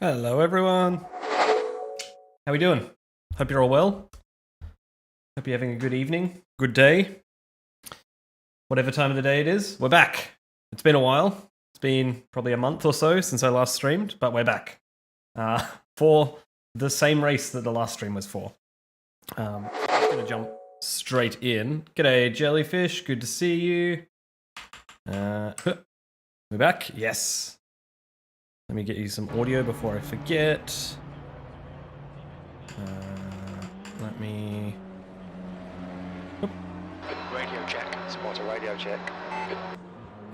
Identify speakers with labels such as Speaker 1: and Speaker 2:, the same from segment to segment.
Speaker 1: Hello everyone. How we doing? Hope you're all well. Hope you're having a good evening, good day. Whatever time of the day it is, we're back. It's been a while. It's been probably a month or so since I last streamed, but we're back. For the same race that the last stream was for. I'm just gonna jump straight in. G'day Jellyfish, good to see you. We're back? Yes. Let me get you some audio before I forget. Let me... Oop.
Speaker 2: Radio check. Spot a radio check.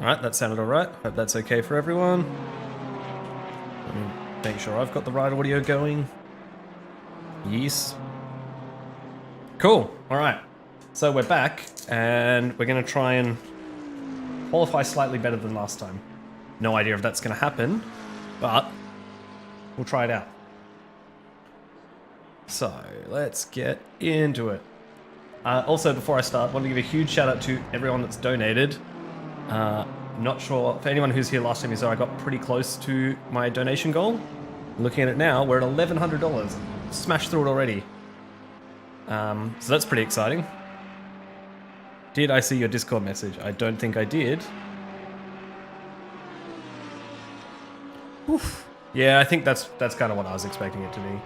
Speaker 1: Alright, that sounded alright. Hope that's okay for everyone. Let me make sure I've got the right audio going. Yes. Cool. Alright. So we're back, and we're going to try and qualify slightly better than last time. No idea if that's going to happen, but we'll try it out. So, let's get into it. Also, before I start, I want to give a huge shout out to everyone that's donated. Not sure, for anyone who's here last time, you saw I got pretty close to my donation goal. Looking at it now, we're at $1,100. Smashed through it already. So that's pretty exciting. Did I see your Discord message? I don't think I did. Oof. Yeah, I think that's kind of what I was expecting it to be.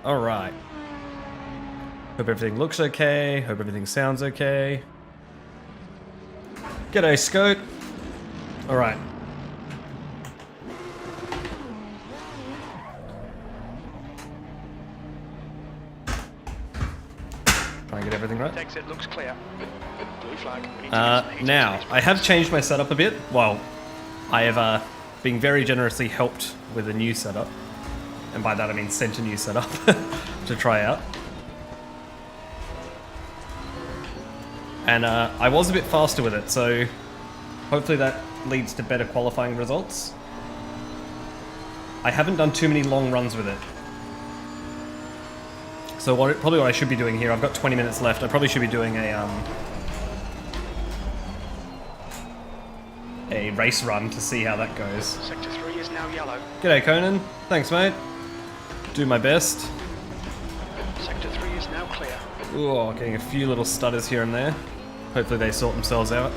Speaker 1: Alright. Hope everything looks okay. Hope everything sounds okay. G'day, Scout. Alright. Try and get everything right.
Speaker 2: Exit looks clear. Blue flag.
Speaker 1: Now, I have changed my setup a bit. Well, I have been very generously helped with a new setup. And by that I mean sent a new setup to try out. And I was a bit faster with it, so hopefully that leads to better qualifying results. I haven't done too many long runs with it. So probably what I should be doing here, I've got 20 minutes left, I probably should be doing a race run to see how that goes.
Speaker 2: Sector 3 is now yellow.
Speaker 1: G'day Conan, thanks mate. Do my best.
Speaker 2: Sector 3 is now clear.
Speaker 1: Ooh, getting a few little stutters here and there. Hopefully they sort themselves out.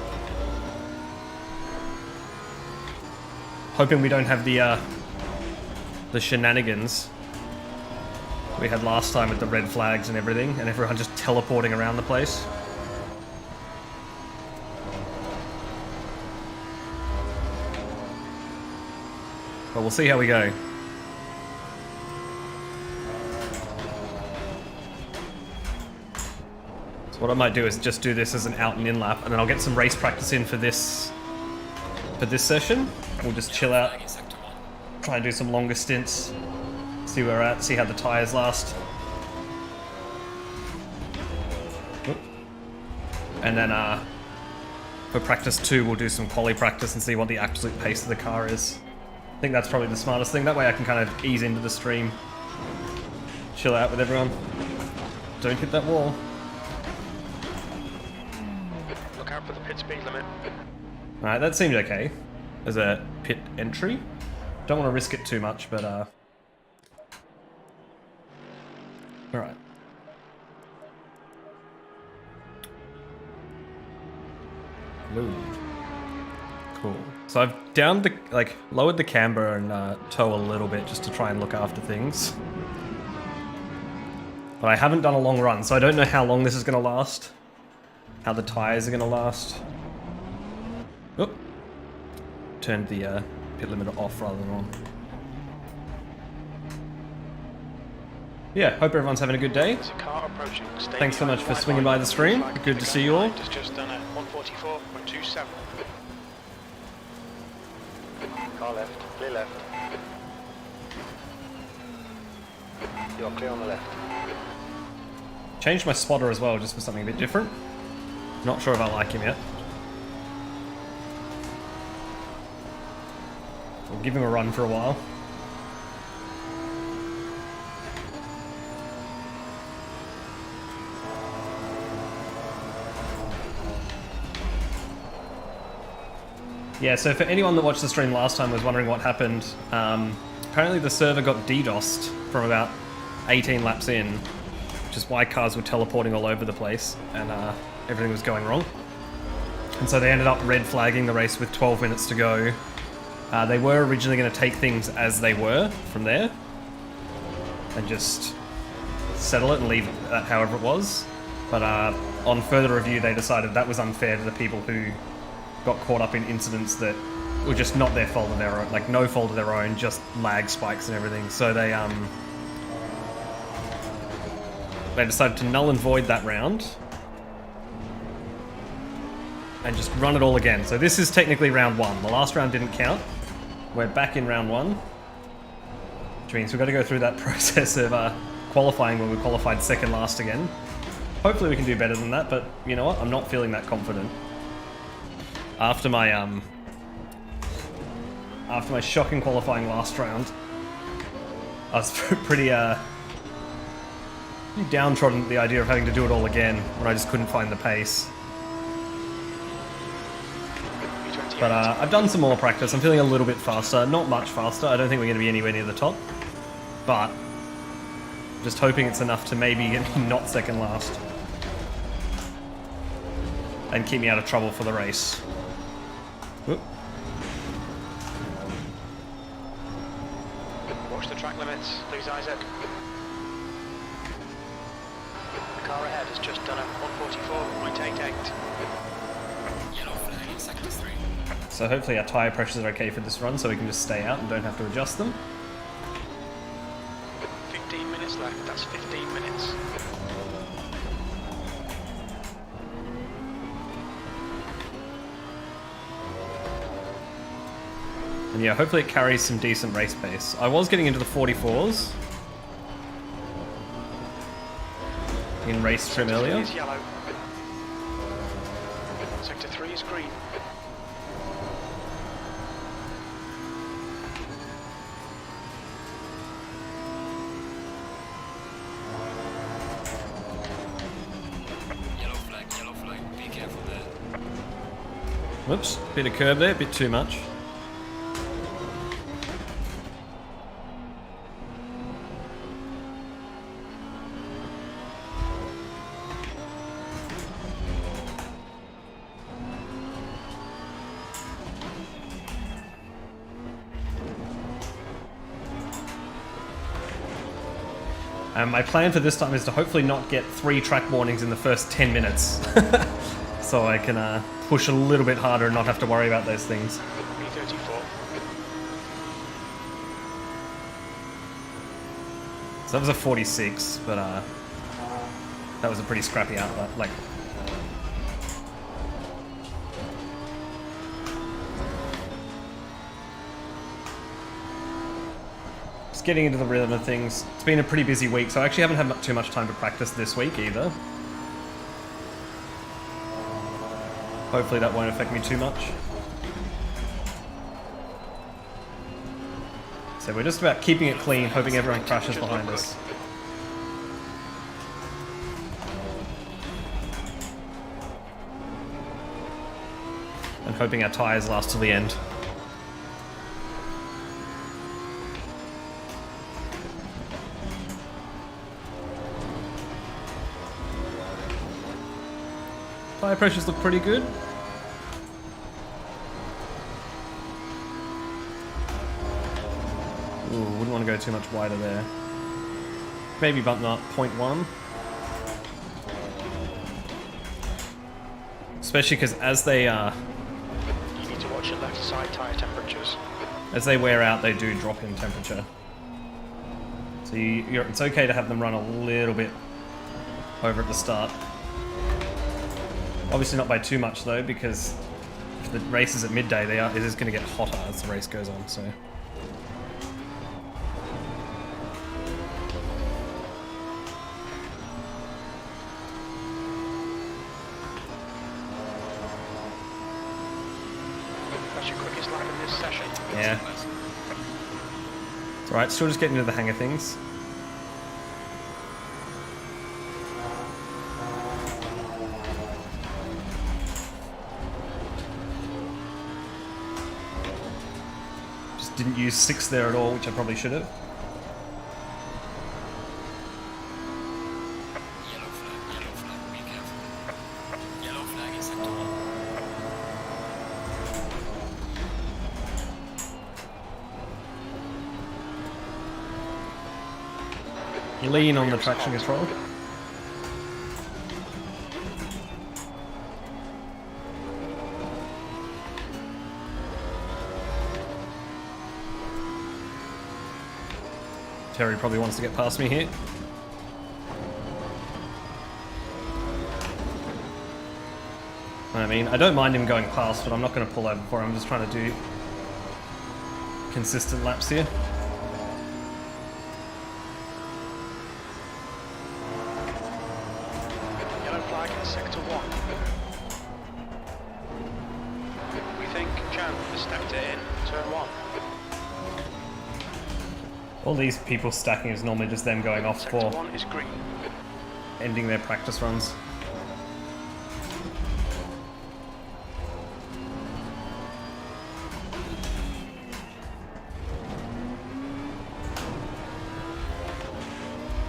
Speaker 1: Hoping we don't have the shenanigans we had last time with the red flags and everything, and everyone just teleporting around the place. But we'll see how we go. So what I might do is just do this as an out and in lap, and then I'll get some race practice in for this session. We'll just chill out, try and do some longer stints, see where we're at, see how the tyres last. And then for practice 2, we'll do some quali practice and see what the absolute pace of the car is. I think that's probably the smartest thing. That way I can kind of ease into the stream, chill out with everyone. Don't hit that wall.
Speaker 2: Look out for the pit speed limit.
Speaker 1: Alright, that seemed okay as a pit entry. Don't want to risk it too much, but alright. Load. Cool. So I've lowered the camber and toe a little bit just to try and look after things. But I haven't done a long run, so I don't know how long this is going to last. How the tyres are going to last. Oop. Turned the pit limiter off rather than on. Yeah, hope everyone's having a good day.
Speaker 2: There's a car approaching.
Speaker 1: Thanks so much for swinging by the stream. Good to see you all.
Speaker 2: It's just done at 144.27. Car left, clear left. You're clear on the left.
Speaker 1: Changed my spotter as well, just for something a bit different. Not sure if I like him yet. We'll give him a run for a while. Yeah, so for anyone that watched the stream last time was wondering what happened, apparently the server got DDoSed from about 18 laps in, which is why cars were teleporting all over the place and everything was going wrong. And so they ended up red flagging the race with 12 minutes to go. They were originally going to take things as they were from there and just settle it and leave it however it was. But on further review, they decided that was unfair to the people who got caught up in incidents that were just not their fault of their own, like no fault of their own, just lag spikes and everything. So they decided to null and void that round and just run it all again. So this is technically round one. The last round didn't count. We're back in round one, which means we've got to go through that process of qualifying where we qualified second last again. Hopefully we can do better than that, but you know what? I'm not feeling that confident. After my shocking qualifying last round, I was pretty downtrodden at the idea of having to do it all again when I just couldn't find the pace. But I've done some more practice. I'm feeling a little bit faster, not much faster. I don't think we're going to be anywhere near the top, but just hoping it's enough to maybe get me not second last and keep me out of trouble for the race. Whoop.
Speaker 2: Watch the track limits, please, Isaac. The car ahead has just done a 144.88.
Speaker 3: Yellow flag in sector 3.
Speaker 1: So hopefully our tyre pressures are okay for this run so we can just stay out and don't have to adjust them.
Speaker 2: 15 minutes left, that's 15 minutes.
Speaker 1: And yeah, hopefully it carries some decent race pace. I was getting into the 44s in race trim earlier.
Speaker 2: Sector 3 is yellow. Sector 3 is green.
Speaker 3: Yellow flag, be careful there.
Speaker 1: Whoops, bit of curb there, bit too much. My plan for this time is to hopefully not get 3 track warnings in the first 10 minutes. So I can push a little bit harder and not have to worry about those things.
Speaker 2: B34.
Speaker 1: So that was a 46, but that was a pretty scrappy outlet. Like, just getting into the rhythm of things. It's been a pretty busy week, so I actually haven't had too much time to practice this week either. Hopefully that won't affect me too much. So we're just about keeping it clean, hoping everyone crashes behind us. And hoping our tyres last till the end. Tyre pressures look pretty good. Ooh, wouldn't want to go too much wider there. Maybe bump them up 0.1. Especially because as they
Speaker 2: You need to watch your left side tyre temperatures.
Speaker 1: as they wear out, they do drop in temperature. So it's okay to have them run a little bit over at the start. Obviously not by too much though, because if the race is at midday, it is going to get hotter as the race goes on. So.
Speaker 2: That's your quickest lap in this session.
Speaker 1: Yeah. It's alright, still just getting into the hang of things. Didn't use 6 there at all, which I probably should have.
Speaker 3: Yellow flag, be careful. Yellow flag in sector 1.
Speaker 1: Lean on the traction control. Terry probably wants to get past me here. I mean, I don't mind him going past, but I'm not going to pull over for him. I'm just trying to do consistent laps here.
Speaker 2: Yellow flag in sector 1. We think Chan has stepped it in, turn 1.
Speaker 1: All these people stacking is normally just them going off
Speaker 2: Sector
Speaker 1: for
Speaker 2: 1 is green.
Speaker 1: ending their practice runs.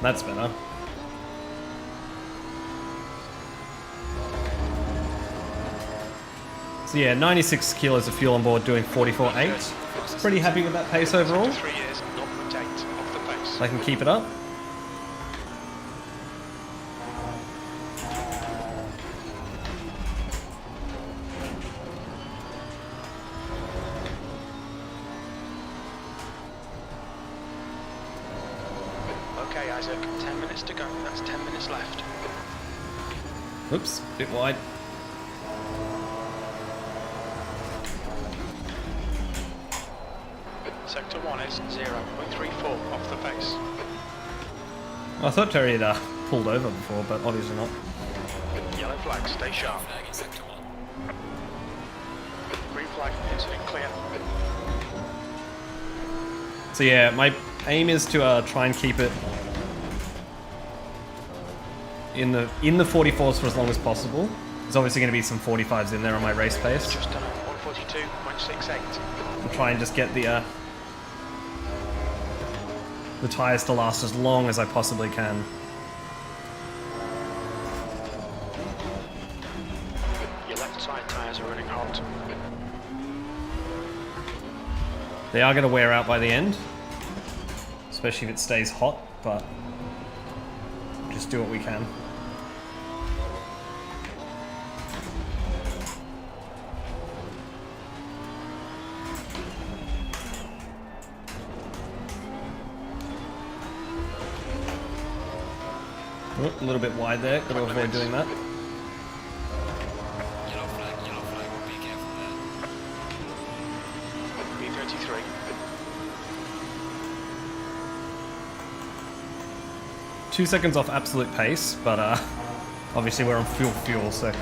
Speaker 1: That's better. So yeah, 96 kilos of fuel on board doing 44.8. Pretty happy with that pace overall.
Speaker 2: Sector 3 is 0.8 off the pace.
Speaker 1: I can keep it up.
Speaker 2: Okay, Isaac, 10 minutes to go. That's 10 minutes left.
Speaker 1: Oops, bit wide.
Speaker 2: Sector 1 is 0.34 off the pace.
Speaker 1: I thought Terry had pulled over before, but obviously not.
Speaker 2: Yellow flag, stay sharp.
Speaker 3: Flag in sector 1.
Speaker 2: Green flag, incident clear.
Speaker 1: So yeah, my aim is to try and keep it in the 44s for as long as possible. There's obviously going to be some 45s in there on my race pace.
Speaker 2: Just done a 142.68.
Speaker 1: And try and just get the tyres to last as long as I possibly can.
Speaker 2: Your left side tyres are running hot.
Speaker 1: They are going to wear out by the end, especially if it stays hot, but just do what we can. Oh, a little bit wide there, got to avoid doing that.
Speaker 3: Yellow flag, be careful there.
Speaker 2: B33.
Speaker 1: Two seconds off absolute pace, but obviously we're on fuel, so.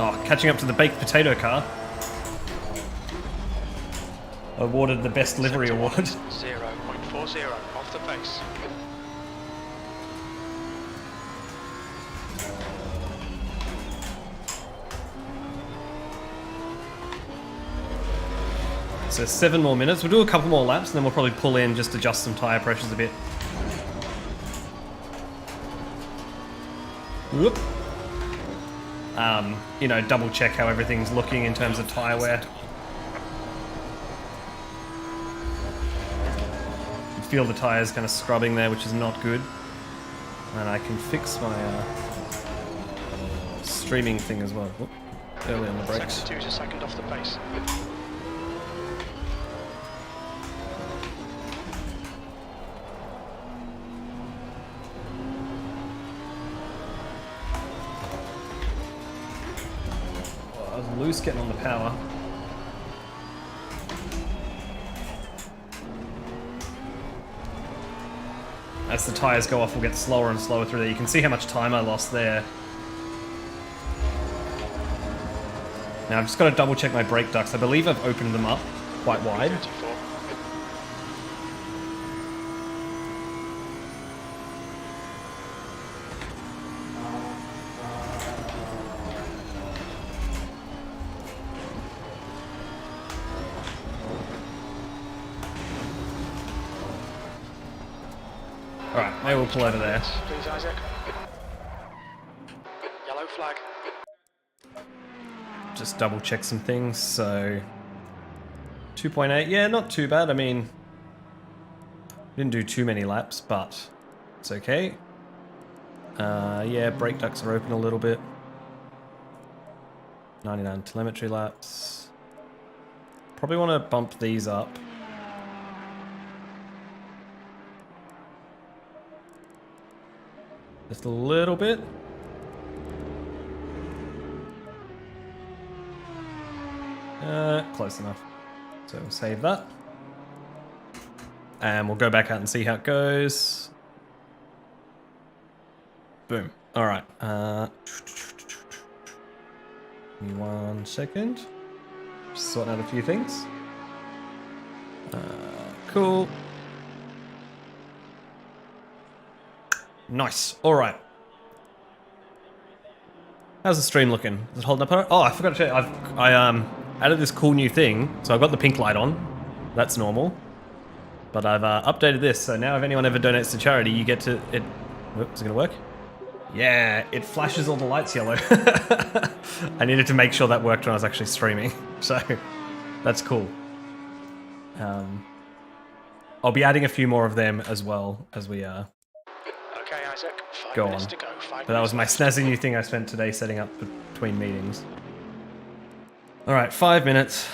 Speaker 1: Oh, catching up to the baked potato car. Awarded the best livery
Speaker 2: Sector
Speaker 1: award.
Speaker 2: 0.40 off the pace.
Speaker 1: So 7 more minutes. We'll do a couple more laps and then we'll probably pull in, just adjust some tyre pressures a bit. Whoop. You know, double check how everything's looking in terms of tyre wear. You feel the tyres kind of scrubbing there, which is not good. And I can fix my streaming thing as well. Whoop. Early on the brakes.
Speaker 2: Sector 2 is a second off the pace.
Speaker 1: I was loose getting on the power. As the tyres go off, we'll get slower and slower through there. You can see how much time I lost there. Now I've just got to double check my brake ducts. I believe I've opened them up quite wide.
Speaker 2: 34.
Speaker 1: Alright, maybe we'll pull over there.
Speaker 2: Please, Isaac. Yellow flag.
Speaker 1: Just double check some things, so 2.8, yeah, not too bad. I mean, didn't do too many laps, but it's okay. Yeah, brake ducts are open a little bit. 99 telemetry laps. Probably want to bump these up. Just a little bit. Close enough. So we'll save that. And we'll go back out and see how it goes. Boom. Alright. Give me 1 second. Just sorting out a few things. Cool. Nice. Alright. How's the stream looking? Is it holding up? Oh, I forgot to tell you. I added this cool new thing. So I've got the pink light on. That's normal. But I've updated this. So now if anyone ever donates to charity, you get to... Is it going to work? Yeah, it flashes all the lights yellow. I needed to make sure that worked when I was actually streaming. So that's cool. I'll be adding a few more of them as well as we
Speaker 2: Okay, Isaac. 5
Speaker 1: go
Speaker 2: minutes
Speaker 1: on.
Speaker 2: to go.
Speaker 1: But that was my snazzy new thing I spent today setting up between meetings. Alright, 5 minutes.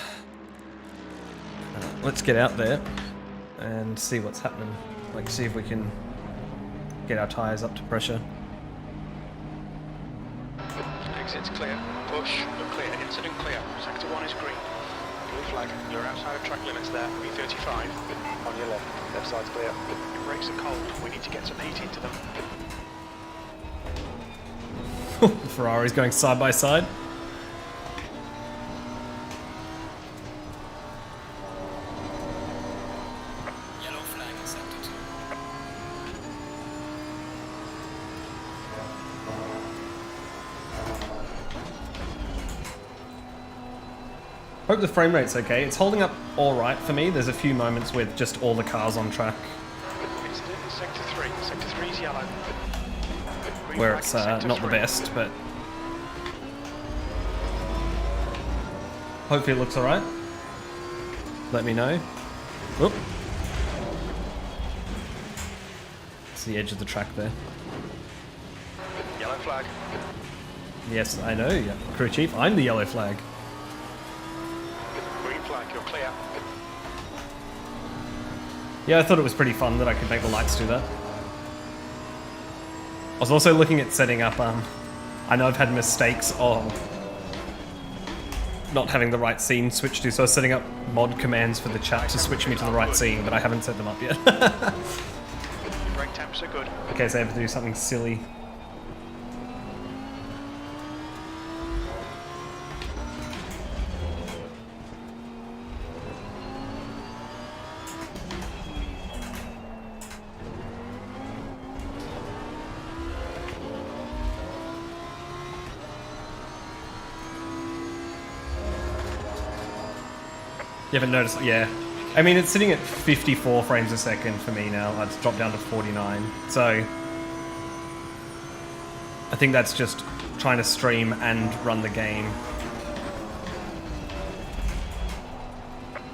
Speaker 1: Let's get out there and see what's happening. Like, see if we can get our tyres up to pressure.
Speaker 2: Exit's clear. Push. You're clear. Incident clear. Sector 1 is green. Blue flag. You're outside of track limits there. B35. On your left. Left side's clear. Your brakes are cold. We need to get some heat into them.
Speaker 1: The Ferrari's going side by side.
Speaker 3: Yellow flag in sector 2.
Speaker 1: Hope the frame rate's okay. It's holding up alright for me. There's a few moments with just all the cars on track
Speaker 2: Incident in sector 3. Sector 3 is yellow. Green
Speaker 1: where
Speaker 2: flag
Speaker 1: it's
Speaker 2: in sector
Speaker 1: not the
Speaker 2: 3.
Speaker 1: best, but hopefully it looks alright. Let me know. Whoop. It's the edge of the track there.
Speaker 2: Yellow flag.
Speaker 1: Yes, I know. Yeah. Crew chief, I'm the yellow flag.
Speaker 2: Green flag. You're clear.
Speaker 1: Yeah, I thought it was pretty fun that I could make the lights do that. I was also looking at setting up, I know I've had mistakes of not having the right scene switched to, so I was setting up mod commands for the chat to switch me to the right scene, but I haven't set them up yet.
Speaker 2: Your brake temps are good.
Speaker 1: In case I have to do something silly. You haven't noticed? Yeah. I mean, it's sitting at 54 frames a second for me now. It's dropped down to 49. So I think that's just trying to stream and run the game.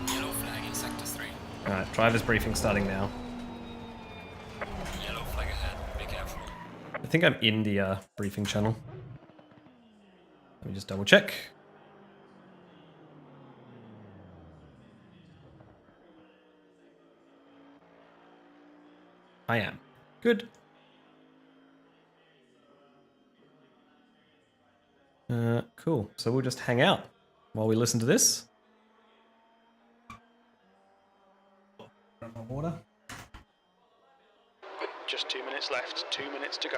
Speaker 3: Yellow flag in sector 3.
Speaker 1: Alright, driver's briefing starting now.
Speaker 3: Yellow flag ahead. Be careful.
Speaker 1: I think I'm in the briefing channel. Let me just double check. I am. Good. Cool. So we'll just hang out while we listen to this. Grab my water.
Speaker 2: Just 2 minutes left. 2 minutes to go.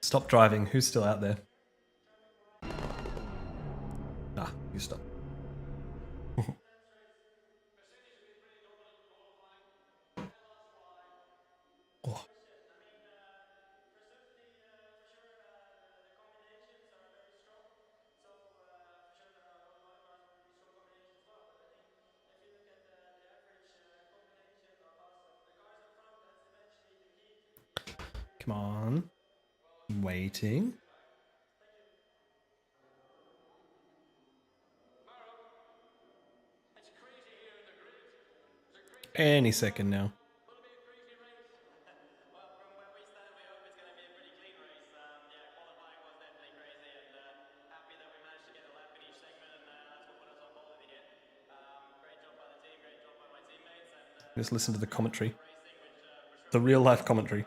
Speaker 1: Stop driving. Who's still out there? Ah, you stop. Oh. Come on. Waiting. Any second now. Just listen to the commentary. The real life commentary.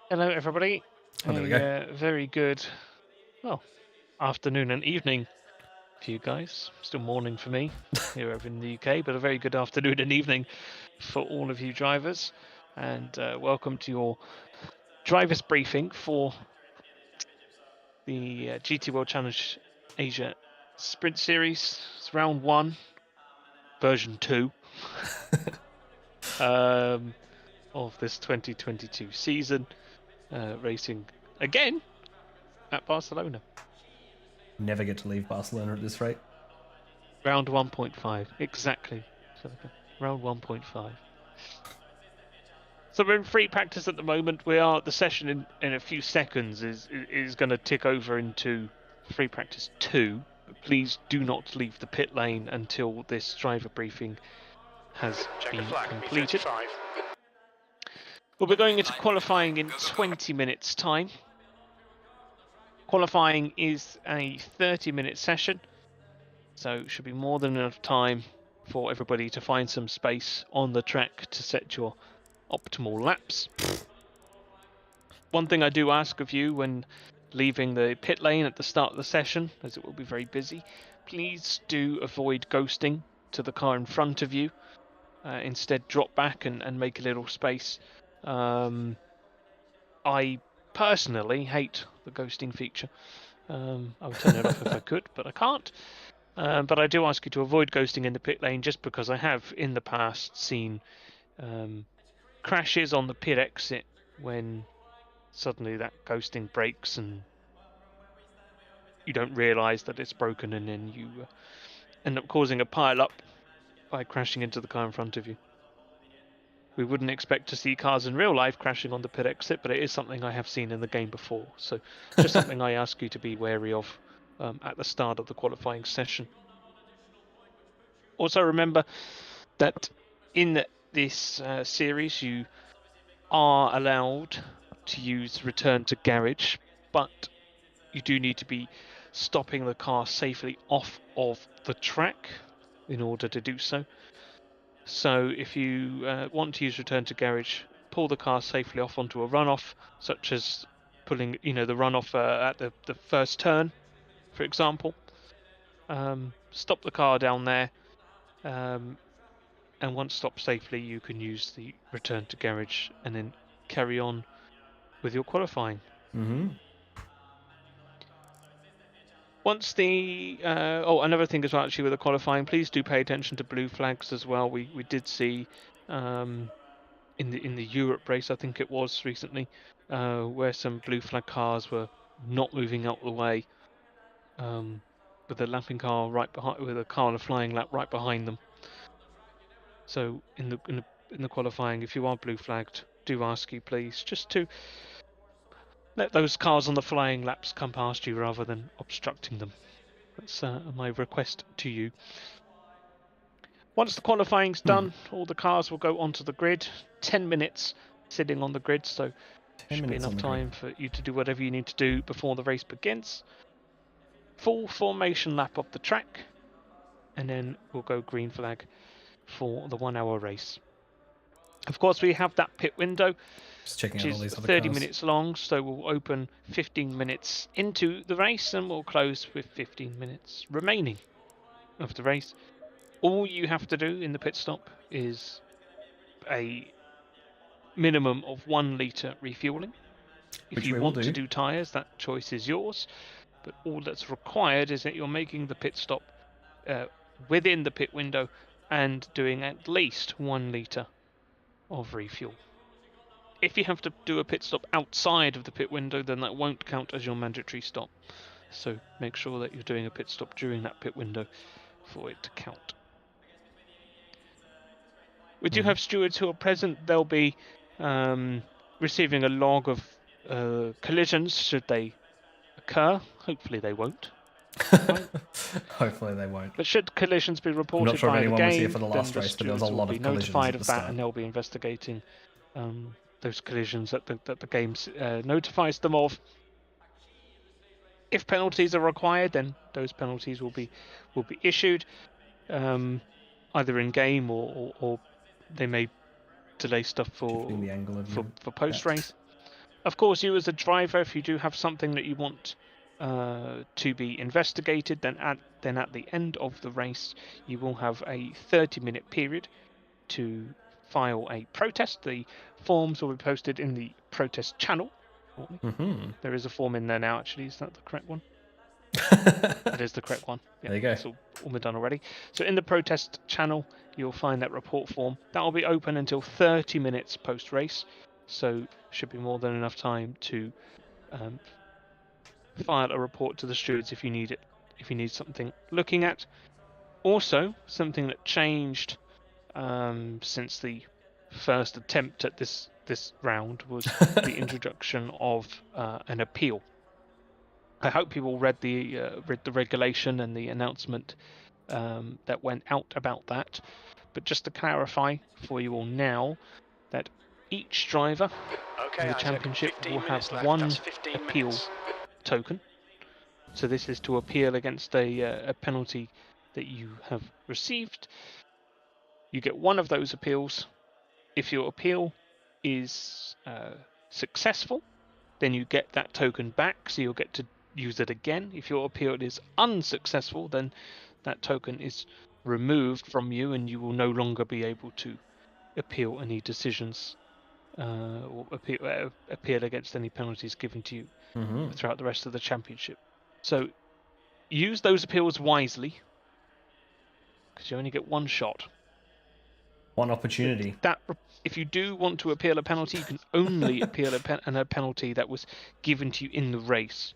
Speaker 4: Hello, everybody.
Speaker 1: Oh, there we go.
Speaker 4: Very good, well, afternoon and evening for you guys. Still morning for me here over in the UK, but a very good afternoon and evening for all of you drivers. And welcome to your drivers briefing for the GT World Challenge Asia Sprint Series. It's round 1, version 2 of this 2022 season, racing again at Barcelona.
Speaker 1: Never get to leave Barcelona at this rate.
Speaker 4: Round 1.5, exactly. Round 1.5. So we're in free practice at the moment. The session in a few seconds is going to tick over into free practice 2. But please do not leave the pit lane until this driver briefing has
Speaker 2: Check
Speaker 4: been
Speaker 2: the flag,
Speaker 4: completed.
Speaker 2: V35.
Speaker 4: We'll be going into qualifying in 20 minutes time. Qualifying is a 30-minute session, so it should be more than enough time for everybody to find some space on the track to set your optimal laps. One thing I do ask of you when leaving the pit lane at the start of the session, as it will be very busy, please do avoid ghosting to the car in front of you. Instead, drop back and make a little space. I personally hate the ghosting feature. I would turn it off if I could, but I can't. But I do ask you to avoid ghosting in the pit lane, just because I have in the past seen crashes on the pit exit when suddenly that ghosting breaks and you don't realise that it's broken, and then you end up causing a pile-up by crashing into the car in front of you. We wouldn't expect to see cars in real life crashing on the pit exit, but it is something I have seen in the game before. So just something I ask you to be wary of at the start of the qualifying session. Also remember that in this series you are allowed to use return to garage, but you do need to be stopping the car safely off of the track in order to do so. So if you want to use return to garage, pull the car safely off onto a runoff, such as pulling, the runoff at the first turn, for example. Stop the car down there, and once stopped safely, you can use the return to garage and then carry on with your qualifying.
Speaker 1: Mm-hmm.
Speaker 4: Once the another thing as well, actually, with the qualifying, please do pay attention to blue flags as well. We did see in the Europe race, I think it was recently, where some blue flag cars were not moving out of the way, with a lapping car right behind, with a car on a flying lap right behind them. So in the qualifying, if you are blue flagged, do ask you please just to let those cars on the flying laps come past you rather than obstructing them. That's my request to you. Once the qualifying's done, all the cars will go onto the grid. 10 minutes sitting on the grid, so
Speaker 1: 10
Speaker 4: should be
Speaker 1: minutes on
Speaker 4: enough
Speaker 1: the
Speaker 4: time
Speaker 1: grid.
Speaker 4: for you to do whatever you need to do before the race begins. Full formation lap of the track, and then we'll go green flag for the 1 hour race. Of course, we have that pit window,
Speaker 1: Just checking
Speaker 4: which
Speaker 1: out all
Speaker 4: is
Speaker 1: these other
Speaker 4: 30
Speaker 1: cars.
Speaker 4: minutes long, so we'll open 15 minutes into the race and we'll close with 15 minutes remaining of the race. All you have to do in the pit stop is a minimum of 1 litre refueling. If
Speaker 1: Which
Speaker 4: you
Speaker 1: we will
Speaker 4: want to
Speaker 1: do.
Speaker 4: do tyres, that choice is yours, but all that's required is that you're making the pit stop within the pit window and doing at least 1 litre of refuel. If you have to do a pit stop outside of the pit window, then that won't count as your mandatory stop. So make sure that you're doing a pit stop during that pit window for it to count. We do have stewards who are present. They'll be receiving a log of collisions should they occur. Hopefully they won't. Right.
Speaker 1: Hopefully they won't.
Speaker 4: But should collisions be
Speaker 1: I'm
Speaker 4: reported
Speaker 1: not sure if
Speaker 4: by the
Speaker 1: anyone was here
Speaker 4: game,
Speaker 1: for the
Speaker 4: then
Speaker 1: last
Speaker 4: the
Speaker 1: race, but there was a
Speaker 4: stewards will
Speaker 1: lot
Speaker 4: be
Speaker 1: of collisions
Speaker 4: notified
Speaker 1: at the
Speaker 4: of that,
Speaker 1: start.
Speaker 4: and they'll be investigating those collisions that the game notifies them of. If penalties are required, then those penalties will be issued, either in game or they may delay stuff
Speaker 1: Shifting the angle of your
Speaker 4: for post race. Of course, you as a driver, if you do have something that you want to be investigated, then at the end of the race, you will have a 30-minute period to file a protest. The forms will be posted in the protest channel. There is a form in there now, actually. Is that the correct one? That is the correct one. Yeah,
Speaker 1: there you go.
Speaker 4: it's all been done already. So in the protest channel, you'll find that report form. That will be open until 30 minutes post-race. So should be more than enough time to file a report to the stewards if you need it, if you need something looking at. Also, something that changed since the first attempt at this round was the introduction of an appeal. I hope people read the regulation and the announcement that went out about that. But just to clarify for you all now, that each driver in the championship will have one appeal token. So this is to appeal against a penalty that you have received. You get one of those appeals. If your appeal is successful, then you get that token back, so you'll get to use it again. If your appeal is unsuccessful, then that token is removed from you and you will no longer be able to appeal any decisions or appeal against any penalties given to you throughout the rest of the championship. So use those appeals wisely, because you only get one shot.
Speaker 1: One opportunity.
Speaker 4: If you do want to appeal a penalty, you can only appeal a penalty that was given to you in the race.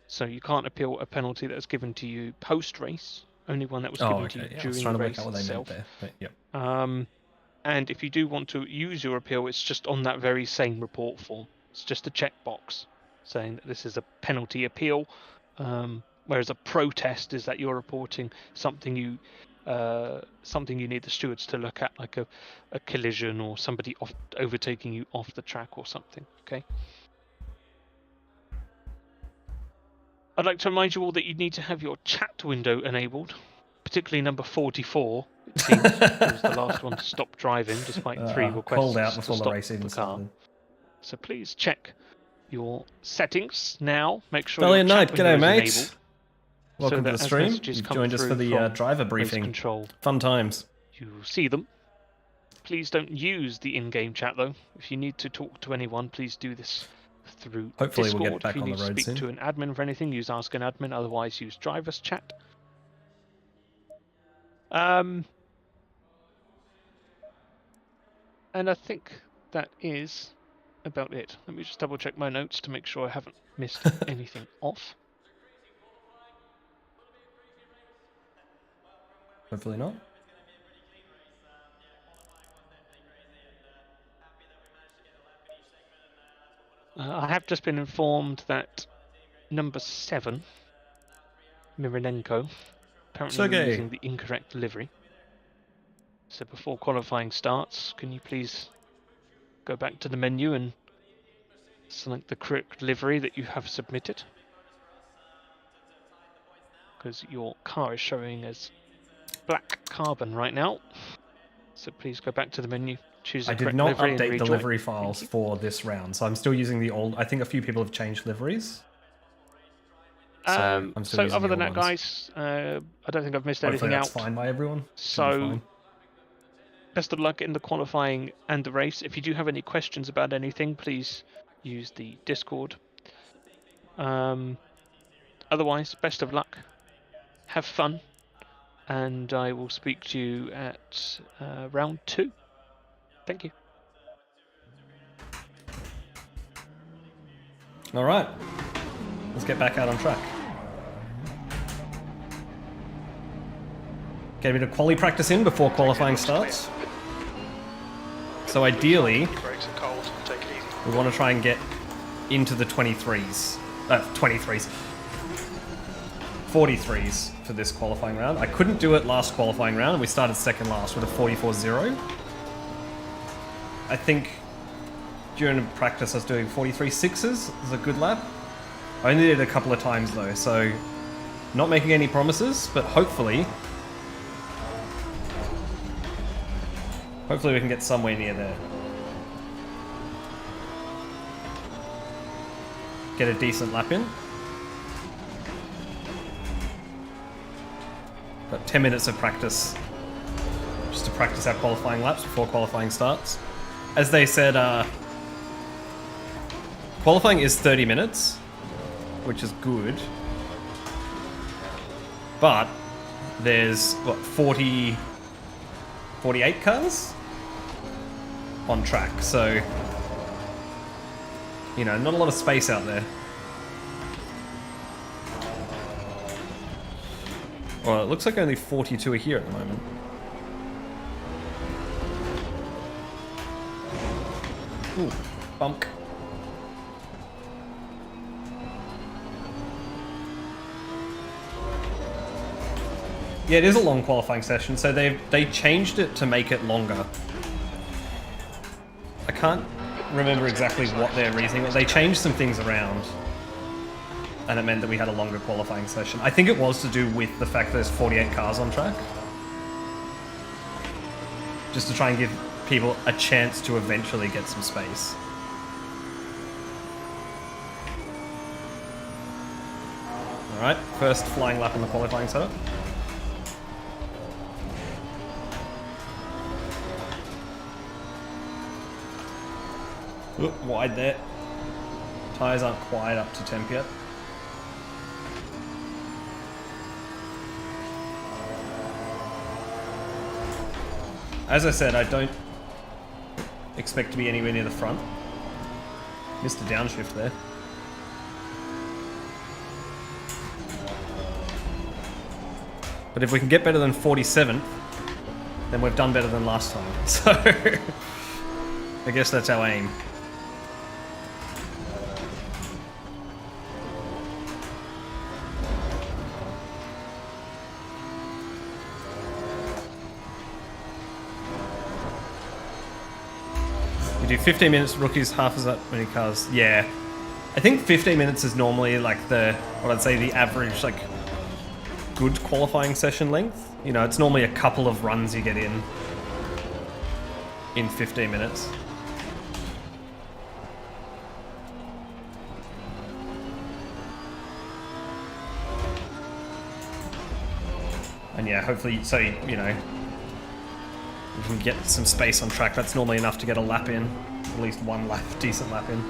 Speaker 4: So you can't appeal a penalty that was given to you post-race. Only one that was given to you during the race itself. And if you do want to use your appeal, it's just on that very same report form. It's just a checkbox saying that this is a penalty appeal. Whereas a protest is that you're reporting something you need the stewards to look at, like a collision or somebody overtaking you off the track or something. Okay. I'd like to remind you all that you need to have your chat window enabled, particularly number 44. It seems was the last one to stop driving, despite 3 requests
Speaker 1: called out before
Speaker 4: to
Speaker 1: the race
Speaker 4: stop
Speaker 1: even
Speaker 4: the car.
Speaker 1: started.
Speaker 4: So please check your settings now. Make sure
Speaker 1: Brilliant
Speaker 4: your
Speaker 1: night,
Speaker 4: chat window
Speaker 1: g'day
Speaker 4: is
Speaker 1: mate.
Speaker 4: enabled.
Speaker 1: Welcome to the stream. You've joined us for the driver briefing.
Speaker 4: Control,
Speaker 1: fun times.
Speaker 4: You see them. Please don't use the in-game chat though. If you need to talk to anyone, please do this through
Speaker 1: Hopefully
Speaker 4: Discord.
Speaker 1: we'll get back
Speaker 4: if you
Speaker 1: on
Speaker 4: need
Speaker 1: the road
Speaker 4: to speak
Speaker 1: soon.
Speaker 4: to an admin for anything, use Ask an Admin. Otherwise, use Driver's Chat. And I think that is about it. Let me just double check my notes to make sure I haven't missed anything off.
Speaker 1: Hopefully not.
Speaker 4: I have just been informed that number 7, Mironenko, apparently using the incorrect livery. So before qualifying starts, can you please go back to the menu and select the correct livery that you have submitted? Because your car is showing as black carbon right now. So please go back to the menu, choose the correct livery.
Speaker 1: I did not update the livery files for this round, so I'm still using the old. I think a few people have changed liveries. So,
Speaker 4: other than that, guys, I don't think I've missed anything out.
Speaker 1: Hopefully that's fine by everyone.
Speaker 4: So best of luck in the qualifying and the race. If you do have any questions about anything, please use the Discord. Otherwise, best of luck. Have fun. And I will speak to you at round 2. Thank you.
Speaker 1: All right. Let's get back out on track. Get a bit of quali practice in before qualifying starts. So ideally,
Speaker 2: Your brakes are cold. Take it easy.
Speaker 1: we want to try and get into the 23s. 23s. 43s for this qualifying round. I couldn't do it last qualifying round, and we started second last with a 44.0. I think during practice I was doing 43.6s as a good lap. I only did it a couple of times though, so not making any promises, but hopefully we can get somewhere near there. Get a decent lap in. Got 10 minutes of practice just to practice our qualifying laps before qualifying starts. As they said, qualifying is 30 minutes, which is good. But there's, what, 48 cars on track, so, you know, not a lot of space out there. Well, it looks like only 42 are here at the moment. Ooh, bump. Yeah, it is a long qualifying session, so they changed it to make it longer. I can't remember exactly what their reasoning was. They changed some things around, and it meant that we had a longer qualifying session. I think it was to do with the fact that there's 48 cars on track. Just to try and give people a chance to eventually get some space. Alright, first flying lap on the qualifying setup. Oop, wide there. Tyres aren't quite up to temp yet. As I said, I don't expect to be anywhere near the front. Missed a downshift there. But if we can get better than 47th, then we've done better than last time. So, I guess that's our aim. We do 15 minutes, rookies, half as that many cars. Yeah. I think 15 minutes is normally like what I'd say the average, like, good qualifying session length. You know, it's normally a couple of runs you get in 15 minutes. And yeah, hopefully, so, you know, we can get some space on track. That's normally enough to get a lap in. At least one lap, decent lap in.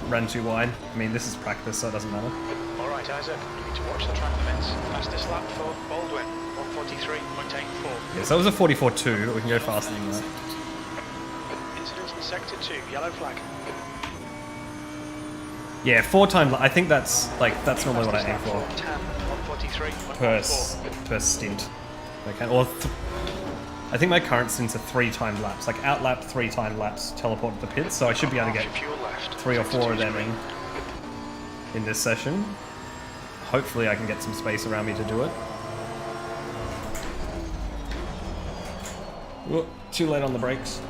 Speaker 1: Ran too wide. I mean, this is practice, so it doesn't matter.
Speaker 2: Alright, Isaac, you need to watch the track limits. Fastest lap for Baldwin, 143.84.
Speaker 1: Yeah, so that was a 44.2, but we can go faster than that.
Speaker 2: Incidents in Sector 2, yellow flag.
Speaker 1: Yeah, 4 times. I think that's normally what I aim for.
Speaker 2: 143.14.
Speaker 1: Per stint. Okay, or I think my current stints are 3 timed laps. Like out lap 3 timed laps, teleport to the pits, so I should be able to get 3 or 4 of them in this session. Hopefully I can get some space around me to do it. Whoop, too late on the brakes.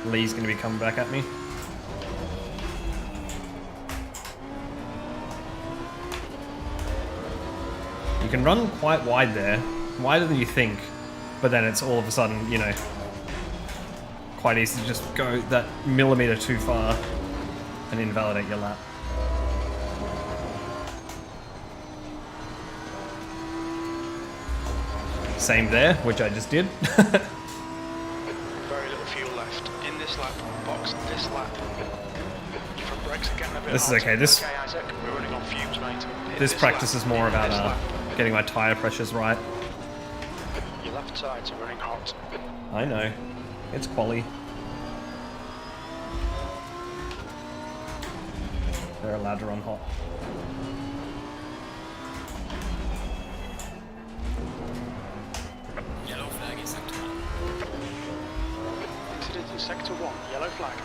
Speaker 1: Lee's going to be coming back at me. You can run quite wide there, wider than you think, but then it's all of a sudden, you know, quite easy to just go that millimeter too far and invalidate your lap. Same there, which I just did.
Speaker 2: Very little fuel left. In this lap, box this lap. Front brakes are getting a bit
Speaker 1: This is
Speaker 2: hot.
Speaker 1: okay. This
Speaker 2: Okay, Isaac, we're running on fumes, mate. Hit
Speaker 1: this practice
Speaker 2: lap.
Speaker 1: is more
Speaker 2: Hit
Speaker 1: about
Speaker 2: this lap.
Speaker 1: getting my tyre pressures right.
Speaker 2: Your left sides are running hot.
Speaker 1: I know. It's quali. They're allowed to run hot.
Speaker 2: 1, yellow flag.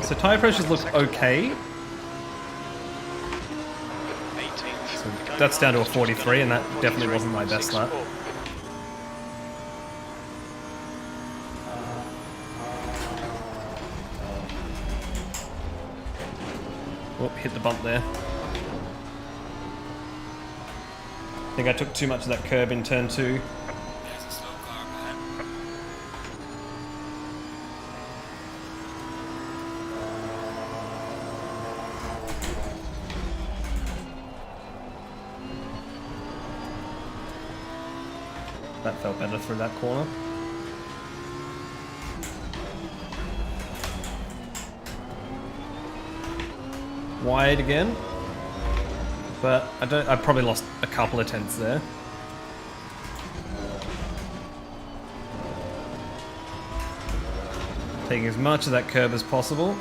Speaker 1: So tyre pressures look okay.
Speaker 2: 18th.
Speaker 1: So that's down to a 43, and that definitely wasn't my best lap. Oh, hit the bump there. I think I took too much of that curb in turn 2.
Speaker 3: There's a slow car ahead.
Speaker 1: That felt better through that corner. Wide again. But I probably lost a couple of tenths there. Taking as much of that curb as possible.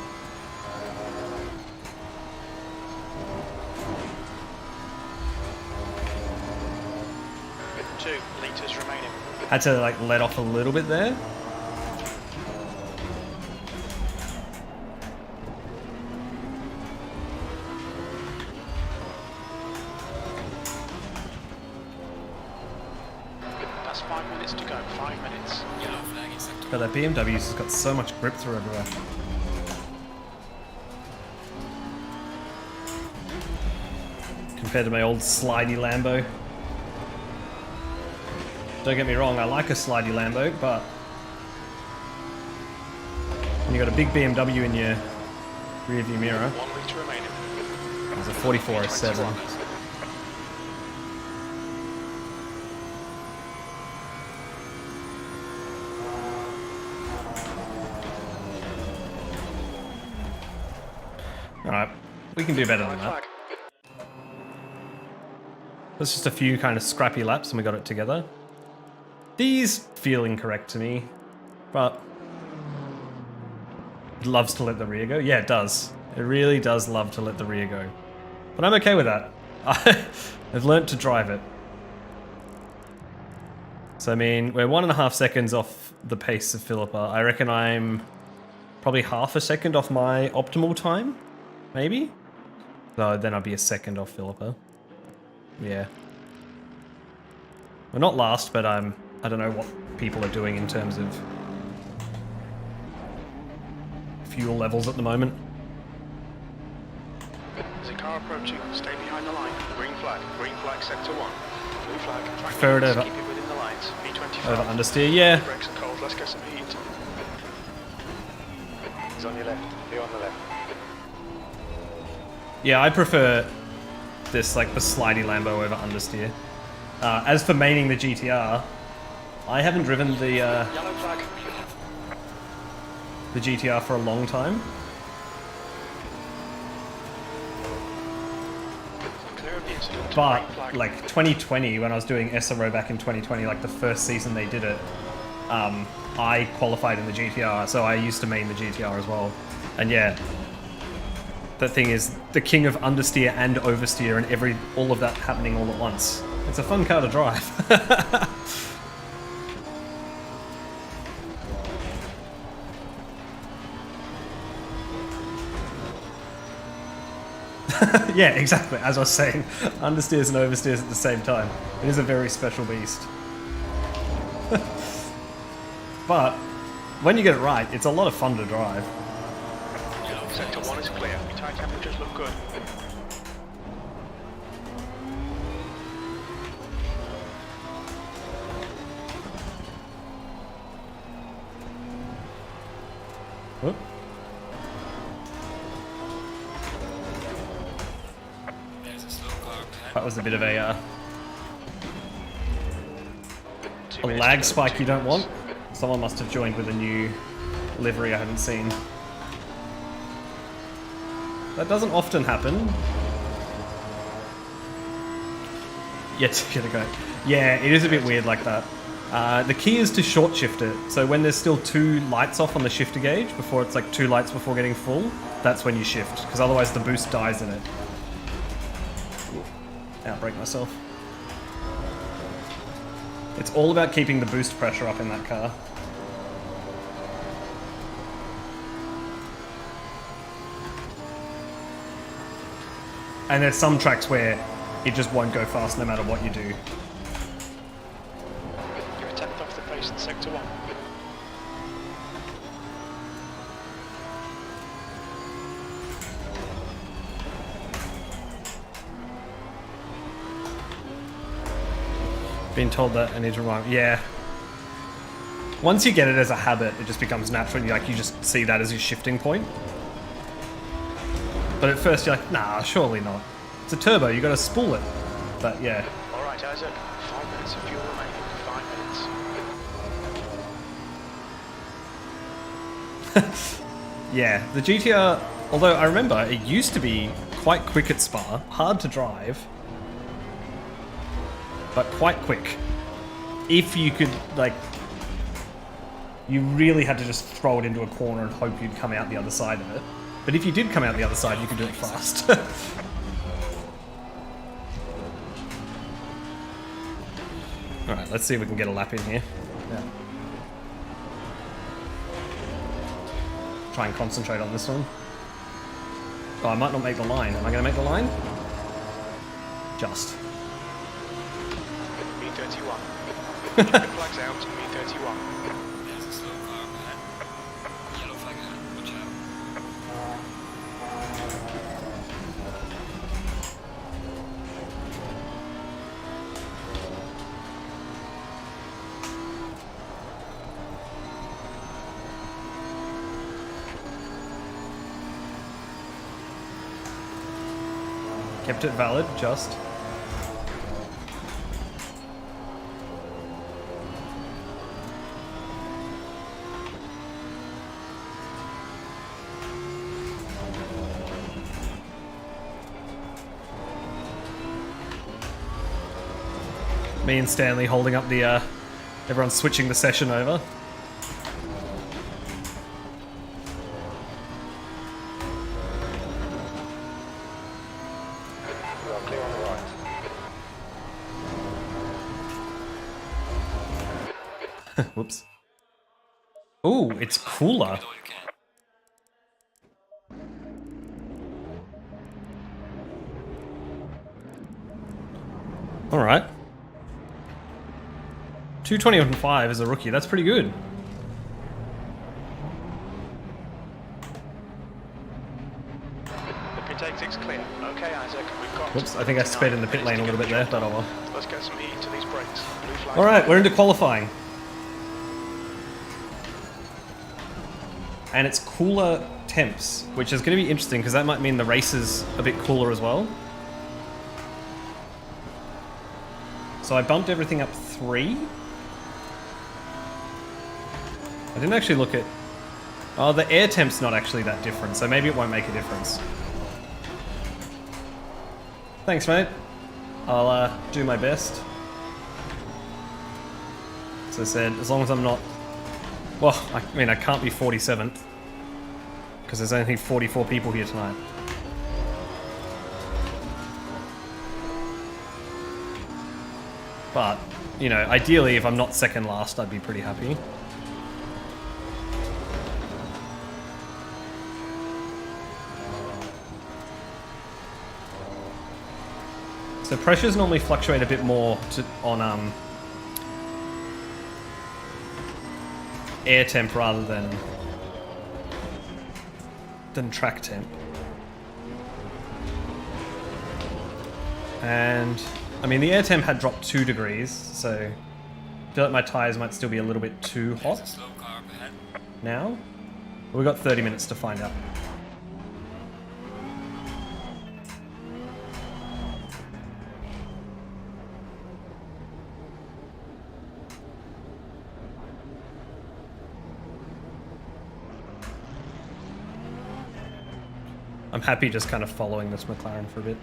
Speaker 2: With 2 litres remaining.
Speaker 1: Had to like let off a little bit there.
Speaker 2: That's 5 minutes to go, 5 minutes.
Speaker 3: Yellow flag in sector
Speaker 1: But that BMW's just got so much grip through everywhere. Compared to my old slidey Lambo. Don't get me wrong, I like a slidey Lambo, but when you got a big BMW in your rearview mirror,
Speaker 2: 1 litre remaining.
Speaker 1: there's a 4407. Alright, we can do better than that.
Speaker 2: Flag.
Speaker 1: There's just a few kind of scrappy laps and we got it together. These feel incorrect to me, but it loves to let the rear go. Yeah, it does. It really does love to let the rear go. But I'm okay with that. I've learnt to drive it. So I mean, we're 1.5 seconds off the pace of Philippa. I reckon I'm probably half a second off my optimal time, maybe? So then I'll be a second off Philippa. Yeah. We're not last, but I don't know what people are doing in terms of fuel levels at the moment.
Speaker 2: There's a car approaching. Stay behind the line. Green flag sector 1. Blue flag.
Speaker 1: Prefer it over-
Speaker 2: Keep it within the lines. V25.
Speaker 1: Over understeer, yeah.
Speaker 2: Brakes are cold. Let's get some heat. He's on your left. You're on the left.
Speaker 1: Yeah, I prefer this, like the slidey Lambo over understeer. As for maining the GTR, I haven't driven the
Speaker 2: Yellow flag.
Speaker 1: GTR for a long time.
Speaker 2: Clear of the incident.
Speaker 1: But
Speaker 2: Green flag.
Speaker 1: like 2020, when I was doing SRO back in 2020, like the first season they did it, I qualified in the GTR, so I used to main the GTR as well. And yeah, that thing is the king of understeer and oversteer, and all of that happening all at once. It's a fun car to drive. Yeah, exactly. As I was saying, understeers and oversteers at the same time. It is a very special beast. But when you get it right, it's a lot of fun to drive.
Speaker 3: Yellow flag
Speaker 2: Sector
Speaker 3: in
Speaker 2: 1 is
Speaker 3: sector
Speaker 2: clear. Your tyre temperatures look good.
Speaker 1: Whoop.
Speaker 3: There's a slow car ahead.
Speaker 1: That was a bit of a
Speaker 2: 2
Speaker 1: A
Speaker 2: minutes
Speaker 1: lag
Speaker 2: to go,
Speaker 1: spike
Speaker 2: 2
Speaker 1: you don't
Speaker 2: minutes.
Speaker 1: want. Someone must have joined with a new livery I haven't seen. That doesn't often happen. Yet to go. Yeah, it is a bit weird like that. The key is to short shift it. So when there's still 2 lights off on the shifter gauge, before it's like 2 lights before getting full, that's when you shift, because otherwise the boost dies in it. Outbrake myself. It's all about keeping the boost pressure up in that car. And there's some tracks where it just won't go fast no matter what you do.
Speaker 2: You're a tenth off the pace in sector 1.
Speaker 1: Being told that I need to remind. Yeah. Once you get it as a habit, it just becomes natural. You just see that as your shifting point. But at first you're like, nah, surely not. It's a turbo, you gotta spool it. But yeah.
Speaker 2: Alright, Isaac. 5 minutes of fuel remaining. 5 minutes.
Speaker 1: Yeah, the GTR, although I remember it used to be quite quick at Spa, hard to drive, but quite quick. If you could, like, you really had to just throw it into a corner and hope you'd come out the other side of it. But if you did come out the other side, you could do it fast. Alright, let's see if we can get a lap in here. Yeah. Try and concentrate on this one. Oh, I might not make the line. Am I going to make the line? Just.
Speaker 2: B31. Keep the flags out, B31.
Speaker 3: There's a slow car ahead. Yellow flag ahead. Watch out.
Speaker 1: Kept it valid, just. Me and Stanley holding up the, everyone's switching the session over.
Speaker 2: We are clear on the right.
Speaker 1: Whoops. Ooh, it's cooler.
Speaker 3: All you can.
Speaker 1: Alright. 220.5 as a rookie, that's pretty good.
Speaker 2: The pit exit's clear. Okay, Isaac, we've got...
Speaker 1: Whoops, I think I sped in the pit lane a little bit there, but oh well.
Speaker 2: Let's get some heat into these brakes. Blue flag.
Speaker 1: Alright, we're into qualifying. And it's cooler temps, which is going to be interesting because that might mean the race is a bit cooler as well. So I bumped everything up 3. I didn't actually look at... Oh, the air temp's not actually that different, so maybe it won't make a difference. Thanks, mate. I'll do my best. As I said, as long as I'm not... Well, I mean, I can't be 47th. Because there's only 44 people here tonight. But, you know, ideally, if I'm not second last, I'd be pretty happy. So pressures normally fluctuate a bit more on air temp rather than track temp. And I mean the air temp had dropped 2 degrees, so I feel like my tires might still be a little bit too
Speaker 3: There's a
Speaker 1: hot
Speaker 3: slow car ahead.
Speaker 1: now. We've got 30 minutes to find out. I'm happy just kind of following this McLaren for a bit.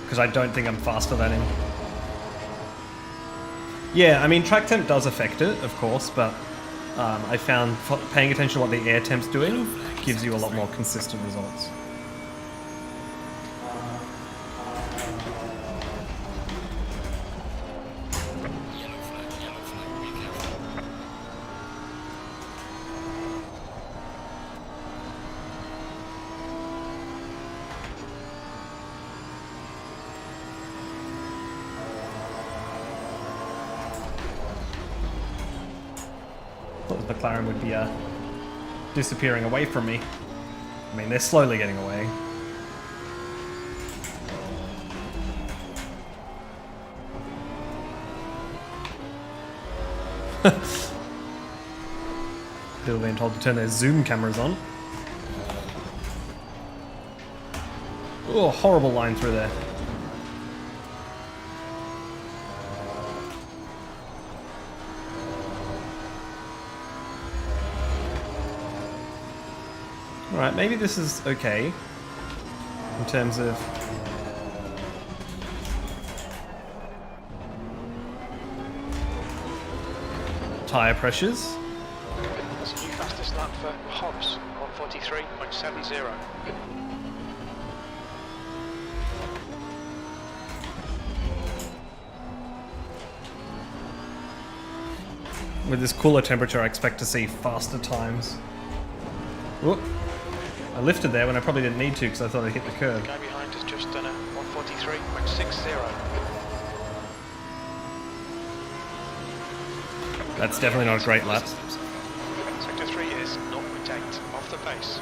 Speaker 1: Because I don't think I'm faster than him. Yeah, I mean, track temp does affect it, of course, but I found paying attention to what the air temp's doing gives you a lot more consistent results.
Speaker 3: Yellow flag, be careful.
Speaker 1: McLaren would be disappearing away from me. I mean, they're slowly getting away. People being told to turn their zoom cameras on. Oh, horrible line through there. Alright, maybe this is okay in terms of tyre pressures.
Speaker 2: That's a new fastest lap for Hobbs, 143.70.
Speaker 1: With this cooler temperature, I expect to see faster times. Whoop. I lifted there when I probably didn't need to because I thought I hit the curb.
Speaker 2: The guy behind has just done a 143.60.
Speaker 1: That's definitely not a great lap.
Speaker 2: Sector 3 is 0.8 off the pace.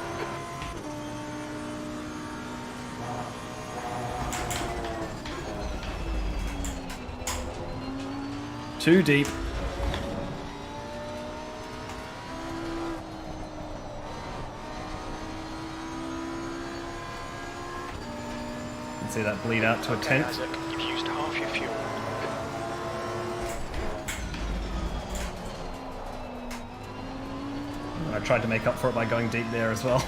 Speaker 1: Too deep. See that bleed out to a tenth.
Speaker 2: Isaac, you've used half your fuel.
Speaker 1: I tried to make up for it by going deep there as well.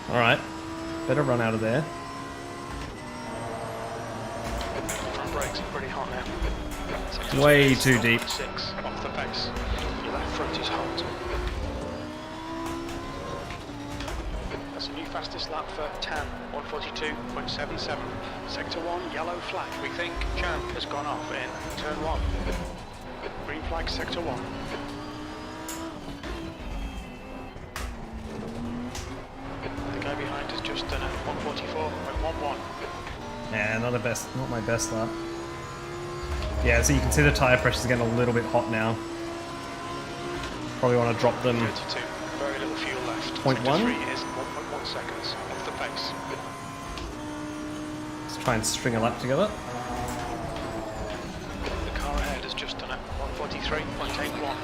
Speaker 1: Alright, better run out of there.
Speaker 2: Front brakes are pretty hot now. Sector
Speaker 1: Way
Speaker 2: 3 is
Speaker 1: too deep.
Speaker 2: 0.6 off the pace. Your left front is hot. That's a new fastest lap for Tan, 142.77. Sector 1, yellow flag. We think Chan has gone off in turn 1. Green flag, sector 1. The guy behind has just done a 144.11.
Speaker 1: Yeah, not my best lap. Yeah, so you can see the tyre pressures are getting a little bit hot now. Probably want to drop them
Speaker 2: 32. Very little fuel left.
Speaker 1: 0.1.
Speaker 2: Sector 3 is 1.1 seconds off the pace.
Speaker 1: Let's try and string a lap together.
Speaker 2: The car ahead has just done a 143.81.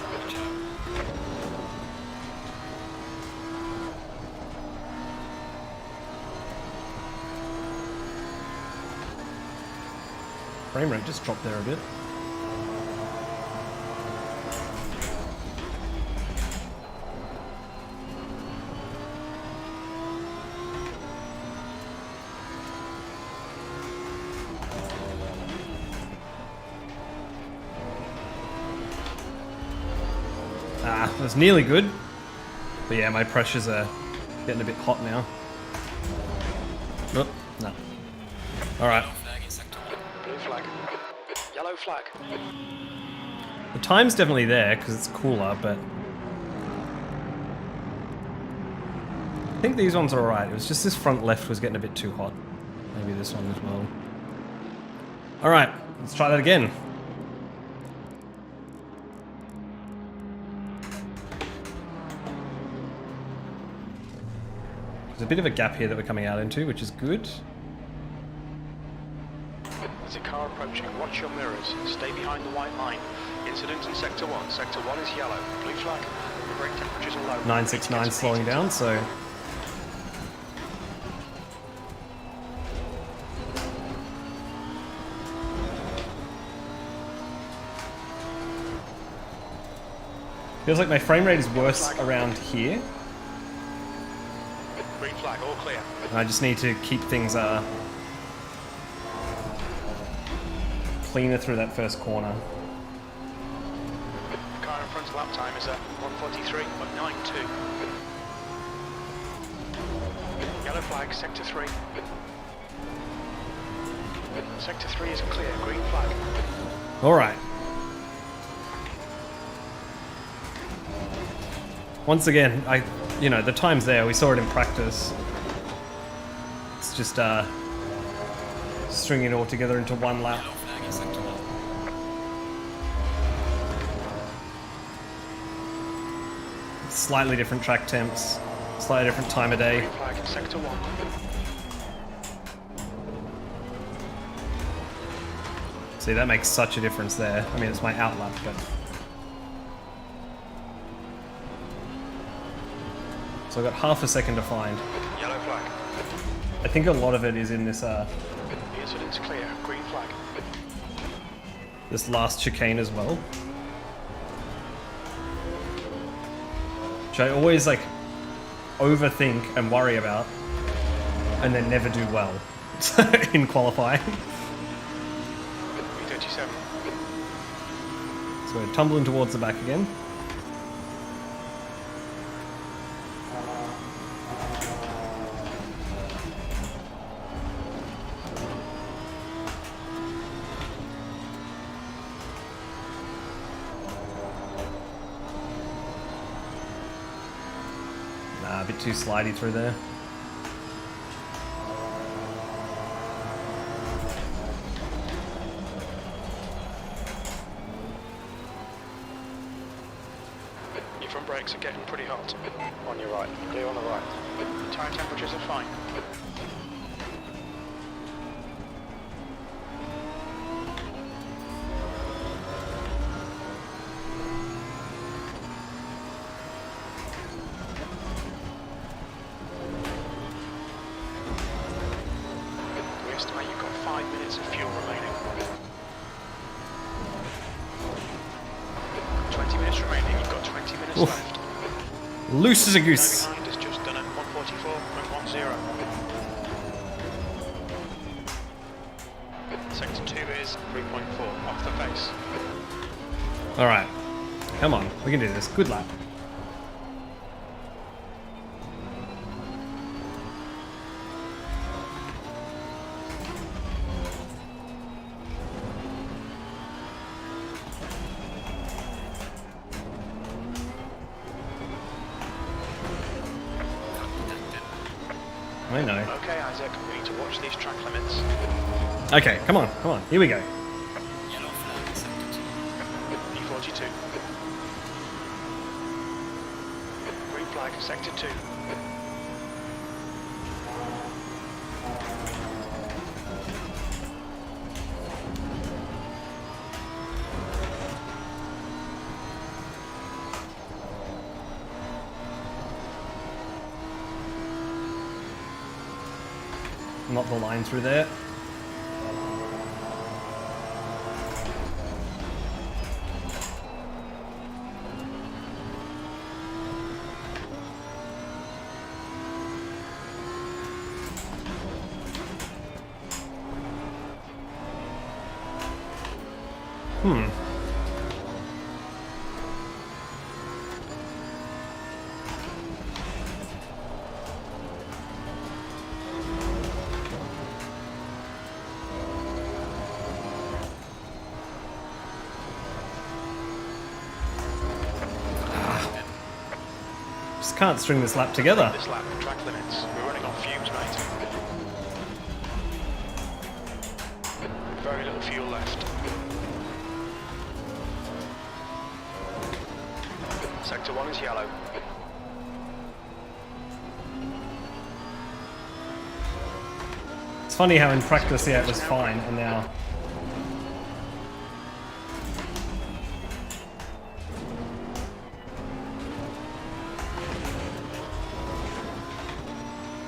Speaker 1: Frame rate just dropped there a bit. Ah, that's nearly good. But yeah, my pressures are getting a bit hot now. Nope, no. Alright.
Speaker 2: Blue flag. Yellow flag.
Speaker 1: The time's definitely there because it's cooler, but I think these ones are alright. It was just this front left was getting a bit too hot. Maybe this one as well. Alright, let's try that again. There's a bit of a gap here that we're coming out into, which is good.
Speaker 2: There's a car approaching. Watch your mirrors. Stay behind the white line. Incident in sector 1. Sector 1 is yellow. Blue flag. The brake temperatures are low.
Speaker 1: 969 slowing down, so feels like my frame rate is worse around here.
Speaker 2: Green flag. All clear.
Speaker 1: And I just need to keep things cleaner through that first corner.
Speaker 2: The car in front's lap time is at 143.92. Yellow flag, sector 3. Sector 3 is clear, green flag.
Speaker 1: All right. Once again, the time's there. We saw it in practice. It's just stringing it all together into one lap.
Speaker 3: Yellow flag in sector 1.
Speaker 1: Slightly different track temps, slightly different time of day.
Speaker 2: Green flag in sector 1.
Speaker 1: See, that makes such a difference there. I mean, it's my out lap, but... So I've got half a second to find.
Speaker 2: Yellow flag.
Speaker 1: I think a lot of it is in this
Speaker 2: The incident's clear, green flag.
Speaker 1: this last chicane as well. Which I always overthink and worry about, and then never do well in qualifying.
Speaker 2: 37.
Speaker 1: So we're tumbling towards the back again. A bit too slidey through there.
Speaker 2: Your front brakes are getting pretty hot. On your right, clear on the right. Tyre temperatures are fine. We estimate you've got 5 minutes of fuel remaining. 20 minutes remaining, you've got 20 minutes
Speaker 1: Oof.
Speaker 2: left.
Speaker 1: Loose as a
Speaker 2: Guy
Speaker 1: goose.
Speaker 2: behind has just done a 144.10. Sector 2 is 3.4 off the pace.
Speaker 1: Alright. Come on, we can do this. Good lap. I know.
Speaker 2: Okay, Isaac, we need to watch these track limits.
Speaker 1: Okay, come on, here we go.
Speaker 3: Yellow flag in sector 2.
Speaker 2: E42. Green flag, sector 2.
Speaker 1: Not the line through there. Just can't string this lap together.
Speaker 2: This lap, track limits. We're running on fumes, mate. Very little fuel left. Sector 1 is yellow.
Speaker 1: It's funny how in practice, yeah, it was fine, and now...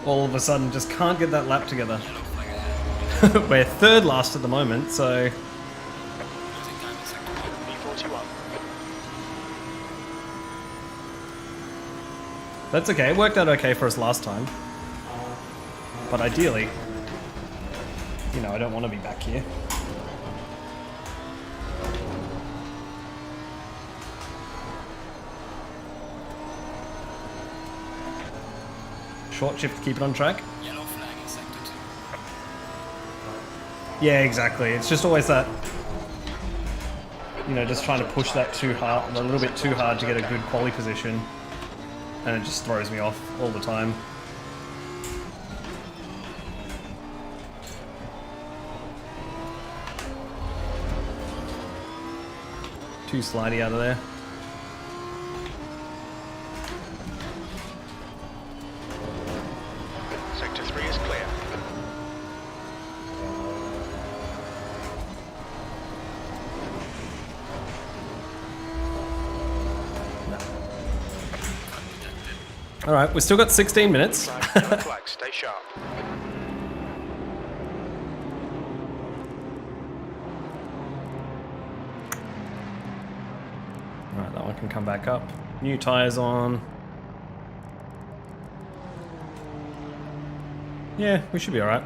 Speaker 1: all of a sudden just can't get that lap together.
Speaker 3: Yellow flag ahead.
Speaker 1: We're third last at the moment, so
Speaker 3: Losing time in sector 1.
Speaker 2: E41.
Speaker 1: that's okay. It worked out okay for us last time. But ideally, I don't want to be back here. Short shift to keep it on track.
Speaker 3: Yellow flag in sector 2.
Speaker 1: Yeah, exactly. It's just always that, you know, just trying to push that too hard, a little bit too hard to get a good quali position. And it just throws me off all the time. Too slidey out of there.
Speaker 2: Sector 3 is clear.
Speaker 1: All right, we've still got 16 minutes.
Speaker 2: Yellow flag, stay sharp.
Speaker 1: All right, that one can come back up. New tires on. Yeah, we should be all right.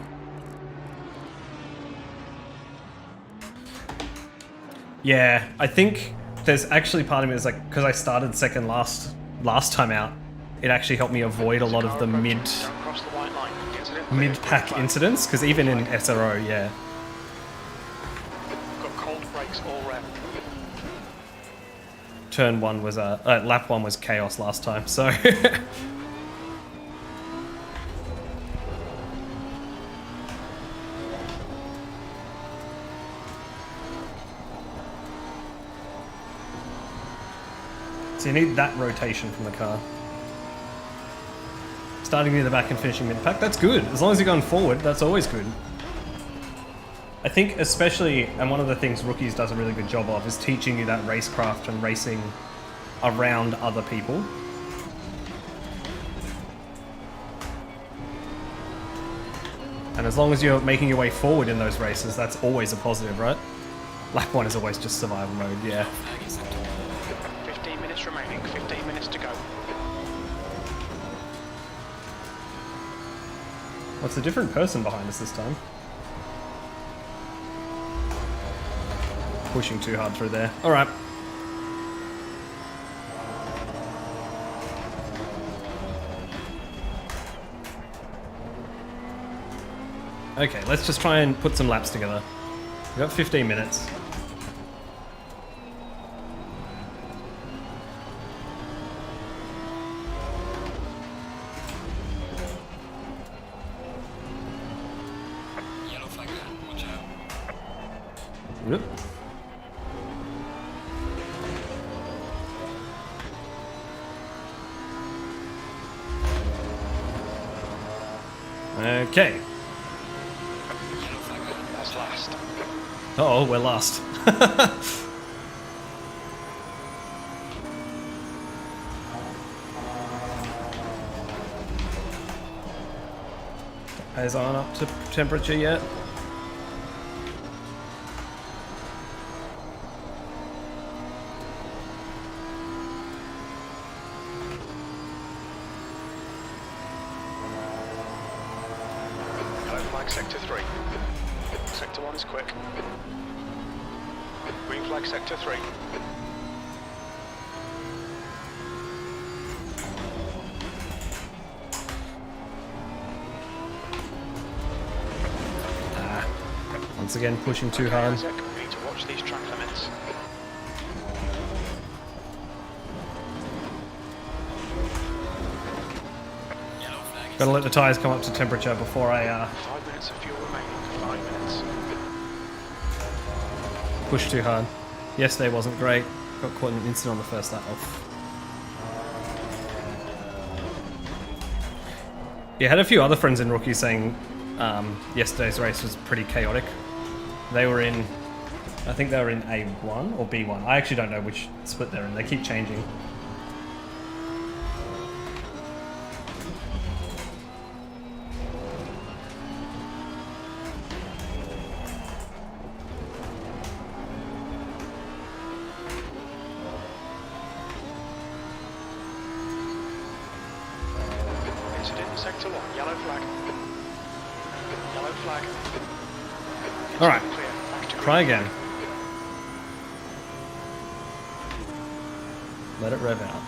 Speaker 1: Yeah, I think there's actually part of me that's like, because I started second last time out, it actually helped me avoid a lot of the mid-pack incidents, because even in SRO, yeah.
Speaker 2: Got cold brakes all round.
Speaker 1: Turn 1 was, lap 1 was chaos last time, so. So you need that rotation from the car. Starting near the back and finishing mid-pack, that's good. As long as you're going forward, that's always good. I think especially, and one of the things Rookies does a really good job of, is teaching you that racecraft and racing around other people. And as long as you're making your way forward in those races, that's always a positive, right? Lap 1 is always just survival mode, yeah.
Speaker 2: 15 minutes remaining, 15 minutes to go.
Speaker 1: What's a different person behind us this time? Pushing too hard through there. All right. Okay, let's just try and put some laps together. We've got 15 minutes.
Speaker 3: Yellow flag there, watch out.
Speaker 1: Yep. Okay.
Speaker 3: Yellow flag there.
Speaker 2: That's last.
Speaker 1: Uh-oh, we're last. Eyes aren't up to temperature yet.
Speaker 2: Yellow flag, sector 3. Sector 1 is quick. Green flag, sector 3.
Speaker 1: Once again, pushing too hard.
Speaker 2: Isaac, we need to watch these track limits.
Speaker 3: Yellow flag in
Speaker 1: Gotta let the tyres come up to temperature before I
Speaker 2: 5 minutes of fuel remaining. 5 minutes.
Speaker 1: push too hard. Yesterday wasn't great. Got caught in an incident on the first lap. Yeah, had a few other friends in Rookie saying yesterday's race was pretty chaotic. They were in, I think they were in A1 or B1. I actually don't know which split they're in. They keep changing.
Speaker 2: Incident in sector 1. Yellow flag. Yellow flag.
Speaker 1: All right,
Speaker 2: Clear. Back to
Speaker 1: try
Speaker 2: green.
Speaker 1: again. Let it rev out.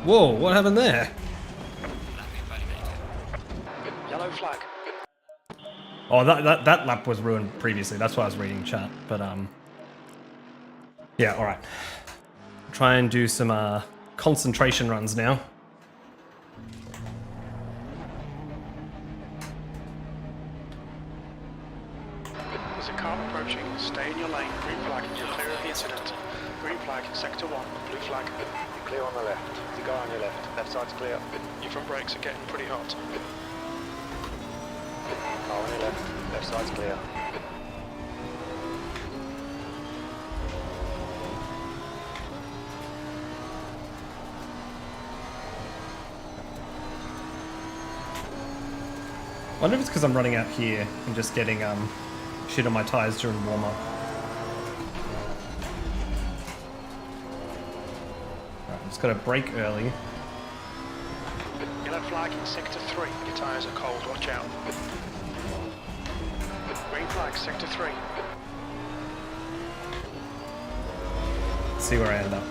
Speaker 1: Whoa, what happened there?
Speaker 2: Yellow flag.
Speaker 1: Oh, that lap was ruined previously. That's why I was reading chat. But yeah, all right. Try and do some concentration runs now.
Speaker 2: There's a car approaching. Stay in your lane. Green flag. You're clear of the incident. Green flag. Sector 1. Blue flag. You're clear on the left. There's a guy on your left. Left side's clear. Your front brakes are getting pretty hot. Car on your left. Left side's clear.
Speaker 1: I wonder if it's because I'm running out here and just getting shit on my tires during warm-up. Right, I've just got to brake early.
Speaker 2: Yellow flag in sector 3. Your tyres are cold. Watch out. Green flag. Sector 3.
Speaker 1: See where I end up.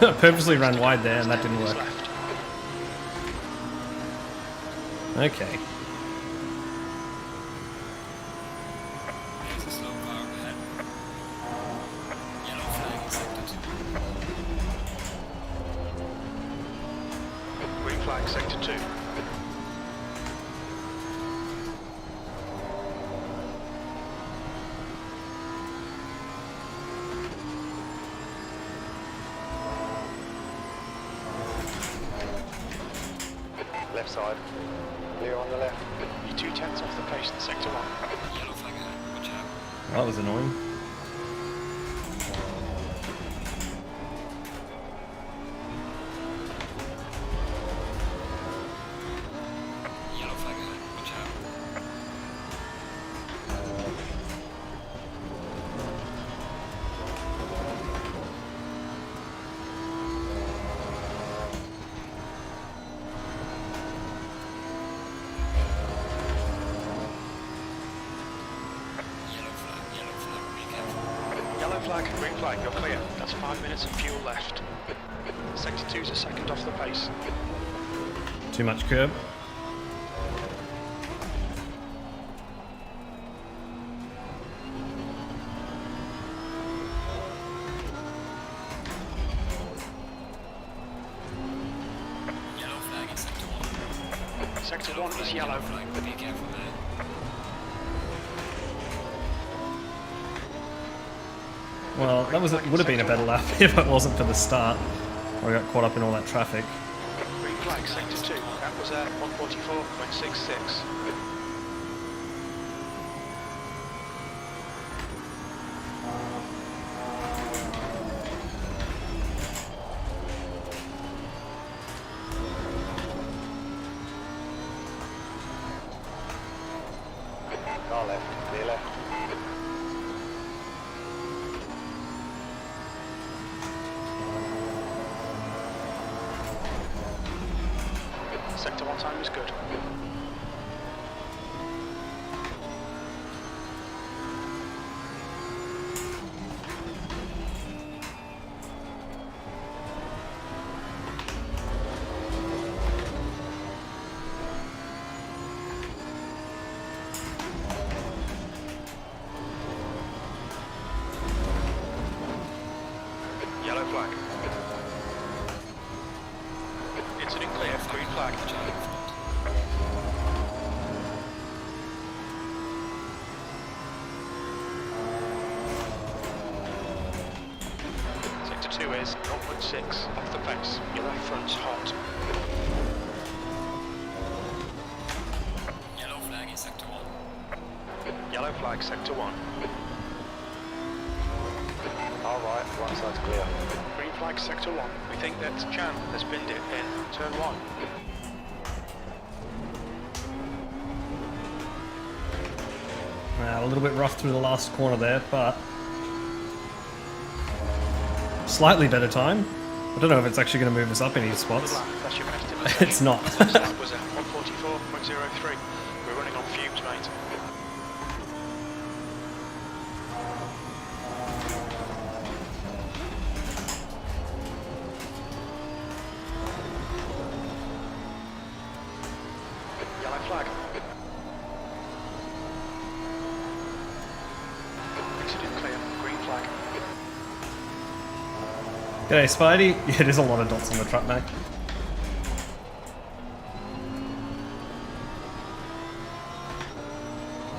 Speaker 1: I purposely ran wide there and that didn't work. Okay.
Speaker 3: There's a slow car ahead. Yellow flag in sector 2.
Speaker 2: Green flag. Sector 2. Left side. Clear on the left. You're 2/10 off the pace in sector 1.
Speaker 3: Yellow flag ahead. Watch out.
Speaker 1: That was annoying.
Speaker 3: Yellow flag ahead. Watch out.
Speaker 2: Yellow flag, green flag, you're clear. That's 5 minutes of fuel left. Sector 2's a second off the pace.
Speaker 1: Too much curb.
Speaker 3: Yellow flag in sector 1.
Speaker 2: Sector 1 is yellow.
Speaker 3: Flag. Be careful there.
Speaker 1: Well, that would have been a better lap if it wasn't for the start, where I got caught up in all that traffic.
Speaker 2: Green flag, sector 2. That was at 144.66. Car left, clear left. Sector 1 time is good. Yellow flag. Incident clear, green flag. is 0.6 off the pace. Your left front's hot.
Speaker 3: Yellow flag in sector 1.
Speaker 2: Yellow flag, sector 1. Alright, right side's clear. Green flag, sector 1. We think that Chan has binned it in turn 1.
Speaker 1: A little bit rough through the last corner there, but slightly better time. I don't know if it's actually going to move us up any spots.
Speaker 2: That's your best in the
Speaker 1: It's not.
Speaker 2: That was a 144.03. We're running on fumes, mate. Yellow flag. Incident clear. Green flag.
Speaker 1: G'day, Spidey. Yeah, there's a lot of dots on the truck, mate.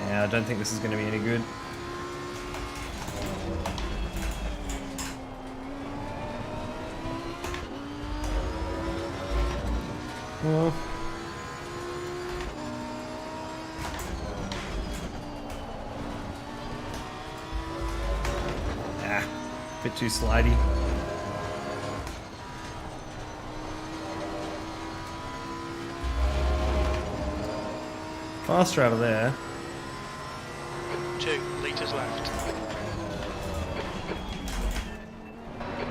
Speaker 1: Yeah, I don't think this is going to be any good. Well. Ah, bit too slidey. Faster out of there.
Speaker 2: 2 litres left.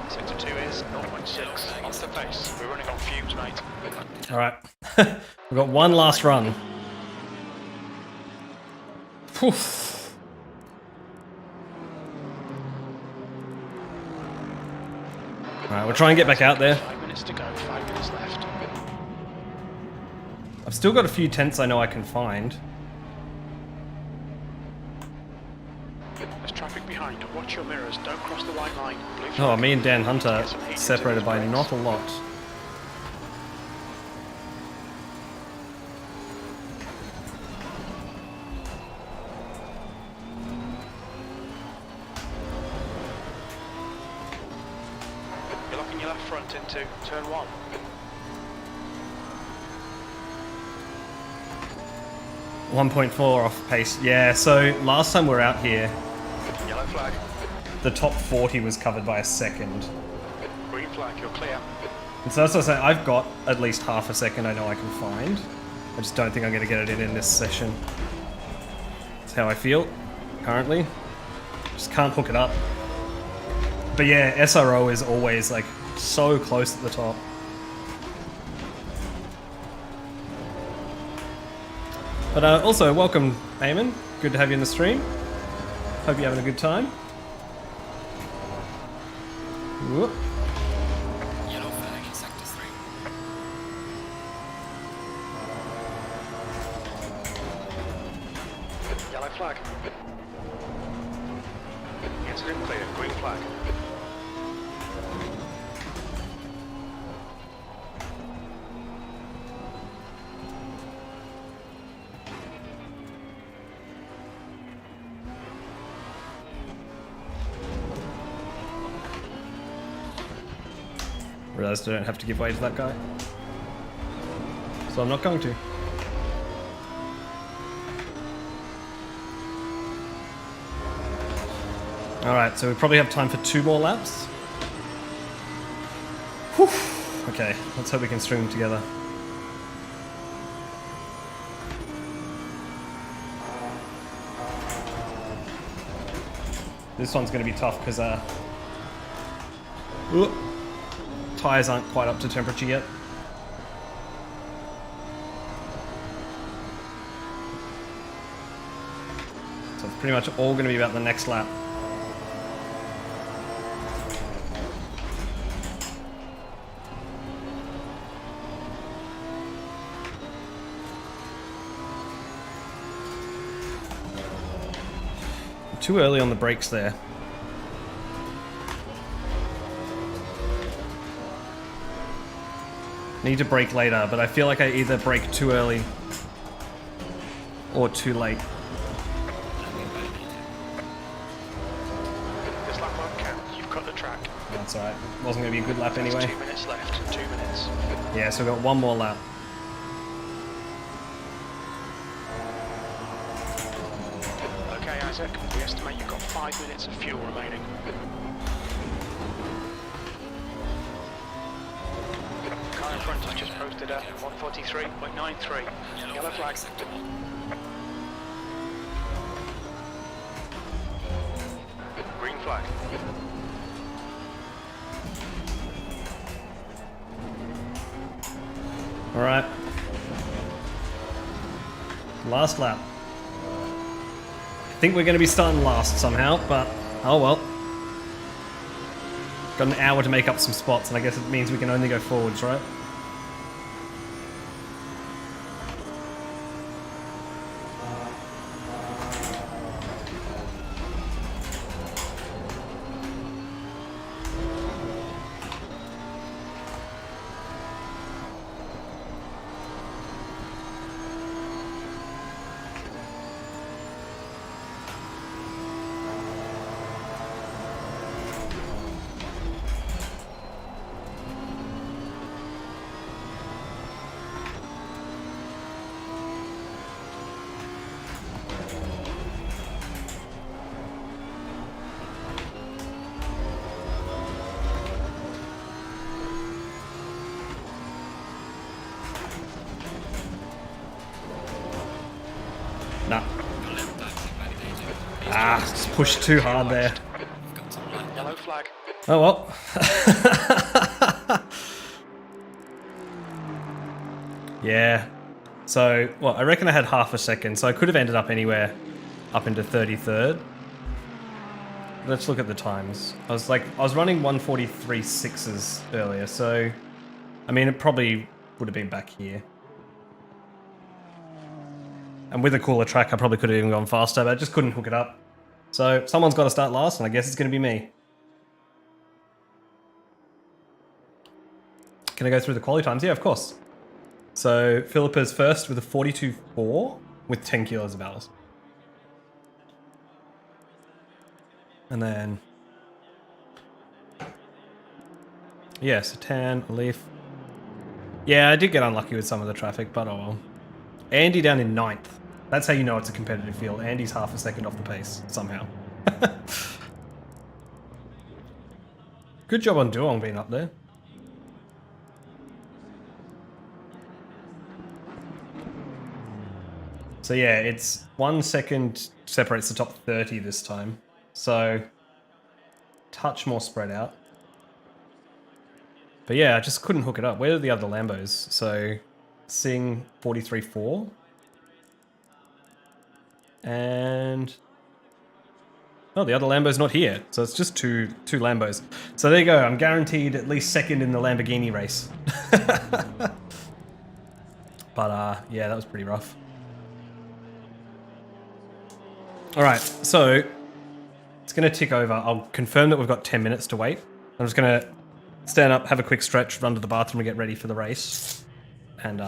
Speaker 2: Sector 2 is 0.6 off the pace. We're running on fumes, mate.
Speaker 1: Alright. We've got one last run. Whew. Alright, we'll try and get back out there.
Speaker 2: 5 minutes to go, 5 minutes left.
Speaker 1: I've still got a few tents I know I can find.
Speaker 2: There's traffic behind. Watch your mirrors. Don't cross the white line. Blue
Speaker 1: Oh,
Speaker 2: flag.
Speaker 1: me and Dan Hunter are separated by not a lot.
Speaker 2: You're locking your left front into turn 1.
Speaker 1: .4 off pace. Yeah, so last time we were out here,
Speaker 2: Yellow flag.
Speaker 1: the top 40 was covered by a second.
Speaker 2: Green flag. You're clear.
Speaker 1: And so that's what I say, I've got at least half a second I know I can find. I just don't think I'm going to get it in this session. That's how I feel, currently. Just can't hook it up. But yeah, SRO is always like so close at the top. But also, welcome, Eamon. Good to have you in the stream. Hope you're having a good time. Whoop.
Speaker 3: Yellow flag in sector 3.
Speaker 2: Yellow flag. Incident clear. Green flag.
Speaker 1: Realized I don't have to give way to that guy. So I'm not going to. Alright, so we probably have time for 2 more laps. Whew. Okay, let's hope we can string them together. This one's going to be tough because tires aren't quite up to temperature yet. So it's pretty much all going to be about the next lap. Too early on the brakes there. Need to brake later, but I feel like I either brake too early or too late.
Speaker 2: This lap won't count. You've cut the track.
Speaker 1: It's alright. Wasn't going to be a good lap
Speaker 2: There's
Speaker 1: anyway.
Speaker 2: 2 minutes left. 2 minutes.
Speaker 1: Yeah, so we've got one more lap.
Speaker 2: Okay, Isaac. We estimate you've got 5 minutes of fuel remaining. Car in front has just posted a 143.93. Yellow flag. Green flag.
Speaker 1: Alright. Last lap. I think we're going to be starting last somehow, but oh well. Got an hour to make up some spots, and I guess it means we can only go forwards, right? Nah. Ah, just pushed too hard there.
Speaker 2: Yellow flag.
Speaker 1: Oh well. Yeah. So, well, I reckon I had half a second, so I could have ended up anywhere up into 33rd. Let's look at the times. I was running 143.6s earlier, so I mean it probably would have been back here. And with a cooler track, I probably could have even gone faster, but I just couldn't hook it up. So someone's got to start last, and I guess it's going to be me. Can I go through the quali times? Yeah, of course. So Philippa's first with a 42.4 with 10 kilos of ballast. And then... yeah, so Tan, Leaf. Yeah, I did get unlucky with some of the traffic, but oh well. Andy down in 9th. That's how you know it's a competitive field. Andy's half a second off the pace, somehow. Good job on Duong being up there. So yeah, it's 1 second separates the top 30 this time. So, touch more spread out. But yeah, I just couldn't hook it up. Where are the other Lambos? So, Sing 43.4. And... oh, the other Lambo's not here. So it's just two Lambos. So there you go. I'm guaranteed at least second in the Lamborghini race. But yeah, that was pretty rough. Alright, so it's going to tick over. I'll confirm that we've got 10 minutes to wait. I'm just going to stand up, have a quick stretch, run to the bathroom and get ready for the race. And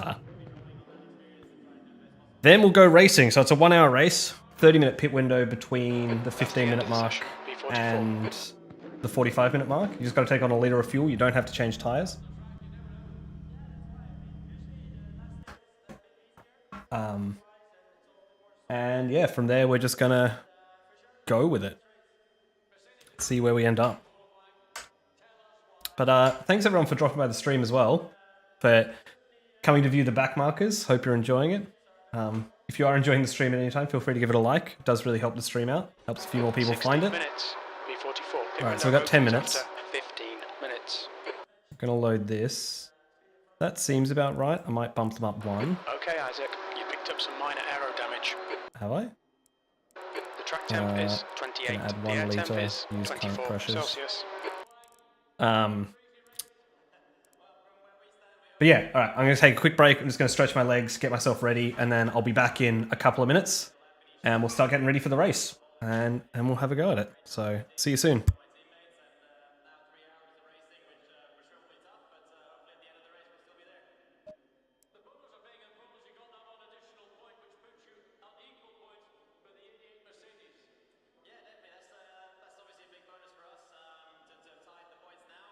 Speaker 1: then we'll go racing. So it's a 1 hour race, 30-minute pit window between the 15-minute mark and the 45-minute mark. You just got to take on a litre of fuel. You don't have to change tyres. And yeah, from there we're just gonna go with it. See where we end up. But thanks everyone for dropping by the stream as well, for coming to view the back markers. Hope you're enjoying it. If you are enjoying the stream at any time, feel free to give it a like. It does really help the stream out. Helps a few more people find it. Alright, so we've got 10 minutes.
Speaker 2: 15 minutes.
Speaker 1: I'm gonna load this. That seems about right. I might bump them up one.
Speaker 2: Okay, Isaac, you picked up some minor aero damage.
Speaker 1: Have I?
Speaker 2: The track temp is 28.
Speaker 1: Add
Speaker 2: The
Speaker 1: 1
Speaker 2: air temp
Speaker 1: litre,
Speaker 2: is
Speaker 1: use current
Speaker 2: 24
Speaker 1: pressures.
Speaker 2: Celsius.
Speaker 1: But yeah, alright, I'm going to take a quick break. I'm just going to stretch my legs, get myself ready, and then I'll be back in a couple of minutes, and we'll start getting ready for the race, and we'll have a go at it. So, see you soon.
Speaker 5: Yeah, definitely. That's obviously a big bonus for us to have tied the points now.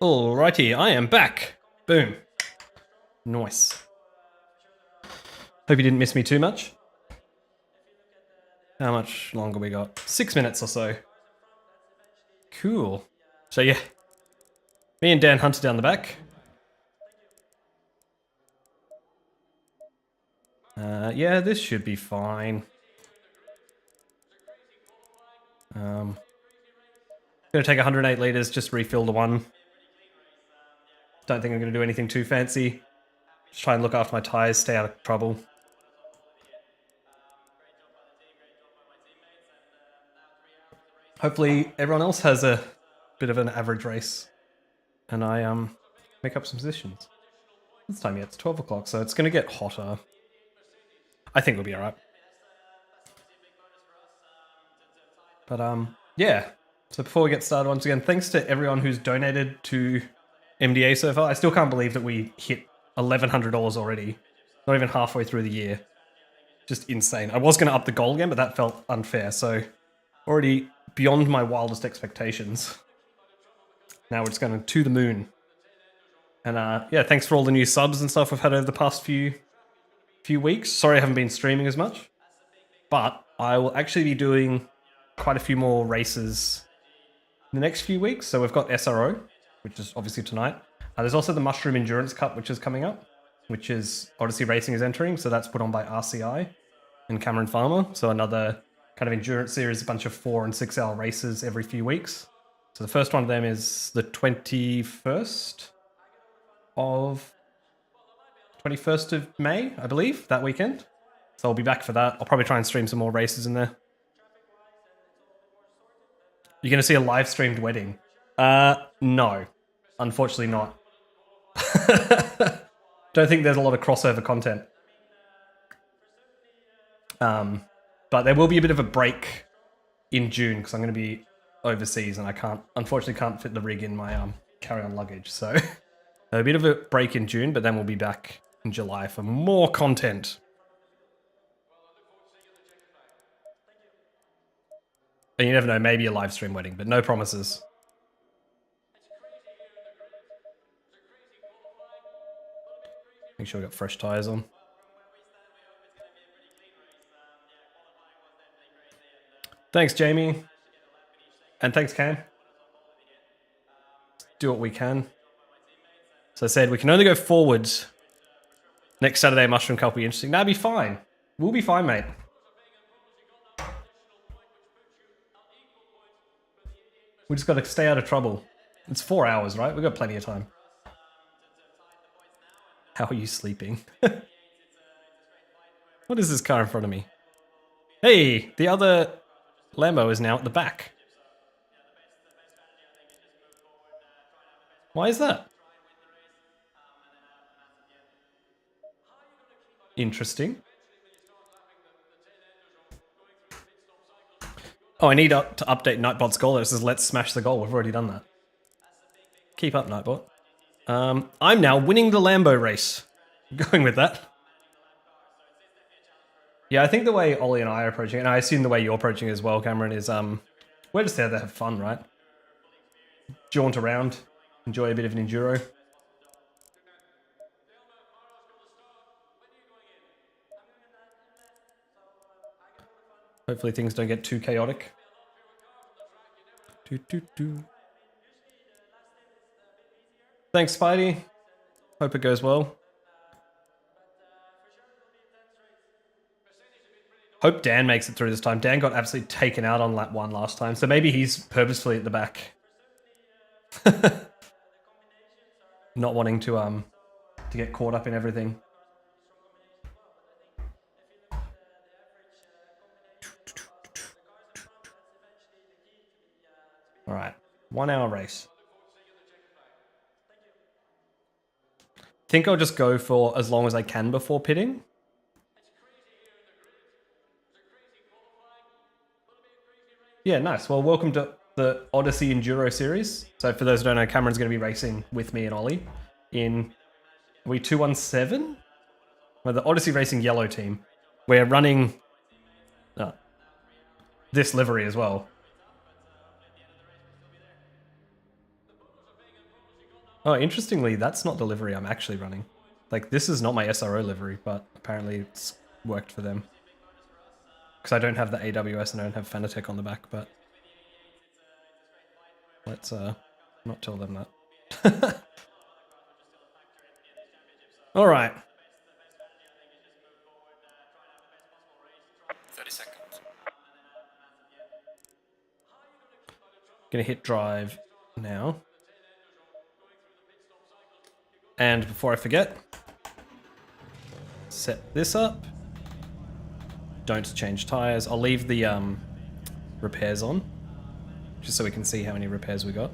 Speaker 1: Alrighty, I am back. Boom. Nice. Hope you didn't miss me too much. How much longer we got? 6 minutes or so. Cool. So yeah, me and Dan hunted down the back. Yeah, this should be fine. Gonna take 108 liters, just refill the one. Don't think I'm gonna do anything too fancy. Just try and look after my tires, stay out of trouble. Hopefully everyone else has a bit of an average race. And I make up some positions. This time yet, it's 12 o'clock, so it's gonna get hotter. I think we'll be alright. But yeah. So before we get started, once again, thanks to everyone who's donated to MDA so far. I still can't believe that we hit $1,100 already. Not even halfway through the year. Just insane. I was going to up the goal again, but that felt unfair. So already beyond my wildest expectations. Now we're just going to the moon. And yeah, thanks for all the new subs and stuff we've had over the past few weeks. Sorry I haven't been streaming as much. But I will actually be doing quite a few more races in the next few weeks. So we've got SRO, which is obviously tonight. There's also the Mushroom Endurance Cup, which is coming up, which is Odyssey Racing is entering. So that's put on by RCI and Cameron Farmer. So another kind of endurance series, a bunch of 4 and 6 hour races every few weeks. So the first one of them is the 21st of May, I believe, that weekend. So I'll be back for that. I'll probably try and stream some more races in there. You're going to see a live streamed wedding? No. Unfortunately not. Don't think there's a lot of crossover content. But there will be a bit of a break in June because I'm going to be overseas and I unfortunately can't fit the rig in my carry-on luggage. So a bit of a break in June, but then we'll be back in July for more content. And you never know, maybe a live stream wedding, but no promises. Make sure we got fresh tires on. Thanks, Jamie. And thanks, Cam. Do what we can. So I said, we can only go forwards. Next Saturday, Mushroom Cup will be interesting. That'll be fine. We'll be fine, mate. We just got to stay out of trouble. It's 4 hours, right? We've got plenty of time. How are you sleeping? What is this car in front of me? Hey, the other Lambo is now at the back. Why is that? Interesting. Oh, I need to update Nightbot's goal. It says, let's smash the goal. We've already done that. Keep up, Nightbot. I'm now winning the Lambo race. Going with that. Yeah, I think the way Ollie and I are approaching it, and I assume the way you're approaching it as well, Cameron, is we're just there to have fun, right? Jaunt around. Enjoy a bit of an enduro. Hopefully things don't get too chaotic. Thanks, Spidey. Hope it goes well. Hope Dan makes it through this time. Dan got absolutely taken out on lap 1 last time, so maybe he's purposefully at the back. Not wanting to get caught up in everything. All right, 1 hour race. Think I'll just go for as long as I can before pitting. Yeah, nice. Well, welcome to the Odyssey Enduro Series. So for those who don't know, Cameron's going to be racing with me and Ollie in, are we 217? Well, the Odyssey Racing yellow team. We're running this livery as well. Oh, interestingly, that's not the livery I'm actually running. Like, this is not my SRO livery, but apparently it's worked for them. Because I don't have the AWS and I don't have Fanatec on the back, but... let's not tell them that. Alright.
Speaker 3: 30 seconds.
Speaker 1: Gonna hit drive now. And before I forget, set this up. Don't change tires. I'll leave the repairs on, just so we can see how many repairs we got.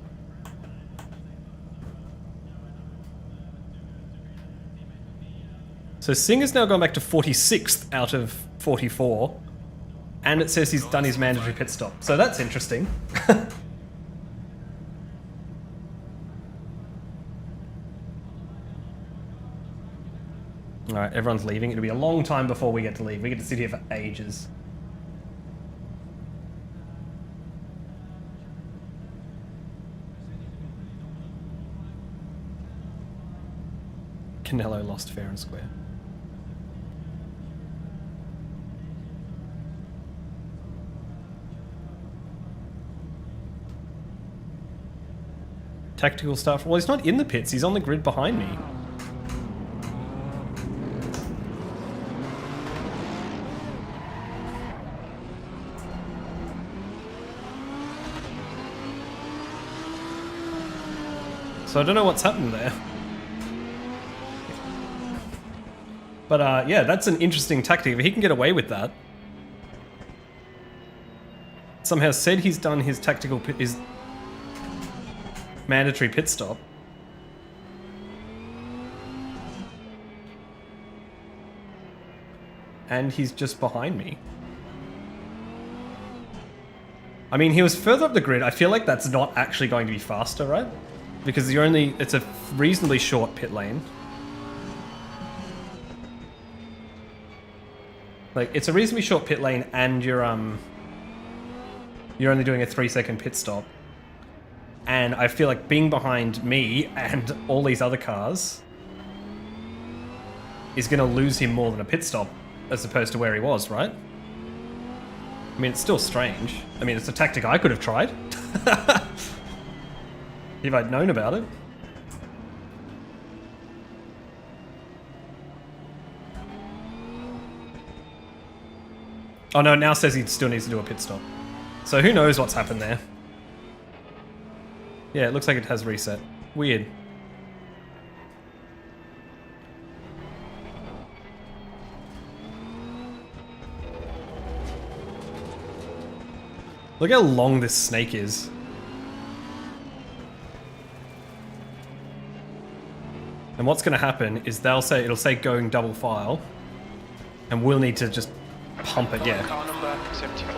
Speaker 1: So Singh has now gone back to 46th out of 44, and it says he's done his mandatory pit stop. So that's interesting. Alright, everyone's leaving. It'll be a long time before we get to leave. We get to sit here for ages. Canelo lost fair and square. Tactical stuff. Well, he's not in the pits. He's on the grid behind me. So I don't know what's happened there. But yeah, that's an interesting tactic. If he can get away with that. Somehow said he's done his his mandatory pit stop. And he's just behind me. I mean, he was further up the grid. I feel like that's not actually going to be faster, right? Because it's a reasonably short pit lane. Like, it's a reasonably short pit lane, and you're only doing a 3-second pit stop. And I feel like being behind me and all these other cars is going to lose him more than a pit stop, as opposed to where he was, right? I mean, it's still strange. I mean, it's a tactic I could have tried. If I'd known about it. Oh no, it now says he still needs to do a pit stop. So who knows what's happened there. Yeah, it looks like it has reset. Weird. Look how long this snake is. And what's going to happen is it'll say going double file, and we'll need to just pump it, yeah.
Speaker 2: Car number 74.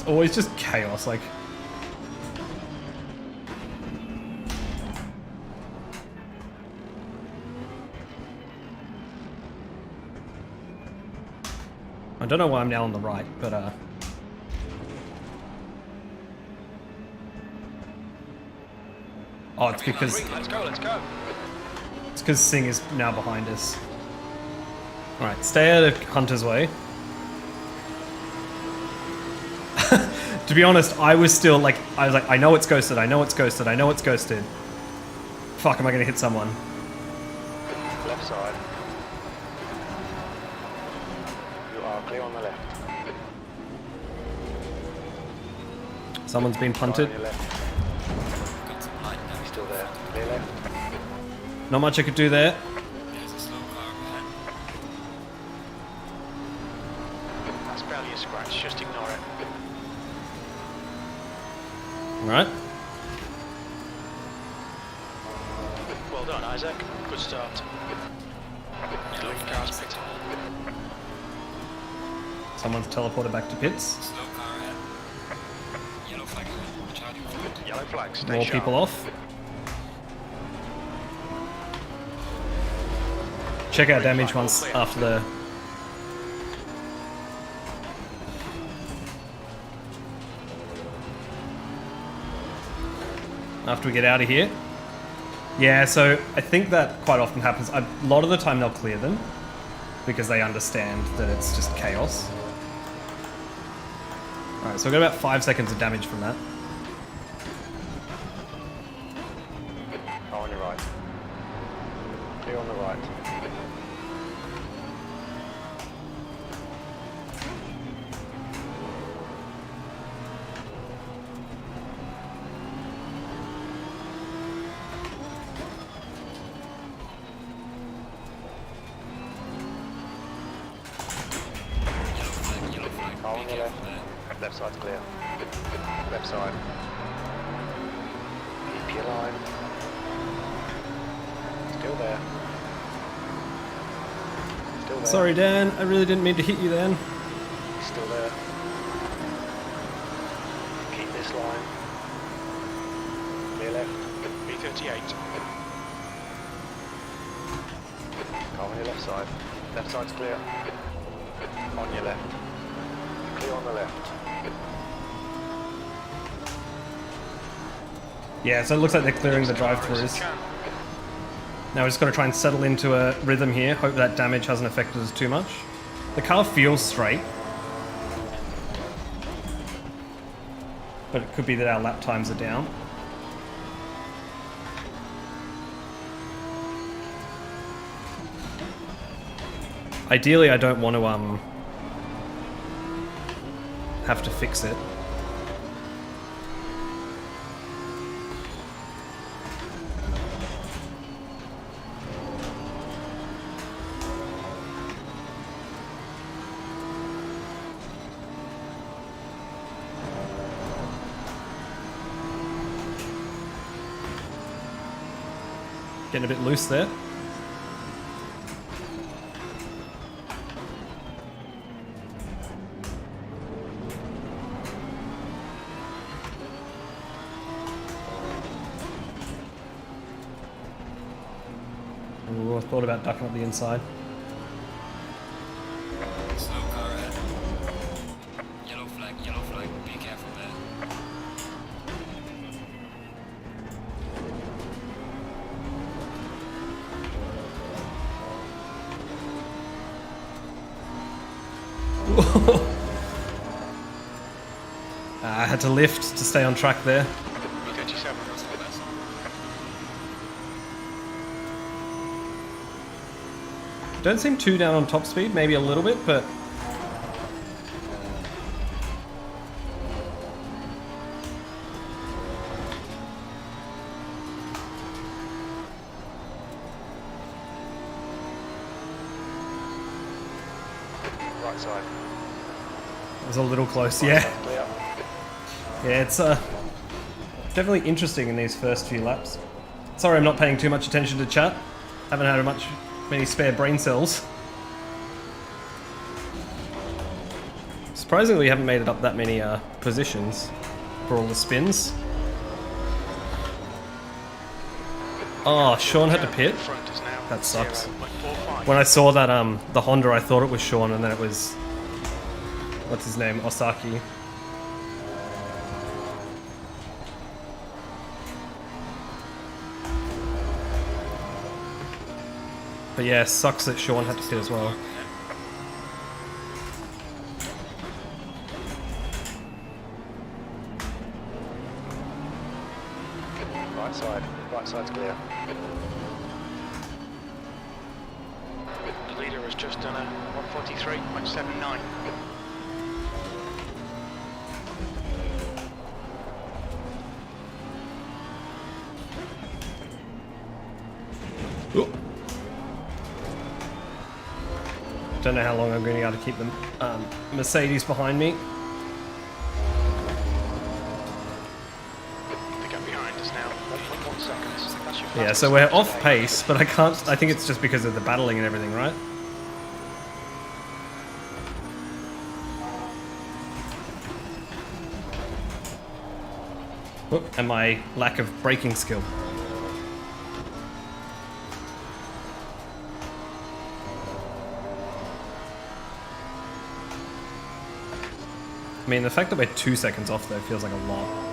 Speaker 1: Always just chaos, like. I don't know why I'm now on the right, but oh, it's because
Speaker 2: Let's go, let's go.
Speaker 1: it's because Singh is now behind us. All right, stay out of Hunter's way. To be honest, I was like, I know it's ghosted, I know it's ghosted, I know it's ghosted. Fuck, am I gonna hit someone?
Speaker 2: Left side. You are clear on the left.
Speaker 1: Someone's been punted.
Speaker 2: On your left.
Speaker 3: Got some light now.
Speaker 2: Still there. Clear left.
Speaker 1: Not much I could do there.
Speaker 3: There's a slow car behind.
Speaker 2: That's barely a scratch, just ignore it.
Speaker 1: All right.
Speaker 2: done, Isaac. Good start.
Speaker 3: Yellow
Speaker 2: Lead
Speaker 3: flag
Speaker 2: cars
Speaker 3: is
Speaker 2: pitted.
Speaker 1: Someone's teleported back to pits.
Speaker 3: slow car ahead. Yellow flag ahead. Charging forward.
Speaker 2: Yellow flag, stay
Speaker 1: More
Speaker 2: sharp.
Speaker 1: people off. Check our damage once after the... After we get out of here. Yeah, so I think that quite often happens. A lot of the time they'll clear them because they understand that it's just chaos. Alright, so we've got about 5 seconds of damage from that.
Speaker 2: Oh, on your right. Clear on the right.
Speaker 3: Yellow flag.
Speaker 2: Car
Speaker 3: Be
Speaker 2: on your
Speaker 3: careful
Speaker 2: left.
Speaker 3: there.
Speaker 2: Left side's clear. Left side. Keep your line. Still there. Still there.
Speaker 1: Sorry, Dan. I really didn't mean to hit you then.
Speaker 2: Still there. Keep this line. Clear left. B38. Car on your left side. Left side's clear. On your left. Clear on the left.
Speaker 1: Yeah, so it looks like they're clearing the drive-throughs. Now we've just got to try and settle into a rhythm here. Hope that damage hasn't affected us too much. The car feels straight. But it could be that our lap times are down. Ideally, I don't want to have to fix it. Getting a bit loose there. Ooh, I thought about ducking up the inside.
Speaker 3: Slow car ahead. Yellow flag. Be careful there.
Speaker 1: I had to lift to stay on track there.
Speaker 2: B37.
Speaker 1: Don't seem too down on top speed, maybe a little bit, but...
Speaker 2: Right side.
Speaker 1: It was a little close, yeah.
Speaker 2: Clear.
Speaker 1: Yeah, it's definitely interesting in these first few laps. Sorry I'm not paying too much attention to chat. Haven't had many spare brain cells. Surprisingly, we haven't made it up that many positions for all the spins. Oh, Sean had to pit?
Speaker 2: Front is now
Speaker 1: That sucks.
Speaker 2: 0.45.
Speaker 1: When I saw that the Honda, I thought it was Sean, and then it was... What's his name? Osaki. But yeah, sucks that Sean had to pit as well.
Speaker 2: Right side's clear. The leader has just done a 143.79.
Speaker 1: Ooh. Don't know how long I'm going to be able to keep the Mercedes behind me.
Speaker 2: The gap behind is now 1.1 seconds. That's your
Speaker 1: Yeah, so we're off pace, but I think it's just because of the battling and everything, right? Whoop, and my lack of braking skill. I mean, the fact that we're 2 seconds off though feels like a lot.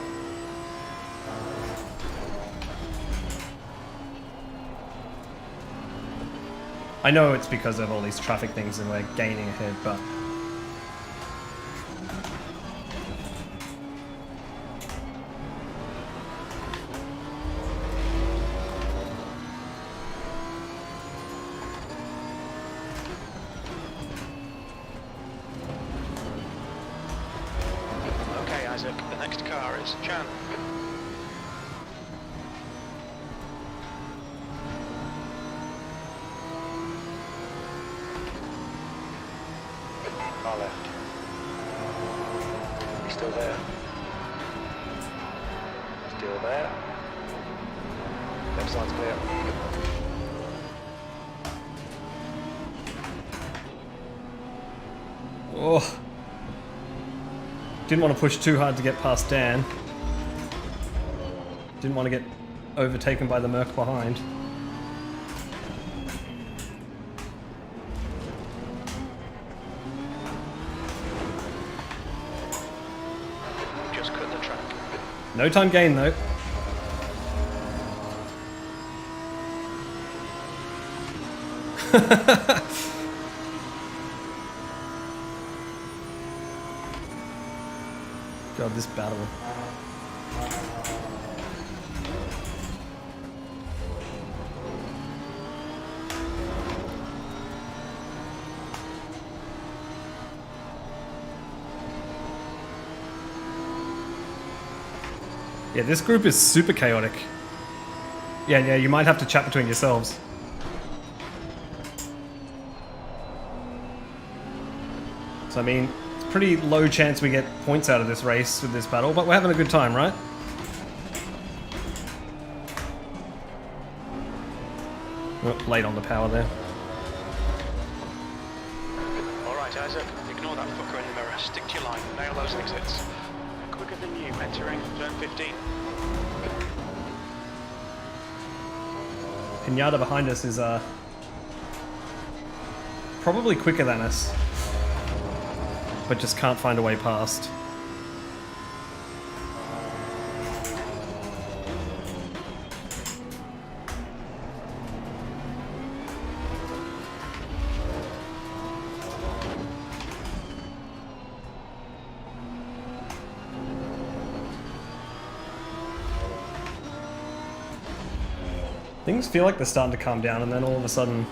Speaker 1: I know it's because of all these traffic things and we're gaining ahead, but...
Speaker 2: Okay, Isaac, the next car is Chan. Far left. He's still there. Still there. Left side's clear.
Speaker 1: Oh. Didn't want to push too hard to get past Dan. Didn't want to get overtaken by the Merc behind.
Speaker 2: Just cut the track.
Speaker 1: No time gain though. God, this battle. Yeah, this group is super chaotic. Yeah, you might have to chat between yourselves. So I mean, it's pretty low chance we get points out of this race with this battle, but we're having a good time, right? Oh, late on the power there.
Speaker 2: Alright, Isaac, ignore that fucker in the mirror. Stick to your line. Nail those exits. Quicker than you, entering turn 15.
Speaker 1: Pinata behind us is probably quicker than us, but just can't find a way past. Things feel like they're starting to calm down, and then all of a sudden...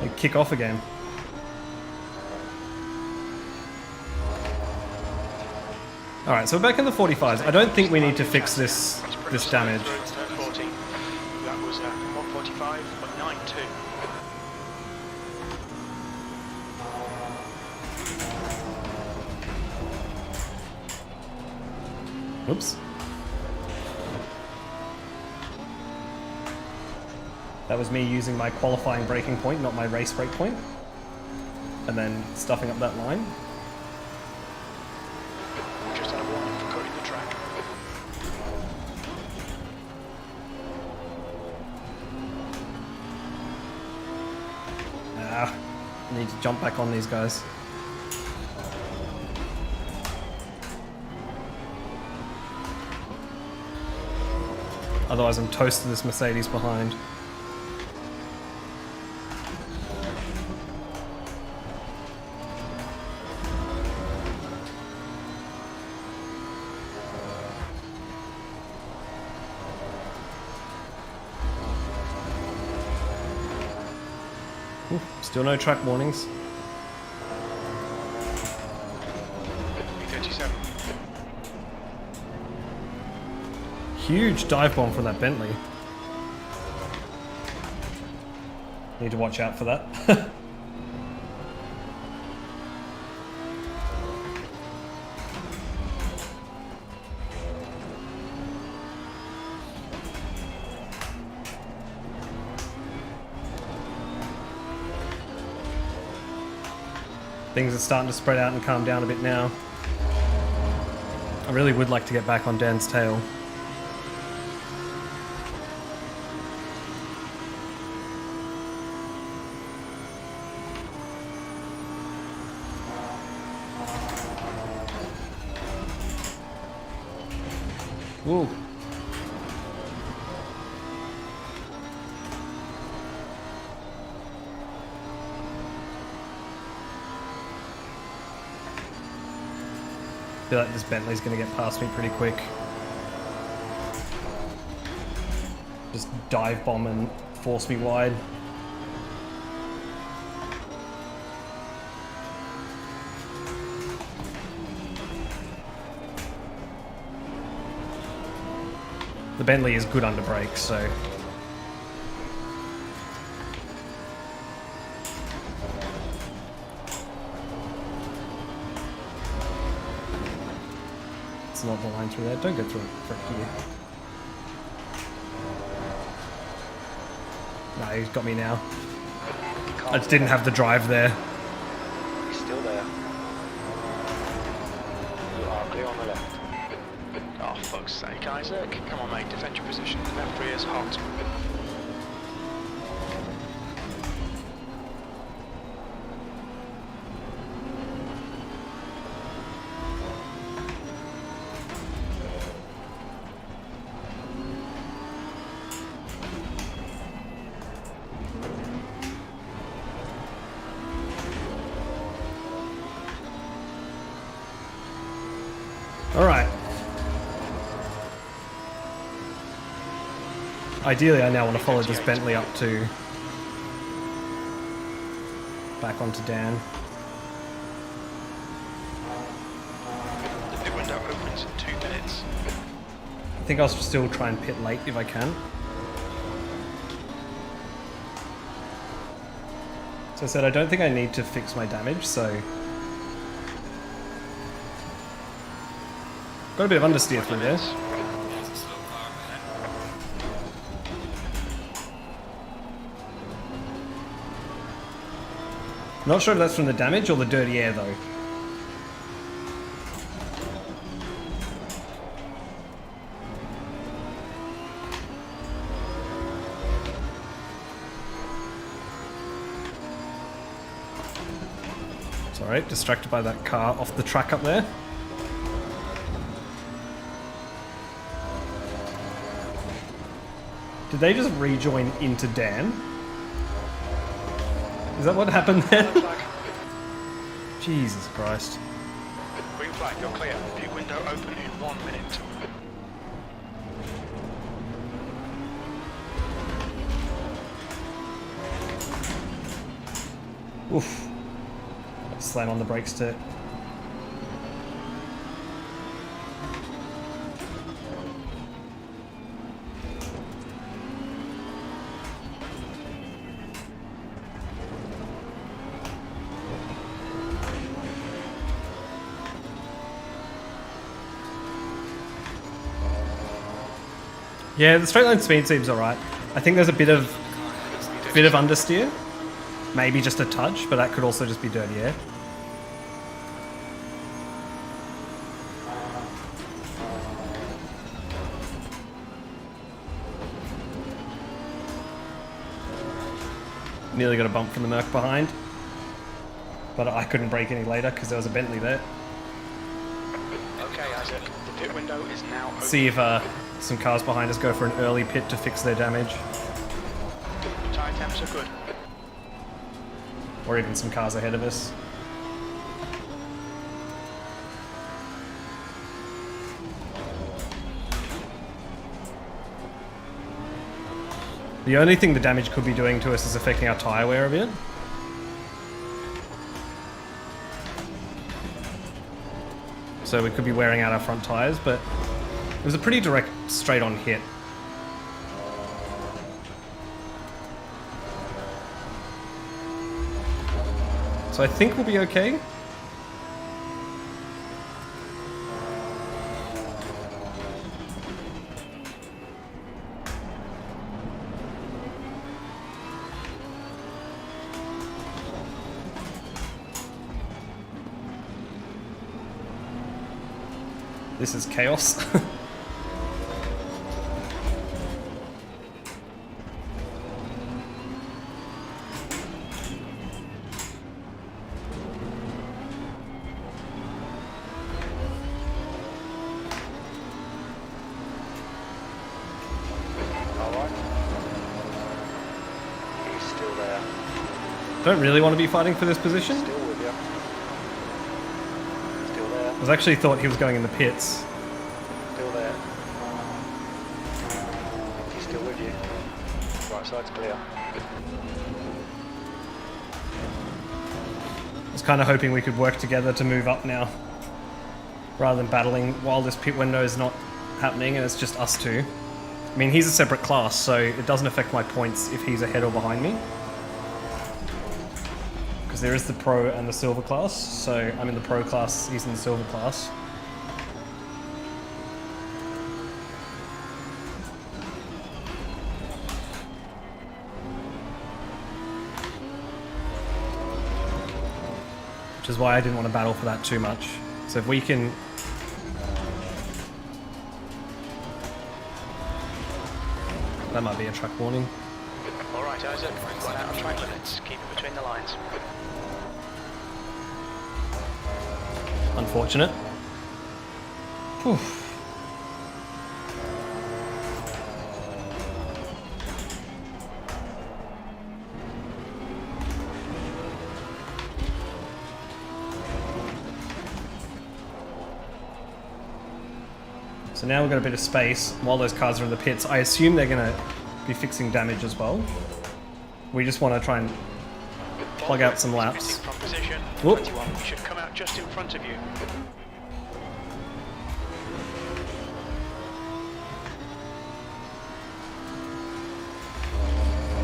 Speaker 1: they kick off again. Alright, so we're back in the 45s. I don't think we need to fix this damage.
Speaker 2: Turn 14. That was 145, but 9.2.
Speaker 1: Oops. That was me using my qualifying braking point, not my race brake point. And then stuffing up that line.
Speaker 2: Just had a warning for cutting the track.
Speaker 1: Ah, I need to jump back on these guys. Otherwise I'm toast to this Mercedes behind. Ooh, still no track warnings.
Speaker 2: 37.
Speaker 1: Huge dive bomb from that Bentley. Need to watch out for that. Things are starting to spread out and calm down a bit now. I really would like to get back on Dan's tail. Whoa. I feel like this Bentley's going to get past me pretty quick. Just dive bomb and force me wide. The Bentley is good under brakes, so... It's not the line through there. Don't go through it for here. No, he's got me now. I just didn't have the drive there.
Speaker 2: He's still there. You are clear on the left. Oh, fuck's sake, Isaac. Come on, mate, defend your position. Left rear's hot.
Speaker 1: Alright. Ideally, I now want to follow this Bentley up to... back onto Dan.
Speaker 2: The pit window opens in 2 minutes.
Speaker 1: I think I'll still try and pit late if I can. So I said I don't think I need to fix my damage, so... Got a bit of understeer through there.
Speaker 3: There's a slow car ahead.
Speaker 1: Not sure if that's from the damage or the dirty air though. It's alright, distracted by that car off the track up there. Did they just rejoin into Dan? Is that what happened then? Jesus Christ.
Speaker 2: Green flag, you're clear. Pit window open in 1 minute.
Speaker 1: Oof. Slam on the brakes to... Yeah, the straight line speed seems alright. I think there's a bit of understeer. Maybe just a touch, but that could also just be dirty air. Nearly got a bump from the Merc behind. But I couldn't brake any later because there was a Bentley there.
Speaker 2: Okay, Isaac, the pit window is now open.
Speaker 1: See if some cars behind us go for an early pit to fix their damage.
Speaker 2: Tyre temps are good.
Speaker 1: Or even some cars ahead of us. The only thing the damage could be doing to us is affecting our tyre wear a bit. So we could be wearing out our front tyres, but it was a pretty direct straight-on hit. So I think we'll be okay. This is chaos.
Speaker 2: Alright. He's still there.
Speaker 1: Don't really want to be fighting for this position.
Speaker 2: Still with you. Still there.
Speaker 1: I was actually thought he was going in the pits.
Speaker 2: Still there. He's still with you. Right side's clear.
Speaker 1: I was kind of hoping we could work together to move up now, rather than battling while this pit window is not happening and it's just us two. I mean, he's a separate class, so it doesn't affect my points if he's ahead or behind me. Because there is the pro and the silver class, so I'm in the pro class, he's in the silver class. Which is why I didn't want to battle for that too much. So if we can... That might be a track warning.
Speaker 2: Alright, Isaac, we've run out of track limits. Keep it between the lines.
Speaker 1: Unfortunate. Whew. So now we've got a bit of space while those cars are in the pits. I assume they're going to be fixing damage as well. We just want to try and plug out some laps.
Speaker 2: From position,
Speaker 1: Whoop.
Speaker 2: 21 should come out just in front of you.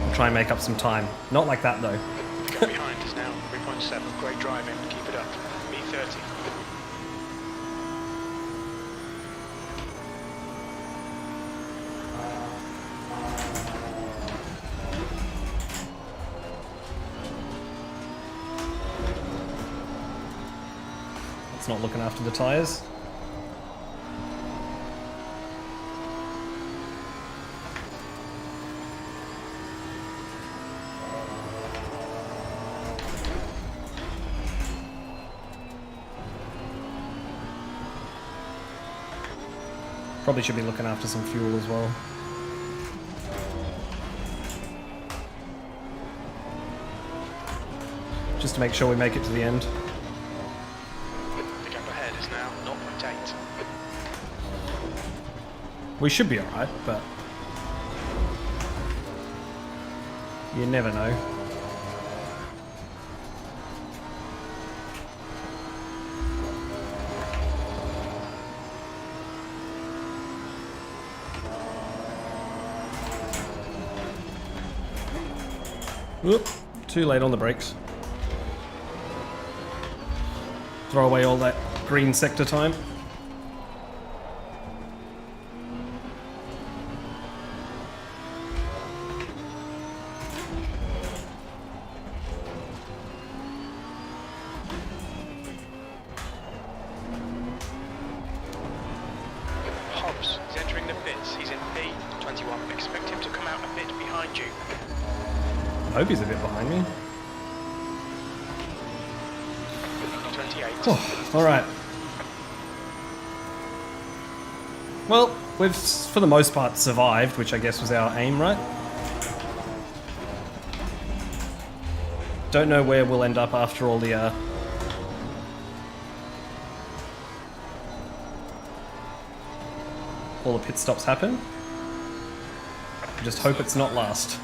Speaker 1: We'll try and make up some time. Not like that though.
Speaker 2: The gap behind is now 3.7. Great driving. Keep it up. B30.
Speaker 1: It's not looking after the tyres. Probably should be looking after some fuel as well. Just to make sure we make it to the end.
Speaker 2: The gap ahead is now 0.8.
Speaker 1: We should be alright, but you never know. Whoop, too late on the brakes. Throw away all that green sector time.
Speaker 2: Hobbs is entering the pits. He's in P21. Expect him to come out a bit behind you.
Speaker 1: I hope he's a bit behind me.
Speaker 2: 28.
Speaker 1: Oh, alright. Well, we've, for the most part, survived, which I guess was our aim, right? Don't know where we'll end up after all the, all the pit stops happen. Just hope it's not last.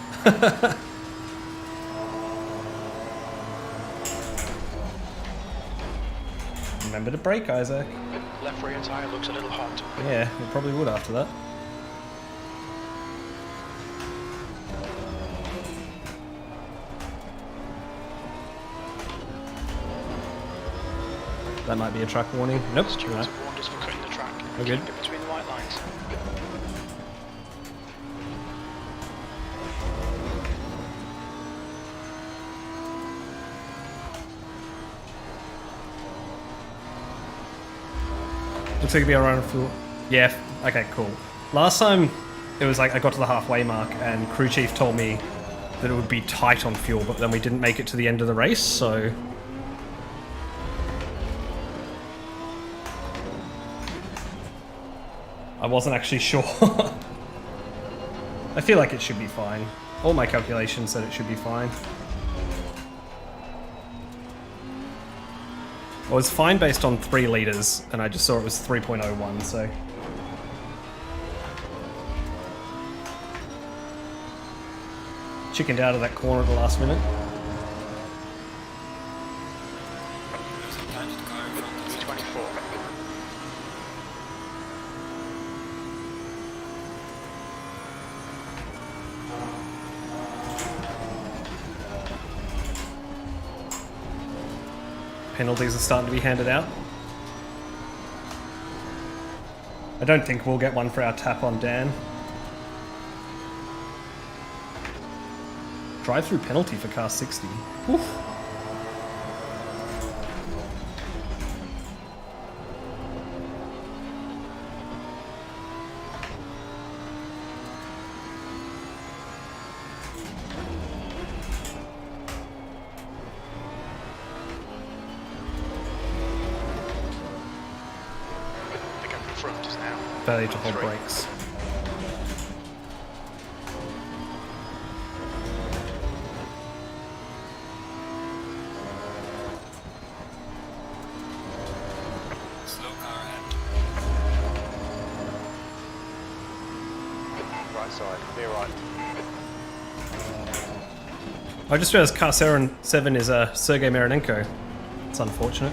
Speaker 1: Remember to brake, Isaac.
Speaker 2: Left rear tyre looks a little hot.
Speaker 1: Yeah, it probably would after that. That might be a track warning. Nope.
Speaker 2: Stewards
Speaker 1: No.
Speaker 2: have warned us for cutting the track.
Speaker 1: We're good.
Speaker 2: Keep it between the white lines.
Speaker 1: Looks like it'll be around fuel. Yeah, okay, cool. Last time, it was like I got to the halfway mark and crew chief told me that it would be tight on fuel, but then we didn't make it to the end of the race, so... I wasn't actually sure. I feel like it should be fine. All my calculations said it should be fine. It was fine based on 3 litres, and I just saw it was 3.01, so... Chickened out of that corner at the last minute.
Speaker 3: Sometimes the car in front is
Speaker 2: 24.
Speaker 1: Penalties are starting to be handed out. I don't think we'll get one for our tap on Dan. Drive-through penalty for car 60. Oof.
Speaker 2: The gap in front is now
Speaker 1: Failure to hold
Speaker 2: 3.
Speaker 1: brakes.
Speaker 3: slow car ahead.
Speaker 2: Right side, near right.
Speaker 1: I just realized car 7 is Sergei Marinenko. It's unfortunate.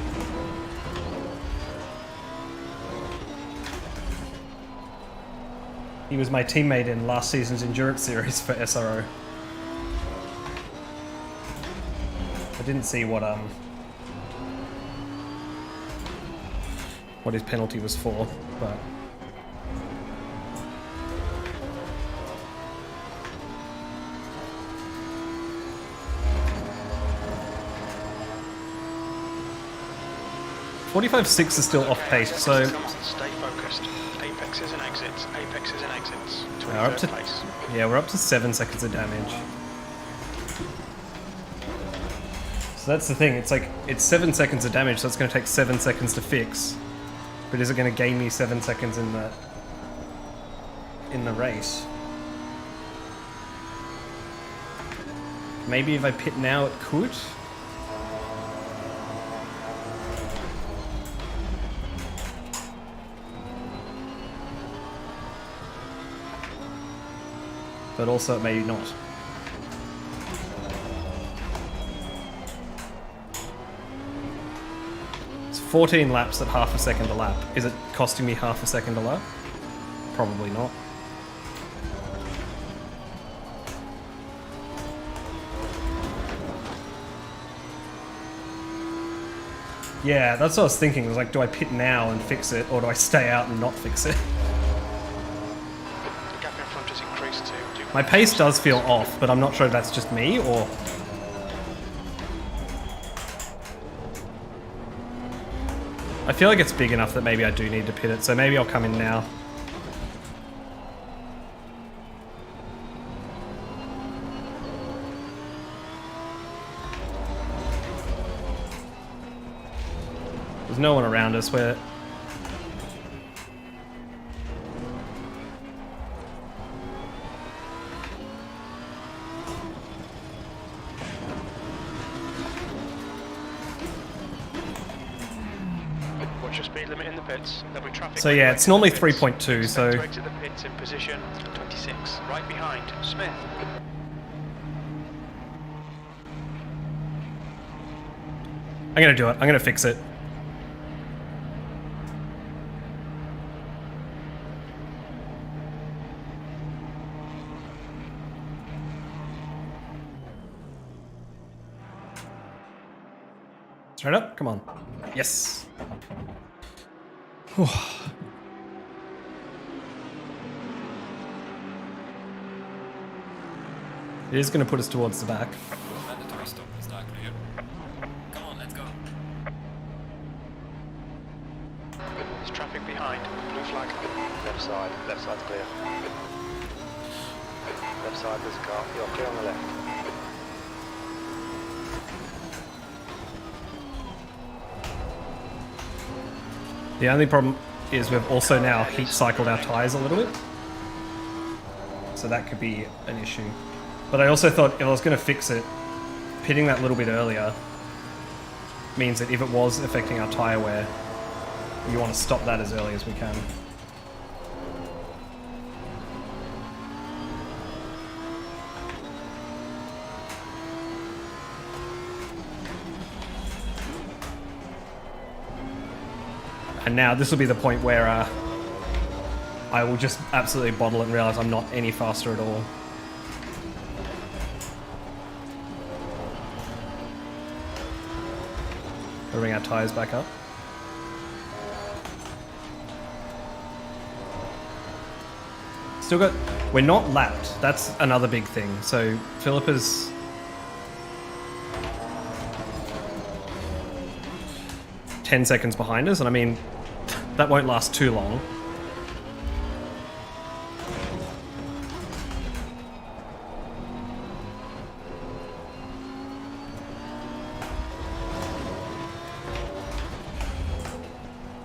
Speaker 1: He was my teammate in last season's endurance series for SRO. I didn't see what his penalty was for, but .45.6 is still off pace, so
Speaker 2: Stay focused. Apexes and exits. Apexes and exits.
Speaker 1: we're up
Speaker 2: 23rd
Speaker 1: to
Speaker 2: place.
Speaker 1: we're up to 7 seconds of damage. So that's the thing. It's like it's 7 seconds of damage, so it's going to take 7 seconds to fix. But is it going to gain me 7 seconds in the race? Maybe if I pit now, it could. But also, maybe not. It's 14 laps at half a second a lap. Is it costing me half a second a lap? Probably not. Yeah, that's what I was thinking. Was like, do I pit now and fix it, or do I stay out and not fix it?
Speaker 2: The gap in front has increased to...
Speaker 1: My pace does feel off, but I'm not sure if that's just me or... I feel like it's big enough that maybe I do need to pit it, so maybe I'll come in now. There's no one around us where...
Speaker 2: Watch your speed limit in the pits. There'll be traffic.
Speaker 1: So yeah, it's normally
Speaker 2: Exit the pits.
Speaker 1: 3.2, so...
Speaker 2: Expect to exit the pits in position 26. Right behind Smith.
Speaker 1: I'm gonna do it. I'm gonna fix it. Straight up, come on. Yes. Whew. It is gonna put us towards the back.
Speaker 3: Mandatory stop is not clear. Come on, let's go.
Speaker 2: There's traffic behind. side. Left side's clear. Left side, there's a car. You're clear on the left.
Speaker 1: The only problem is we've also now heat cycled our tyres a little bit. So that could be an issue. But I also thought if I was going to fix it, pitting that little bit earlier means that if it was affecting our tyre wear, you want to stop that as early as we can. And now this will be the point where I will just absolutely bottle it and realize I'm not any faster at all. We'll bring our tyres back up. Still got... We're not lapped. That's another big thing. So Philippa's... ten seconds behind us, and I mean, that won't last too long.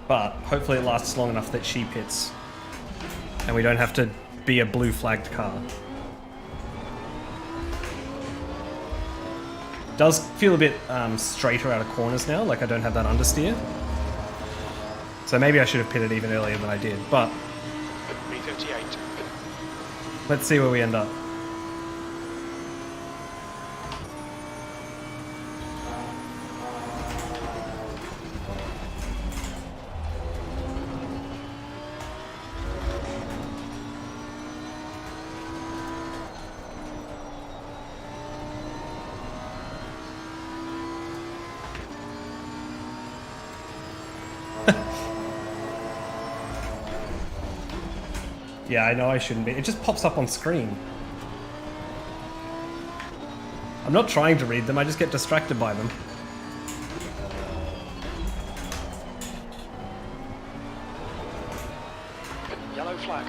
Speaker 1: But hopefully it lasts long enough that she pits and we don't have to be a blue flagged car. Does feel a bit straighter out of corners now, like I don't have that understeer. So maybe I should have pitted even earlier than I did, but
Speaker 2: B58.
Speaker 1: let's see where we end up. Yeah, I know I shouldn't be. It just pops up on screen. I'm not trying to read them, I just get distracted by them.
Speaker 2: Yellow flag.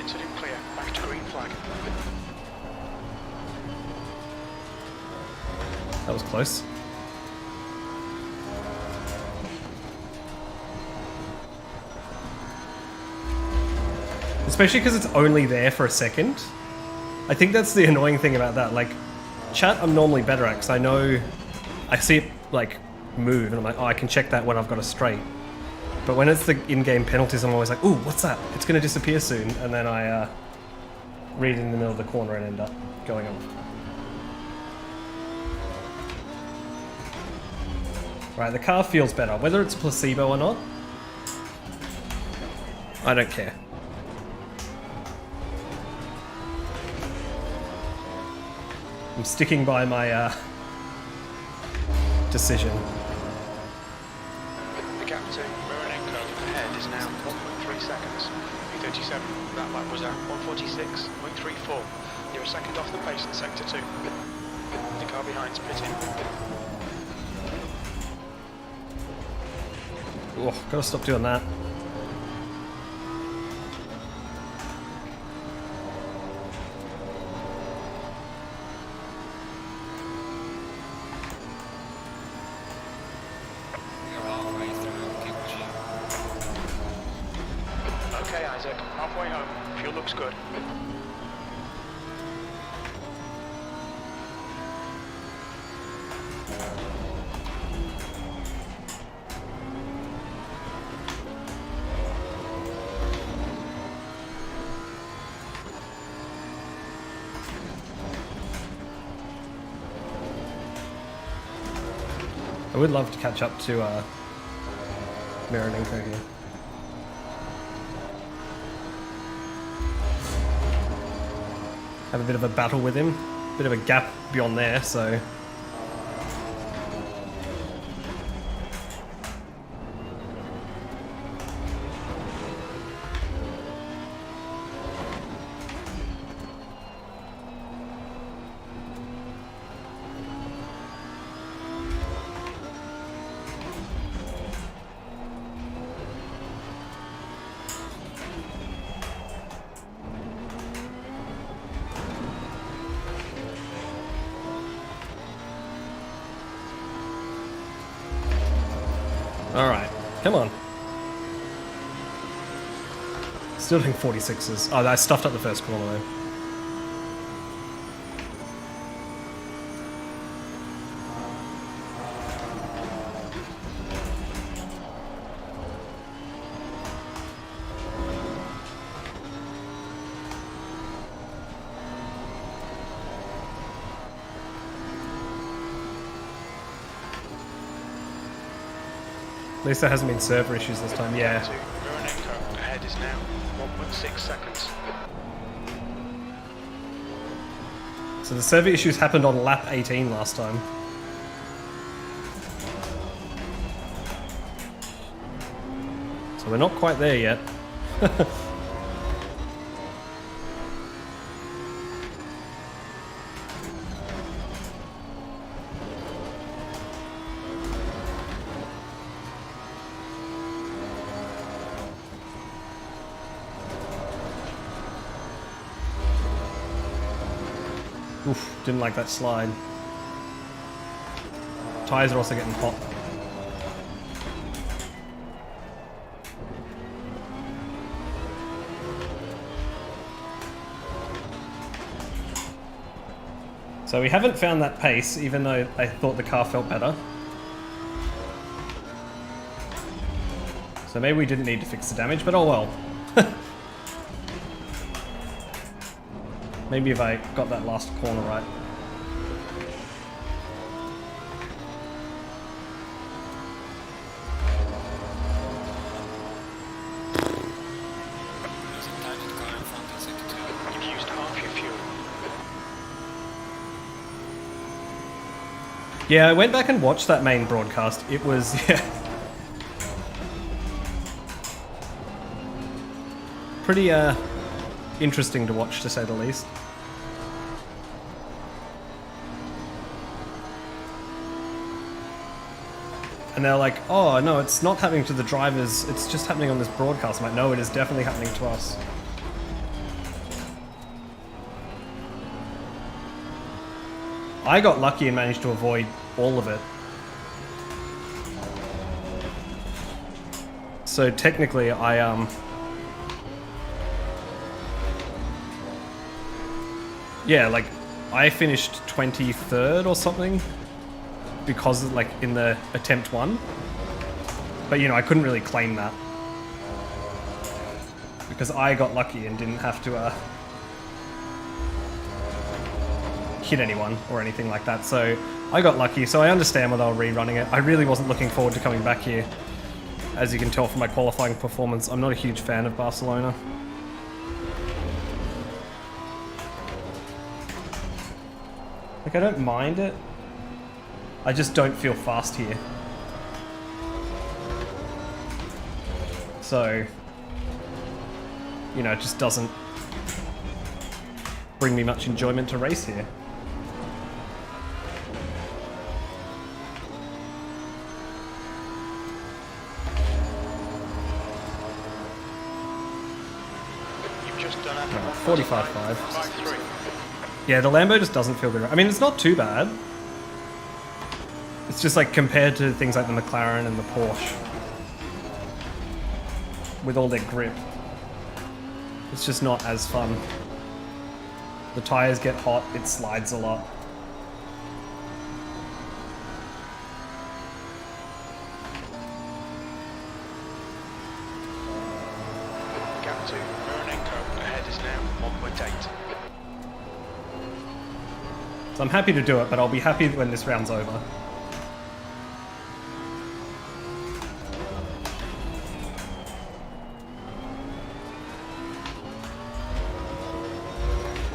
Speaker 2: Incident clear. Back to green flag.
Speaker 1: That was close. Especially because it's only there for a second. I think that's the annoying thing about that. Like, chat I'm normally better at because I know... I see it, like, move and I'm like, oh, I can check that when I've got a straight. But when it's the in-game penalties, I'm always like, ooh, what's that? It's going to disappear soon. And then I read in the middle of the corner and end up going off. Right, the car feels better. Whether it's placebo or not, I don't care. I'm sticking by my decision.
Speaker 2: The gap to Mironenko ahead is now 1.3 seconds. B37, that lap was at 146.34. You're a second off the pace in sector 2. The car behind's pitting.
Speaker 1: Oh, gotta stop doing that.
Speaker 2: Okay, Isaac, halfway home. Fuel looks good.
Speaker 1: I would love to catch up to Mironenko here. Have a bit of a battle with him. Bit of a gap beyond there, so... Alright, come on. Still doing 46s. Oh, I stuffed up the first corner though. At least there hasn't been server issues this time, yeah.
Speaker 2: Ahead is now 1.6 seconds.
Speaker 1: So the server issues happened on lap 18 last time. So we're not quite there yet. Oof, didn't like that slide. Tires are also getting hot. So we haven't found that pace, even though I thought the car felt better. So maybe we didn't need to fix the damage, but oh well. Maybe if I got that last corner right.
Speaker 3: Losing time to the car in front in sector 2.
Speaker 2: You've used half your fuel.
Speaker 1: Yeah, I went back and watched that main broadcast. It was, yeah. Pretty, interesting to watch, to say the least. And they're like, oh, no, it's not happening to the drivers, it's just happening on this broadcast. I'm like, no, it is definitely happening to us. I got lucky and managed to avoid all of it. So technically, yeah, like, I finished 23rd or something because, like, in the attempt 1. But, you know, I couldn't really claim that because I got lucky and didn't have to hit anyone or anything like that. So I got lucky, so I understand why they were rerunning it. I really wasn't looking forward to coming back here. As you can tell from my qualifying performance, I'm not a huge fan of Barcelona. Like, I don't mind it. I just don't feel fast here. So, you know, it just doesn't bring me much enjoyment to race here.
Speaker 2: You've just done after
Speaker 1: 45.5. Yeah, the Lambo just doesn't feel good. I mean, it's not too bad. It's just like compared to things like the McLaren and the Porsche, with all their grip, it's just not as fun. The tires get hot, it slides a lot.
Speaker 2: Gap to Mironenko. Ahead is now 1.8.
Speaker 1: So I'm happy to do it, but I'll be happy when this round's over.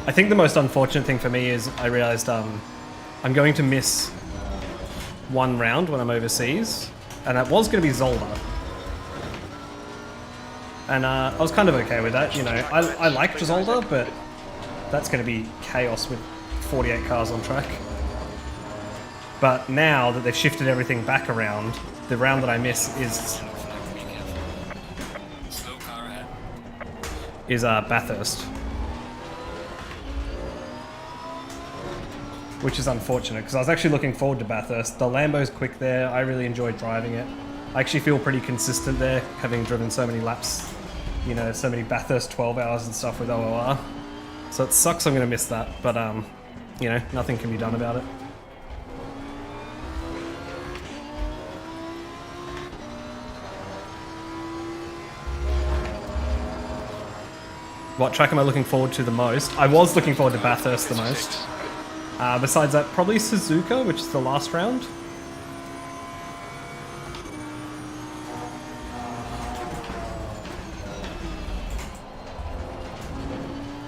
Speaker 1: I think the most unfortunate thing for me is I realized I'm going to miss one round when I'm overseas, and that was going to be Zolder. And I was kind of okay with that, you know. I liked Zolder, but that's going to be chaos with 48 cars on track. But now that they've shifted everything back around, the round that I miss is
Speaker 3: Slow car ahead.
Speaker 1: Bathurst. Which is unfortunate, because I was actually looking forward to Bathurst. The Lambo's quick there, I really enjoyed driving it. I actually feel pretty consistent there, having driven so many laps, you know, so many Bathurst 12 hours and stuff with OOR. So it sucks I'm going to miss that, but, you know, nothing can be done about it. What track am I looking forward to the most? I was looking forward to Bathurst the most. Besides that, probably Suzuka, which is the last round.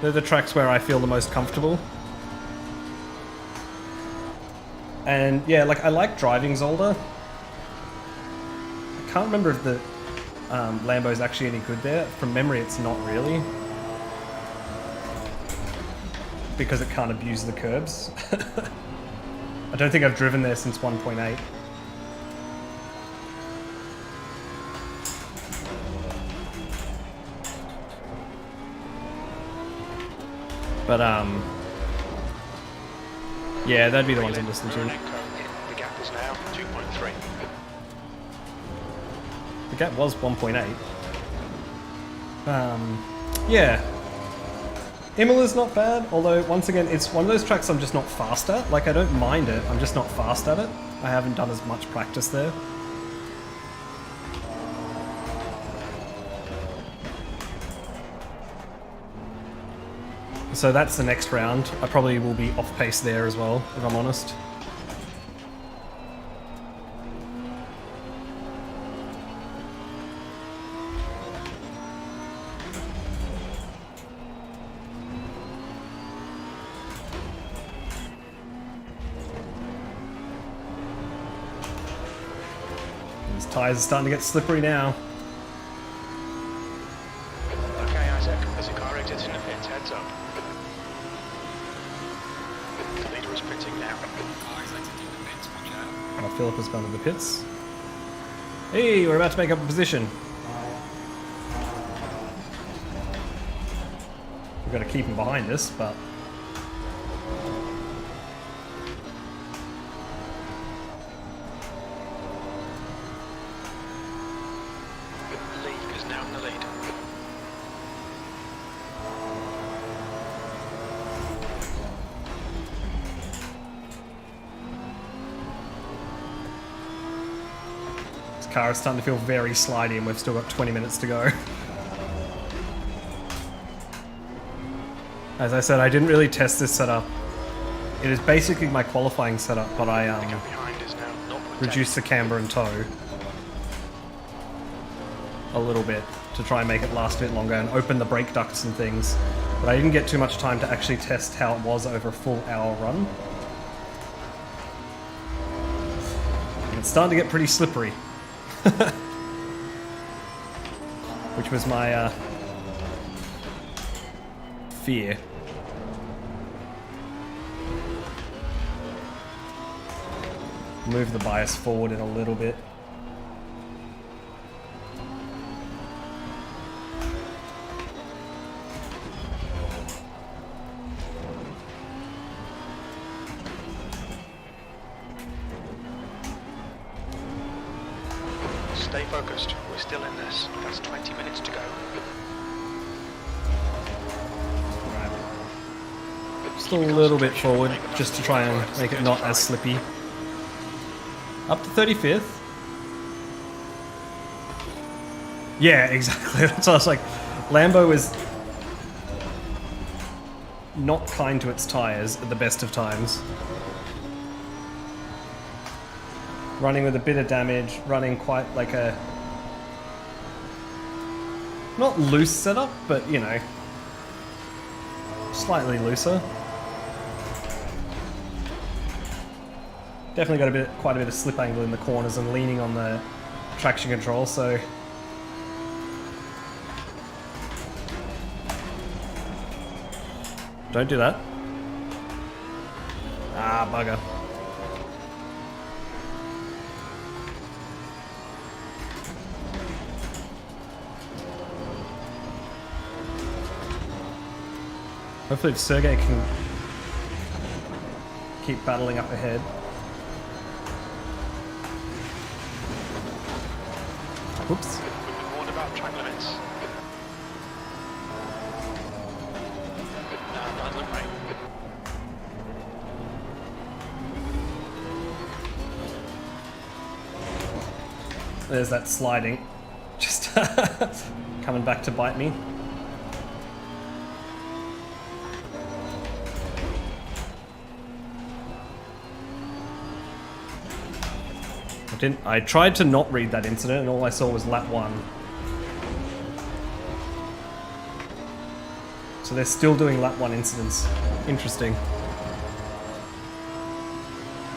Speaker 1: They're the tracks where I feel the most comfortable. And yeah, like I like driving Zolder. I can't remember if the Lambo is actually any good there. From memory, it's not really. Because it can't abuse the curbs. I don't think I've driven there since 1.8. But yeah, that'd be the ones I'm listening to.
Speaker 2: The gap is now 2.3.
Speaker 1: The gap was 1.8. Yeah. Imola's not bad, although once again, it's one of those tracks I'm just not fast at. Like, I don't mind it, I'm just not fast at it. I haven't done as much practice there. So that's the next round. I probably will be off pace there as well, if I'm honest. These tyres are starting to get slippery now.
Speaker 2: Okay, Isaac, as the car exits in the pits, heads up. The leader is pitting now.
Speaker 3: Cars exiting the pits, watch out.
Speaker 1: Oh, Philip has gone to the pits. Hey, we're about to make up a position. We've got to keep him behind us, but...
Speaker 2: Lee is now in the lead.
Speaker 1: This car is starting to feel very slidey and we've still got 20 minutes to go. As I said, I didn't really test this setup. It is basically my qualifying setup, but I
Speaker 2: The gap behind is now 0.10.
Speaker 1: reduced the camber and tow a little bit to try and make it last a bit longer and open the brake ducts and things. But I didn't get too much time to actually test how it was over a full hour run. And it's starting to get pretty slippery. Which was my fear. Move the bias forward in a little bit.
Speaker 2: Stay focused. We're still in this. That's 20 minutes to go.
Speaker 1: Still a little bit forward, just to try and make it not as slippy. Up to 35th. Yeah, exactly. That's what I was like. Lambo is not kind to its tyres at the best of times. Running with a bit of damage, running quite like a... not loose setup, but you know, slightly looser. Definitely got quite a bit of slip angle in the corners and leaning on the traction control, so... Don't do that. Ah, bugger. Hopefully Sergey can keep battling up ahead. Whoops.
Speaker 2: We've been warned about track limits. Bad luck, mate.
Speaker 1: There's that sliding. Just coming back to bite me. I tried to not read that incident and all I saw was lap 1. So they're still doing lap 1 incidents. Interesting.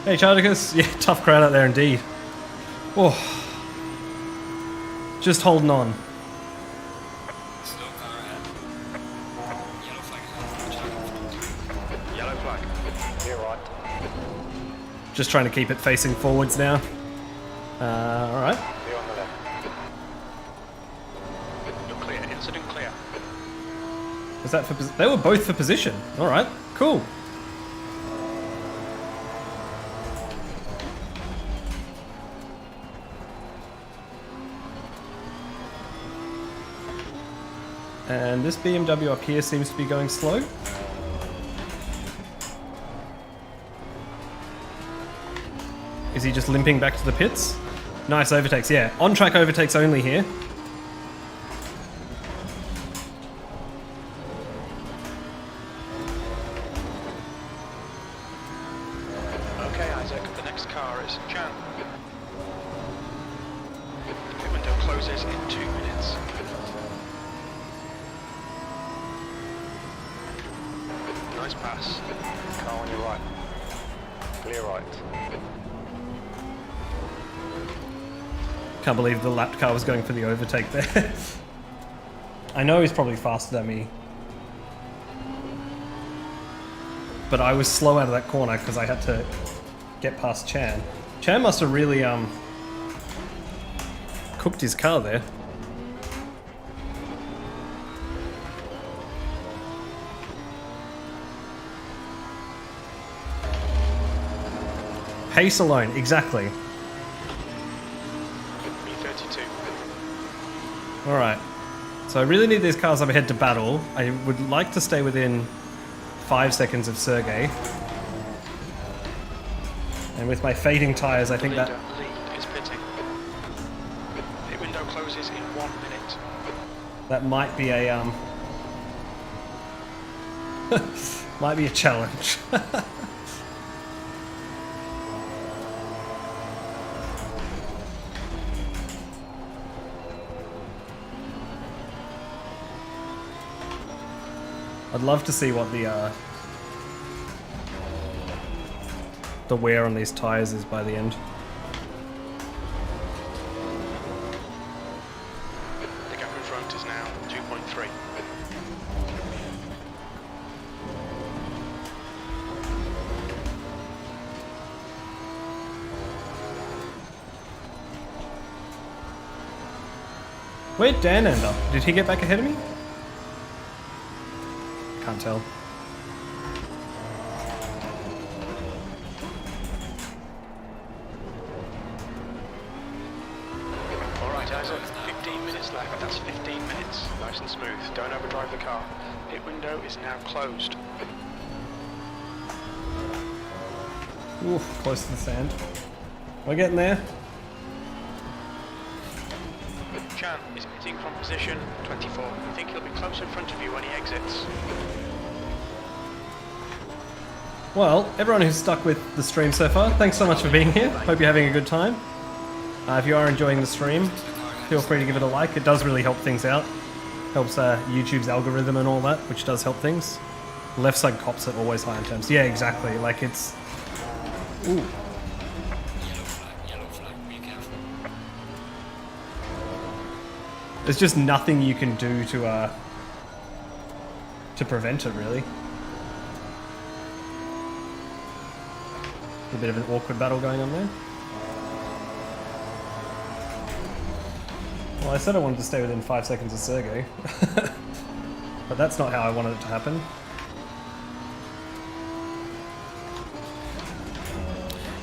Speaker 1: Hey Chardicus, yeah, tough crowd out there indeed. Oh. Just holding on.
Speaker 3: Slow car ahead. Yellow flag ahead.
Speaker 2: Yellow flag. You're right.
Speaker 1: Just trying to keep it facing forwards now. Alright.
Speaker 2: Be on the left. You're clear. Incident clear.
Speaker 1: Was that for they were both for position. Alright, cool. And this BMW up here seems to be going slow. Is he just limping back to the pits? Nice overtakes, yeah. On-track overtakes only here.
Speaker 2: Okay, Isaac. The next car is Jan. The pit window closes in 2 minutes. Nice pass. Car on your right. Clear right.
Speaker 1: Can't believe the lapped car was going for the overtake there. I know he's probably faster than me. But I was slow out of that corner because I had to get past Chan. Chan must have really cooked his car there. Pace alone, exactly.
Speaker 2: B32.
Speaker 1: Alright. So I really need these cars up ahead to battle. I would like to stay within 5 seconds of Sergey. And with my fading tyres, I think that...
Speaker 2: Lead is pitting. Pit window closes in 1 minute.
Speaker 1: that might be a might be a challenge. I'd love to see what the wear on these tires is by the end.
Speaker 2: The gap in front is now 2.3.
Speaker 1: Where'd Dan end up? Did he get back ahead of me? Can't tell.
Speaker 2: Alright, Isaac, 15 minutes left. That's 15 minutes. Nice and smooth. Don't overdrive the car. Pit window is now closed.
Speaker 1: Oof, close to the sand. We're getting there.
Speaker 2: Chan is pitting from position 24. You think he'll be close in front of you when he exits?
Speaker 1: Well, everyone who's stuck with the stream so far, thanks so much for being here. Hope you're having a good time. If you are enjoying the stream, feel free to give it a like. It does really help things out. Helps YouTube's algorithm and all that, which does help things. Left side cops are always high in terms. Yeah, exactly. Like it's... Ooh.
Speaker 3: Yellow flag, be careful.
Speaker 1: There's just nothing you can do to prevent it, really. A bit of an awkward battle going on there. Well, I said I wanted to stay within 5 seconds of Sergey. But that's not how I wanted it to happen.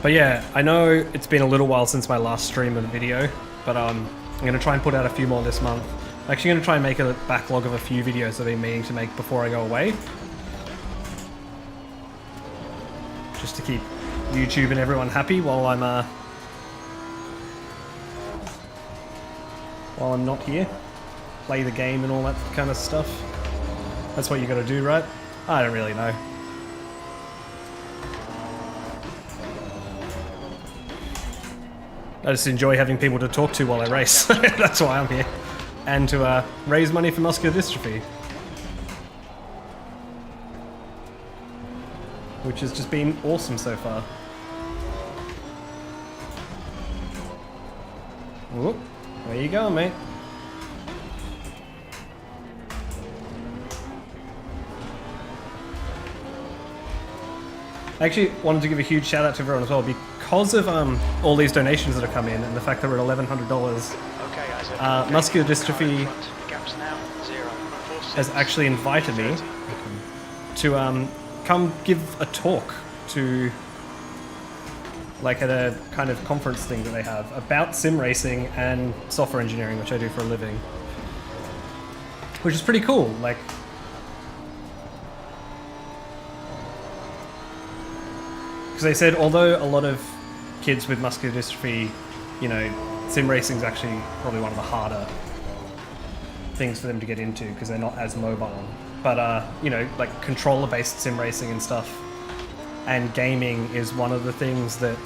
Speaker 1: But yeah, I know it's been a little while since my last stream and video, but I'm going to try and put out a few more this month. I'm actually going to try and make a backlog of a few videos I've been meaning to make before I go away. Just to keep YouTube and everyone happy while I'm not here. Play the game and all that kind of stuff. That's what you got to do, right? I don't really know. I just enjoy having people to talk to while I race. That's why I'm here. And to raise money for muscular dystrophy. Which has just been awesome so far. Whoop. Where you going, mate? I actually wanted to give a huge shout out to everyone as well because of all these donations that have come in and the fact that we're at $1,100.
Speaker 2: Okay, Isaac.
Speaker 1: Muscular Dystrophy
Speaker 2: The gap's now 0.46.
Speaker 1: has actually invited me to come give a talk to like at a kind of conference thing that they have about sim racing and software engineering, which I do for a living, which is pretty cool. Like, because they said although a lot of kids with muscular dystrophy, you know, sim racing is actually probably one of the harder things for them to get into because they're not as mobile. But you know, like controller-based sim racing and stuff, and gaming is one of the things that,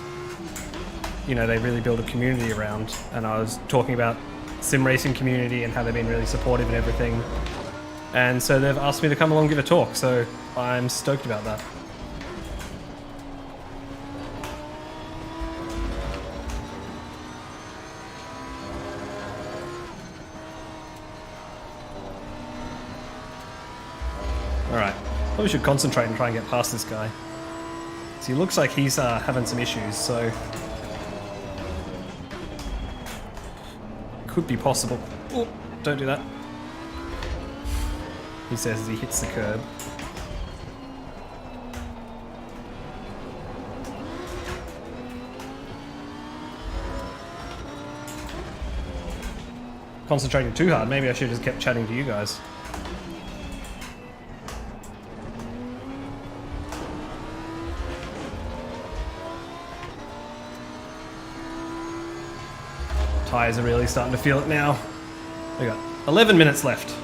Speaker 1: you know, they really build a community around. And I was talking about sim racing community and how they've been really supportive and everything. And so they've asked me to come along and give a talk. So I'm stoked about that. Alright, probably should concentrate and try and get past this guy. So he looks like he's having some issues, so could be possible. Oh, don't do that. He says as he hits the curb. Concentrating too hard. Maybe I should have just kept chatting to you guys. Tires are really starting to feel it now. We got 11 minutes left.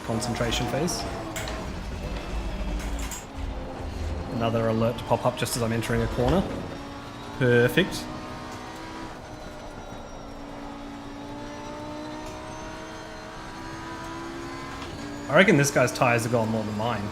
Speaker 1: Concentration phase. Another alert to pop up just as I'm entering a corner. Perfect. I reckon this guy's tires have gone more than mine.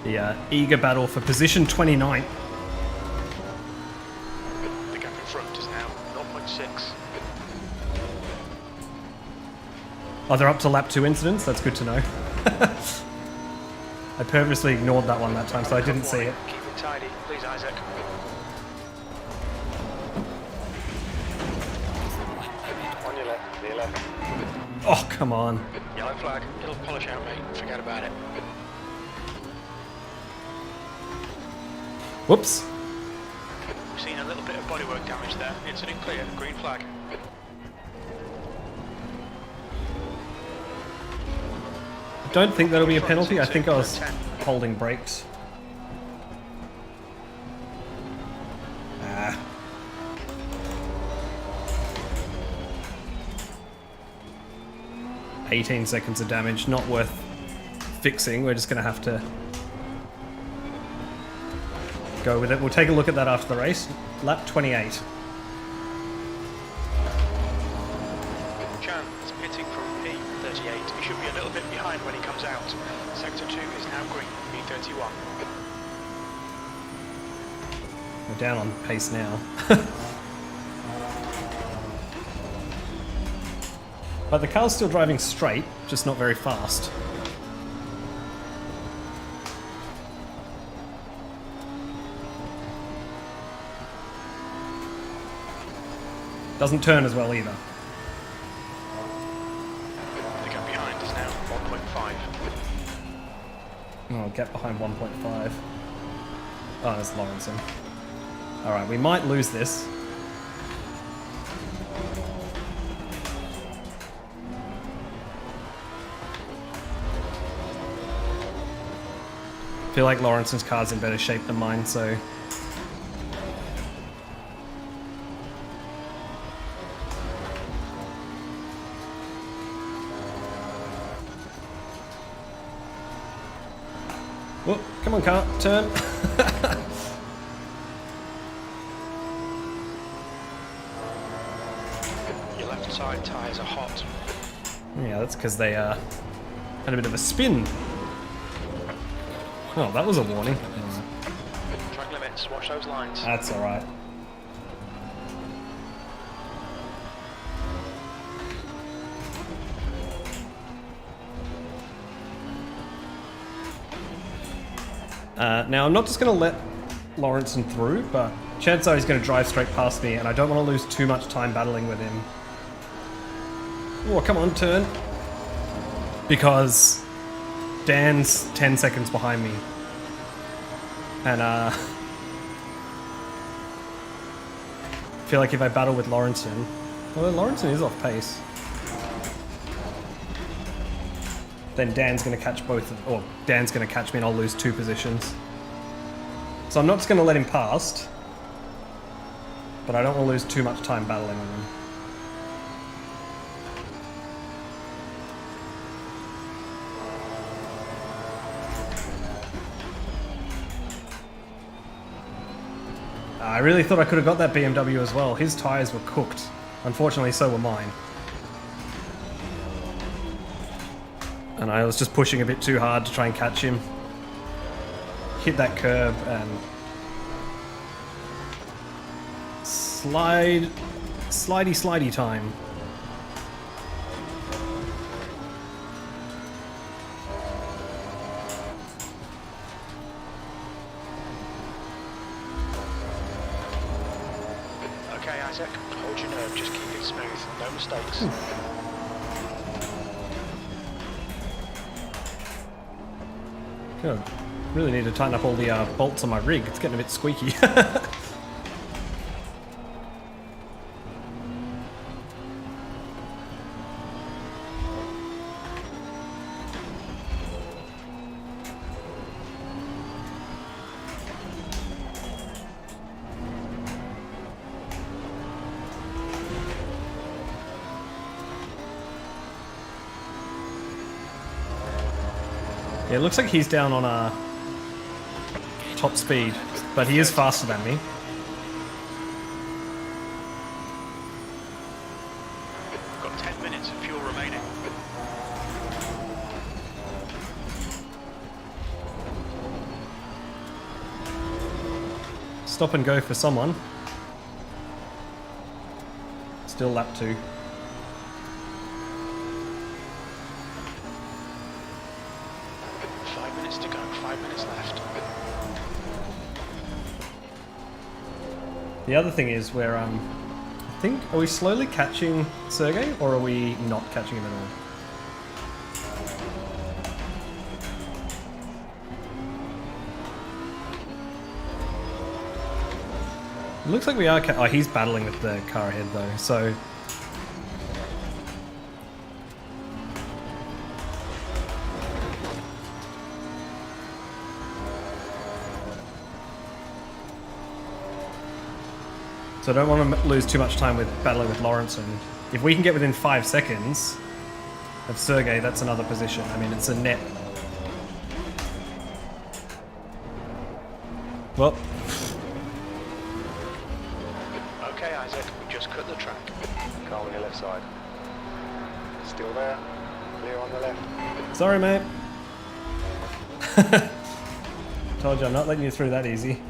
Speaker 1: The eager battle for position 29.
Speaker 2: The gap in front is now 0.6.
Speaker 1: Oh, they're up to lap 2 incidents? That's good to know. I purposely ignored that one that time, so I didn't see it.
Speaker 2: Keep it tidy, please, Isaac. On your left, the 11.
Speaker 1: Oh, come on.
Speaker 2: Yellow flag, it'll polish out, mate. Forget about it.
Speaker 1: Whoops.
Speaker 2: We've seen a little bit of bodywork damage there. Incident clear, green flag.
Speaker 1: I don't think that'll be a penalty. I think I was holding brakes. Ah. "18 seconds of damage, not worth fixing. We're just going to have to go with it. We'll take a look at that after the race. Lap 28.
Speaker 2: Chan is pitting from P38. He should be a little bit behind when he comes out. Sector 2 is now green, P31.
Speaker 1: We're down on pace now. But the car's still driving straight, just not very fast. Doesn't turn as well either.
Speaker 2: The gap behind is now 1.5.
Speaker 1: Oh, get behind 1.5. Oh, that's Lawrenson. Alright, we might lose this. I feel like Lawrenson's car's in better shape than mine, so... Whoop, come on car, turn.
Speaker 2: Your left side tyres are hot.
Speaker 1: Yeah, that's because they had a bit of a spin. Oh, that was a warning.
Speaker 2: Track limits, watch those lines.
Speaker 1: That's alright. Now, I'm not just going to let Lawrenson through, but chances are he's going to drive straight past me, and I don't want to lose too much time battling with him. Oh, come on, turn. Because Dan's 10 seconds behind me. And, I feel like if I battle with Lawrenson... Well, Lawrenson is off pace. Then Dan's going to catch both of... Or Dan's going to catch me and I'll lose 2 positions. So I'm not just going to let him past. But I don't want to lose too much time battling with him. I really thought I could have got that BMW as well. His tyres were cooked. Unfortunately, so were mine. And I was just pushing a bit too hard to try and catch him. Hit that curb and... Slidey time.
Speaker 2: Okay, Isaac, hold your nerve, just keep it smooth, no mistakes.
Speaker 1: Good. Really need to tighten up all the bolts on my rig. It's getting a bit squeaky. Yeah, it looks like he's down on top speed, but he is faster than me.
Speaker 2: We've got 10 minutes of fuel remaining.
Speaker 1: Stop and go for someone. Still lap 2.
Speaker 2: To go, 5 minutes left.
Speaker 1: The other thing is where I think, are we slowly catching Sergey or are we not catching him at all? It looks like we are. Oh, he's battling with the car ahead though, so. So I don't want to lose too much time with battling with Lawrenson. If we can get within 5 seconds of Sergey, that's another position. I mean, it's a net. Well.
Speaker 2: Okay, Isaac, we just cut the track. Car on your left side. Still there. Clear on the left.
Speaker 1: Sorry, mate. Told you I'm not letting you through that easy.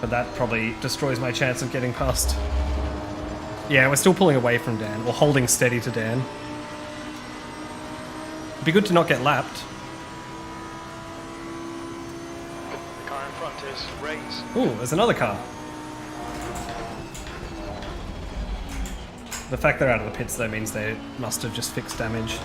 Speaker 1: But that probably destroys my chance of getting past. Yeah, we're still pulling away from Dan. We're holding steady to Dan. It'd be good to not get lapped.
Speaker 2: The car in front is Ray's.
Speaker 1: Ooh, there's another car. The fact they're out of the pits though means they must have just fixed damage.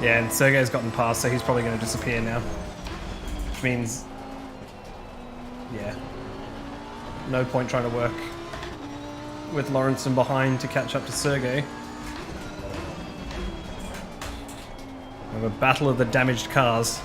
Speaker 1: Yeah, and Sergey's gotten past, so he's probably going to disappear now. Which means... yeah. No point trying to work with Lawrenson behind to catch up to Sergey. We have a battle of the damaged cars.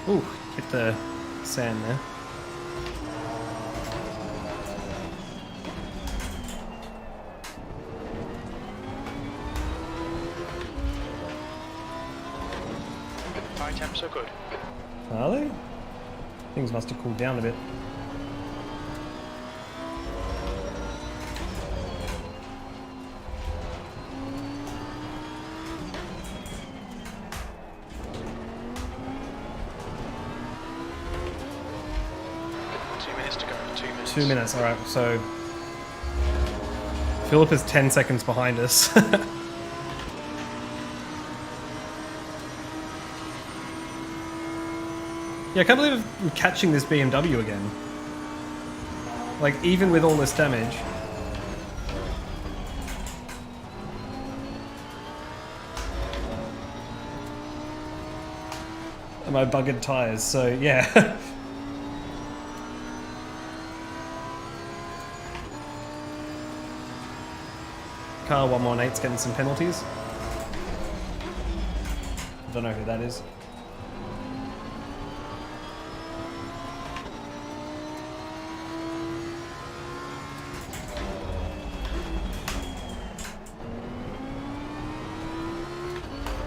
Speaker 1: Ooh, hit the sand there.
Speaker 2: High temps are good.
Speaker 1: Are they? Things must have cooled down a bit.
Speaker 2: To go. 2 minutes.
Speaker 1: 2 minutes, alright, so... Philip is 10 seconds behind us. Yeah, I can't believe I'm catching this BMW again. Like, even with all this damage. And my buggered tires, so yeah. Car 118's getting some penalties. I don't know who that is.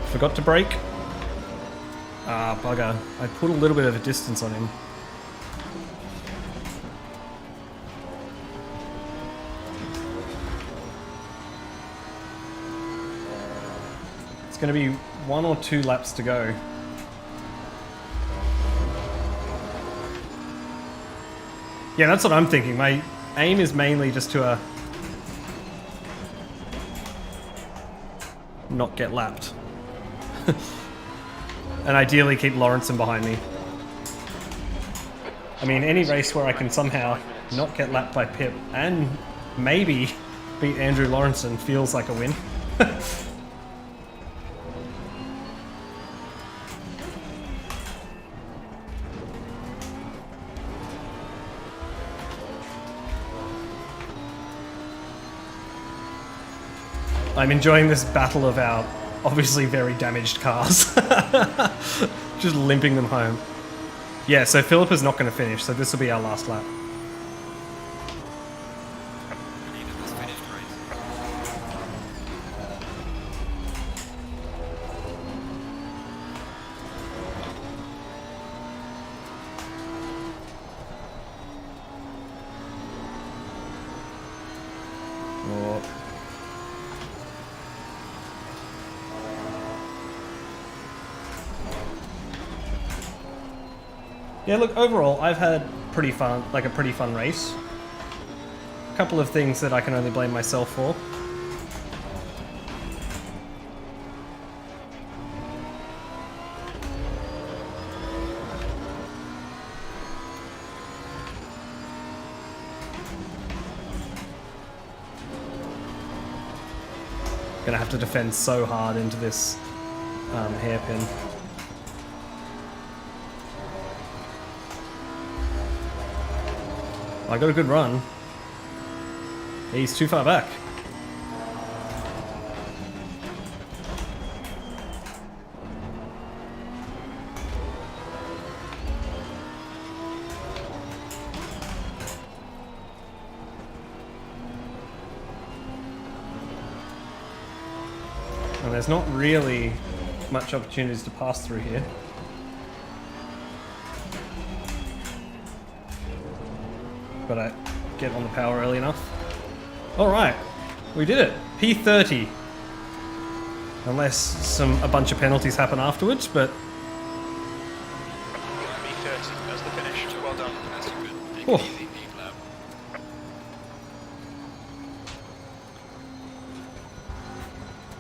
Speaker 1: Forgot to brake. Ah, bugger. I put a little bit of a distance on him. It's going to be 1 or 2 laps to go. Yeah, that's what I'm thinking. My aim is mainly just to not get lapped. And ideally keep Lawrenson behind me. I mean, any race where I can somehow not get lapped by Pip and maybe beat Andrew Lawrenson feels like a win. I'm enjoying this battle of our obviously very damaged cars. Just limping them home. Yeah, so Philip is not going to finish, so this will be our last lap. Oh. Yeah, look, overall, I've had a pretty fun race. A couple of things that I can only blame myself for. Gonna have to defend so hard into this hairpin. I got a good run. He's too far back. And there's not really much opportunities to pass through here. Gotta get on the power early enough. Alright, we did it. P30. Unless a bunch of penalties happen afterwards, but...
Speaker 2: P30, that's the finish. Well done.
Speaker 3: That's a good, big,
Speaker 1: Oh.
Speaker 3: easy deep lap.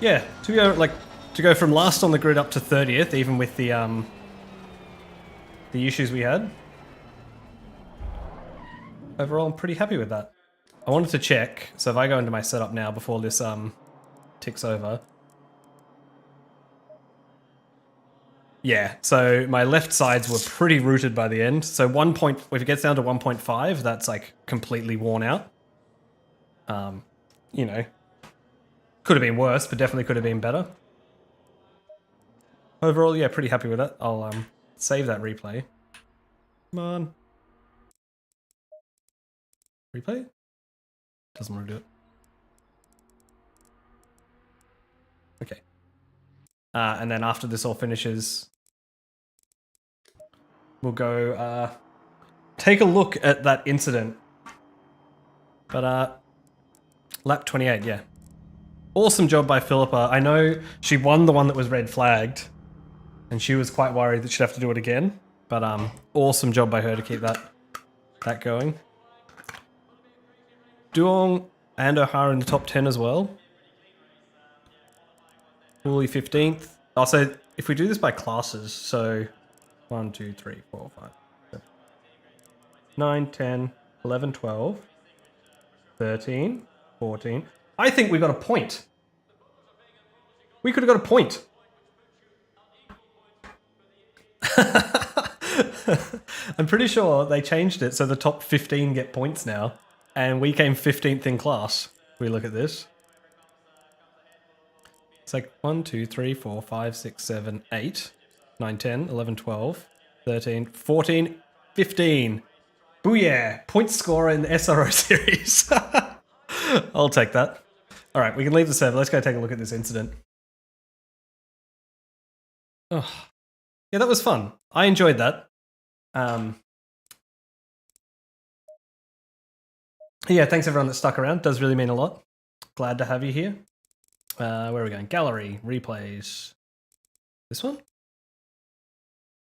Speaker 1: Yeah, to go from last on the grid up to 30th, even with the issues we had. Overall, I'm pretty happy with that. I wanted to check, so if I go into my setup now before this ticks over. Yeah, so my left sides were pretty rooted by the end. So if it gets down to 1.5, that's like completely worn out. You know, could have been worse, but definitely could have been better. Overall, yeah, pretty happy with it. I'll save that replay. Come on. Replay? Doesn't want to do it. Okay. And then after this all finishes, we'll go take a look at that incident. But lap 28, yeah. Awesome job by Philippa. I know she won the one that was red flagged, and she was quite worried that she'd have to do it again. But awesome job by her to keep that going. Duong and O'Hara in the top 10 as well. Fully 15th. Also, if we do this by classes, so 1, 2, 3, 4, 5, 7, 9, 10, 11, 12, 13, 14. I think we got a point. We could have got a point. I'm pretty sure they changed it so the top 15 get points now. And we came 15th in class. We look at this. It's like 1, 2, 3, 4, 5, 6, 7, 8, 9, 10, 11, 12, 13, 14, 15. Booyah! Point scorer in the SRO series. I'll take that. All right, we can leave the server. Let's go take a look at this incident. Oh, yeah, that was fun. I enjoyed that. Yeah, thanks everyone that stuck around. Does really mean a lot. Glad to have you here. Where are we going? Gallery, replays. This one?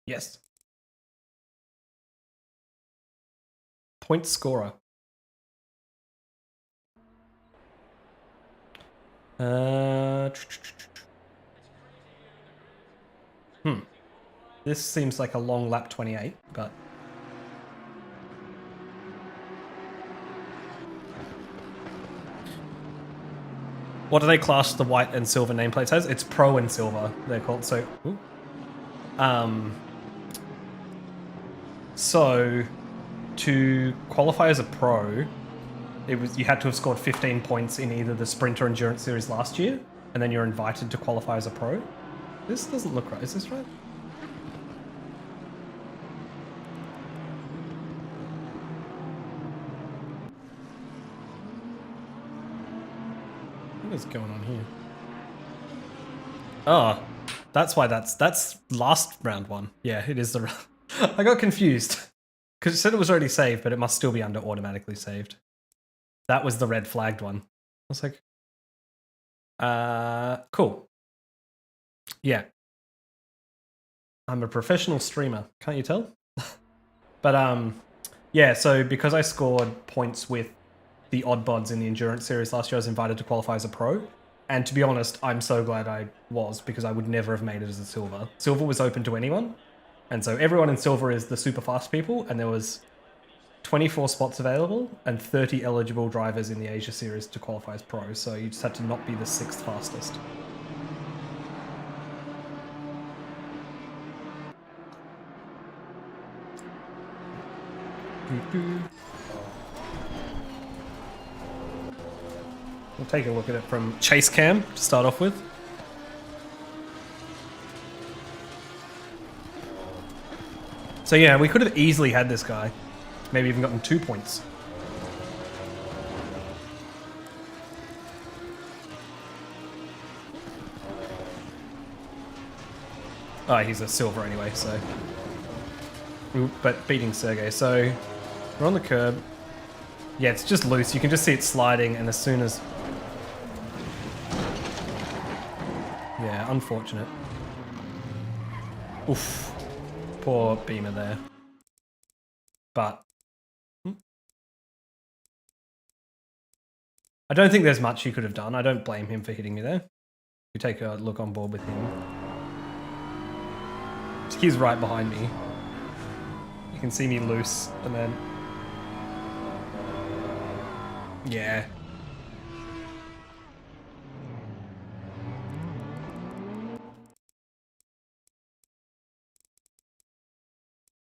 Speaker 1: Yes. Point scorer. This seems like a long lap 28, but... What do they class the white and silver nameplates as? It's pro and silver, they're called. So, so to qualify as a pro, you had to have scored 15 points in either the Sprint or Endurance Series last year, and then you're invited to qualify as a pro. This doesn't look right. Is this right? What is going on here? Oh, that's why that's last round one. Yeah, it is the... I got confused. Because it said it was already saved, but it must still be under automatically saved. That was the red flagged one. I was like... cool. Yeah. I'm a professional streamer. Can't you tell? But, yeah, so because I scored points with the odd bods in the Endurance Series last year, I was invited to qualify as a pro. And to be honest, I'm so glad I was, because I would never have made it as a silver. Silver was open to anyone. And so everyone in silver is the super fast people, and there was 24 spots available and 30 eligible drivers in the Asia Series to qualify as pro. So you just had to not be the 6th fastest. We'll take a look at it from chase cam to start off with. So yeah, we could have easily had this guy. Maybe even gotten 2 points. Oh, he's a silver anyway, so. But beating Sergey. So we're on the curb. Yeah, it's just loose. You can just see it sliding, and as soon as... Yeah, unfortunate. Oof. Poor Beamer there. But... I don't think there's much he could have done. I don't blame him for hitting me there. You take a look on board with him. He's right behind me. You can see me loose, and then... Yeah.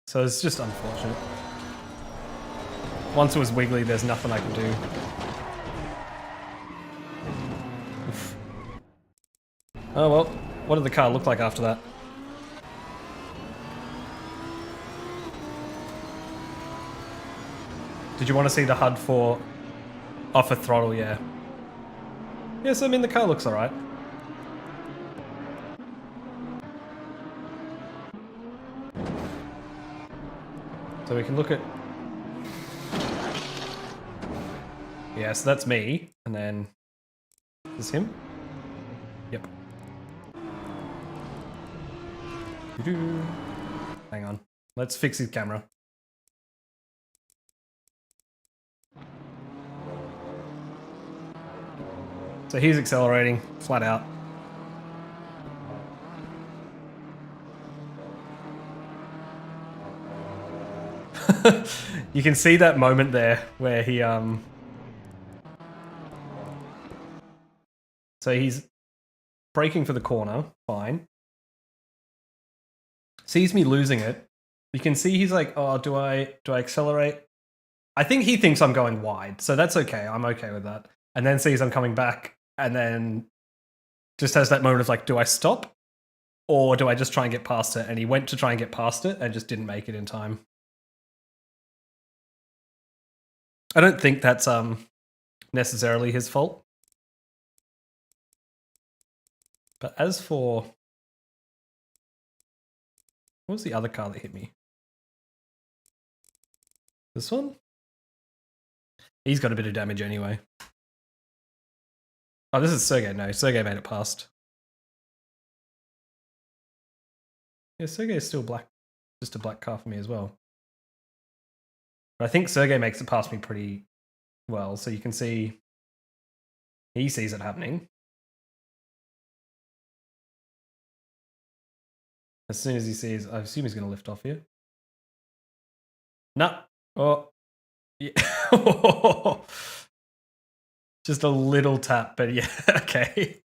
Speaker 1: So it's just unfortunate. Once it was wiggly, there's nothing I can do. Oof. Oh well, what did the car look like after that? Did you want to see the HUD for... Oh, for throttle, yeah. Yes, I mean, the car looks alright. So we can look at... Yeah, so that's me, and then... Is this him? Yep. Doo-doo. Hang on. Let's fix his camera. So he's accelerating, flat out. You can see that moment there where he so he's braking for the corner, fine. Sees me losing it. You can see he's like, oh, do I accelerate? I think he thinks I'm going wide, so that's okay. I'm okay with that. And then sees I'm coming back, and then just has that moment of like, do I stop? Or do I just try and get past it? And he went to try and get past it and just didn't make it in time. I don't think that's necessarily his fault. But as for... What was the other car that hit me? This one? He's got a bit of damage anyway. Oh, this is Sergey. No, Sergey made it past. Yeah, Sergey is still black. Just a black car for me as well. But I think Sergey makes it past me pretty well, so you can see he sees it happening. As soon as he sees, I assume he's going to lift off here. No. Oh. Yeah. Just a little tap, but yeah, okay.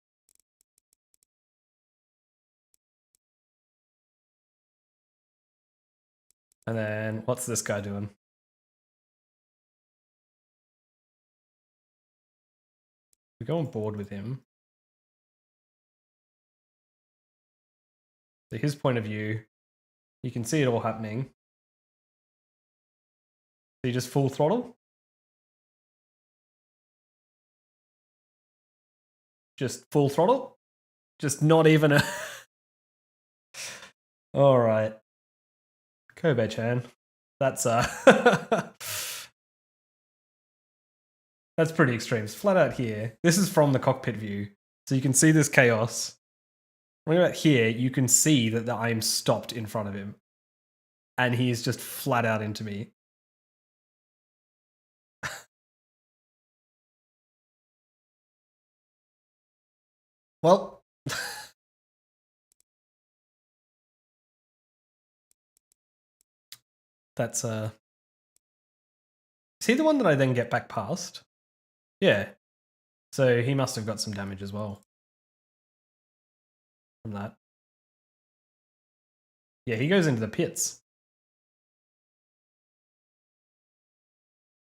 Speaker 1: And then, what's this guy doing? We go on board with him. So his point of view, you can see it all happening. So you just full throttle. Just full throttle. Just not even a... All right. Kobe-chan. That's that's pretty extreme. It's flat out here. This is from the cockpit view. So you can see this chaos. Right about here, you can see that I am stopped in front of him. And he is just flat out into me. Well... That's Is he the one that I then get back past? Yeah. So he must have got some damage as well. From that. Yeah, he goes into the pits.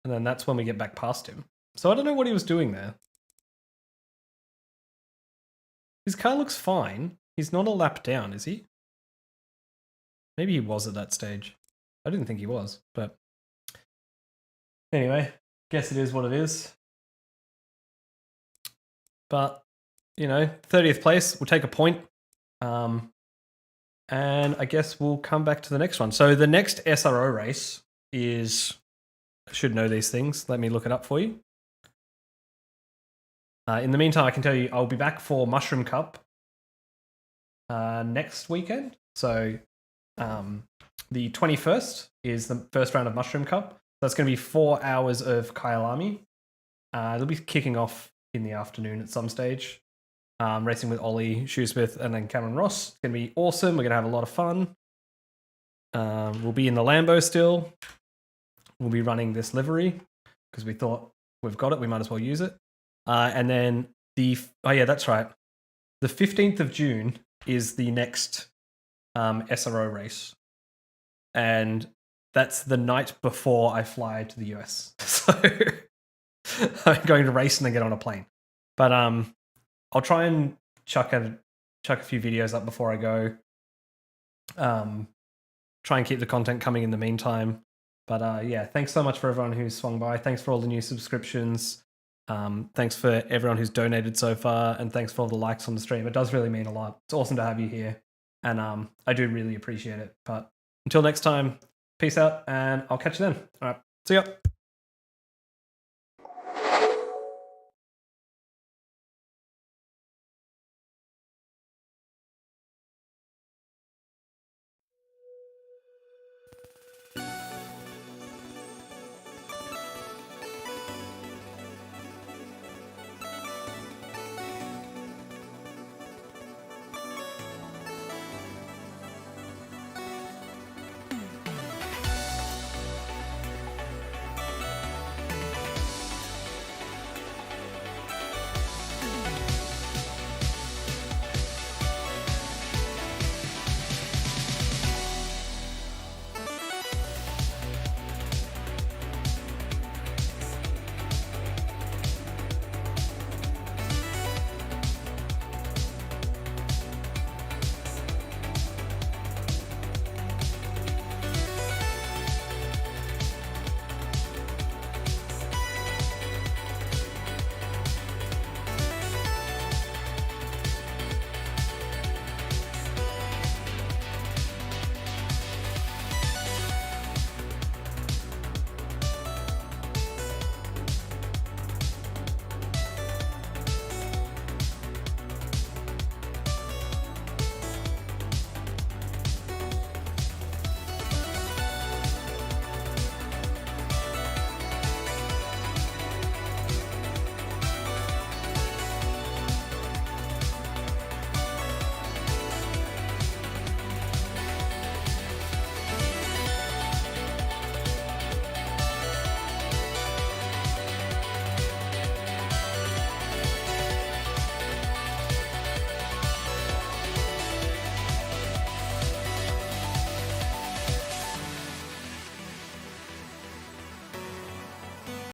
Speaker 1: And then that's when we get back past him. So I don't know what he was doing there. His car looks fine. He's not a lap down, is he? Maybe he was at that stage. I didn't think he was, but... Anyway, guess it is what it is. But, you know, 30th place, we'll take a point. And And I guess we'll come back to the next one. So the next SRO race is, I should know these things. Let me look it up for you. In the meantime, I can tell you I'll be back for Mushroom Cup next weekend. So the 21st is the first round of Mushroom Cup. That's going to be 4 hours of Kyalami. It'll be kicking off in the afternoon at some stage. Racing with Ollie Shoesmith and then Cameron Ross. It's going to be awesome. We're going to have a lot of fun. We'll be in the Lambo still. We'll be running this livery because we thought we've got it. We might as well use it. And then that's right. The 15th of June is the next SRO race. And that's the night before I fly to the US. So I'm going to race and then get on a plane. But I'll try and chuck a few videos up before I go. Try and keep the content coming in the meantime. But yeah, thanks so much for everyone who's swung by. Thanks for all the new subscriptions. Thanks for everyone who's donated so far. And thanks for all the likes on the stream. It does really mean a lot. It's awesome to have you here. And I do really appreciate it. But until next time, peace out and I'll catch you then. All right, see ya.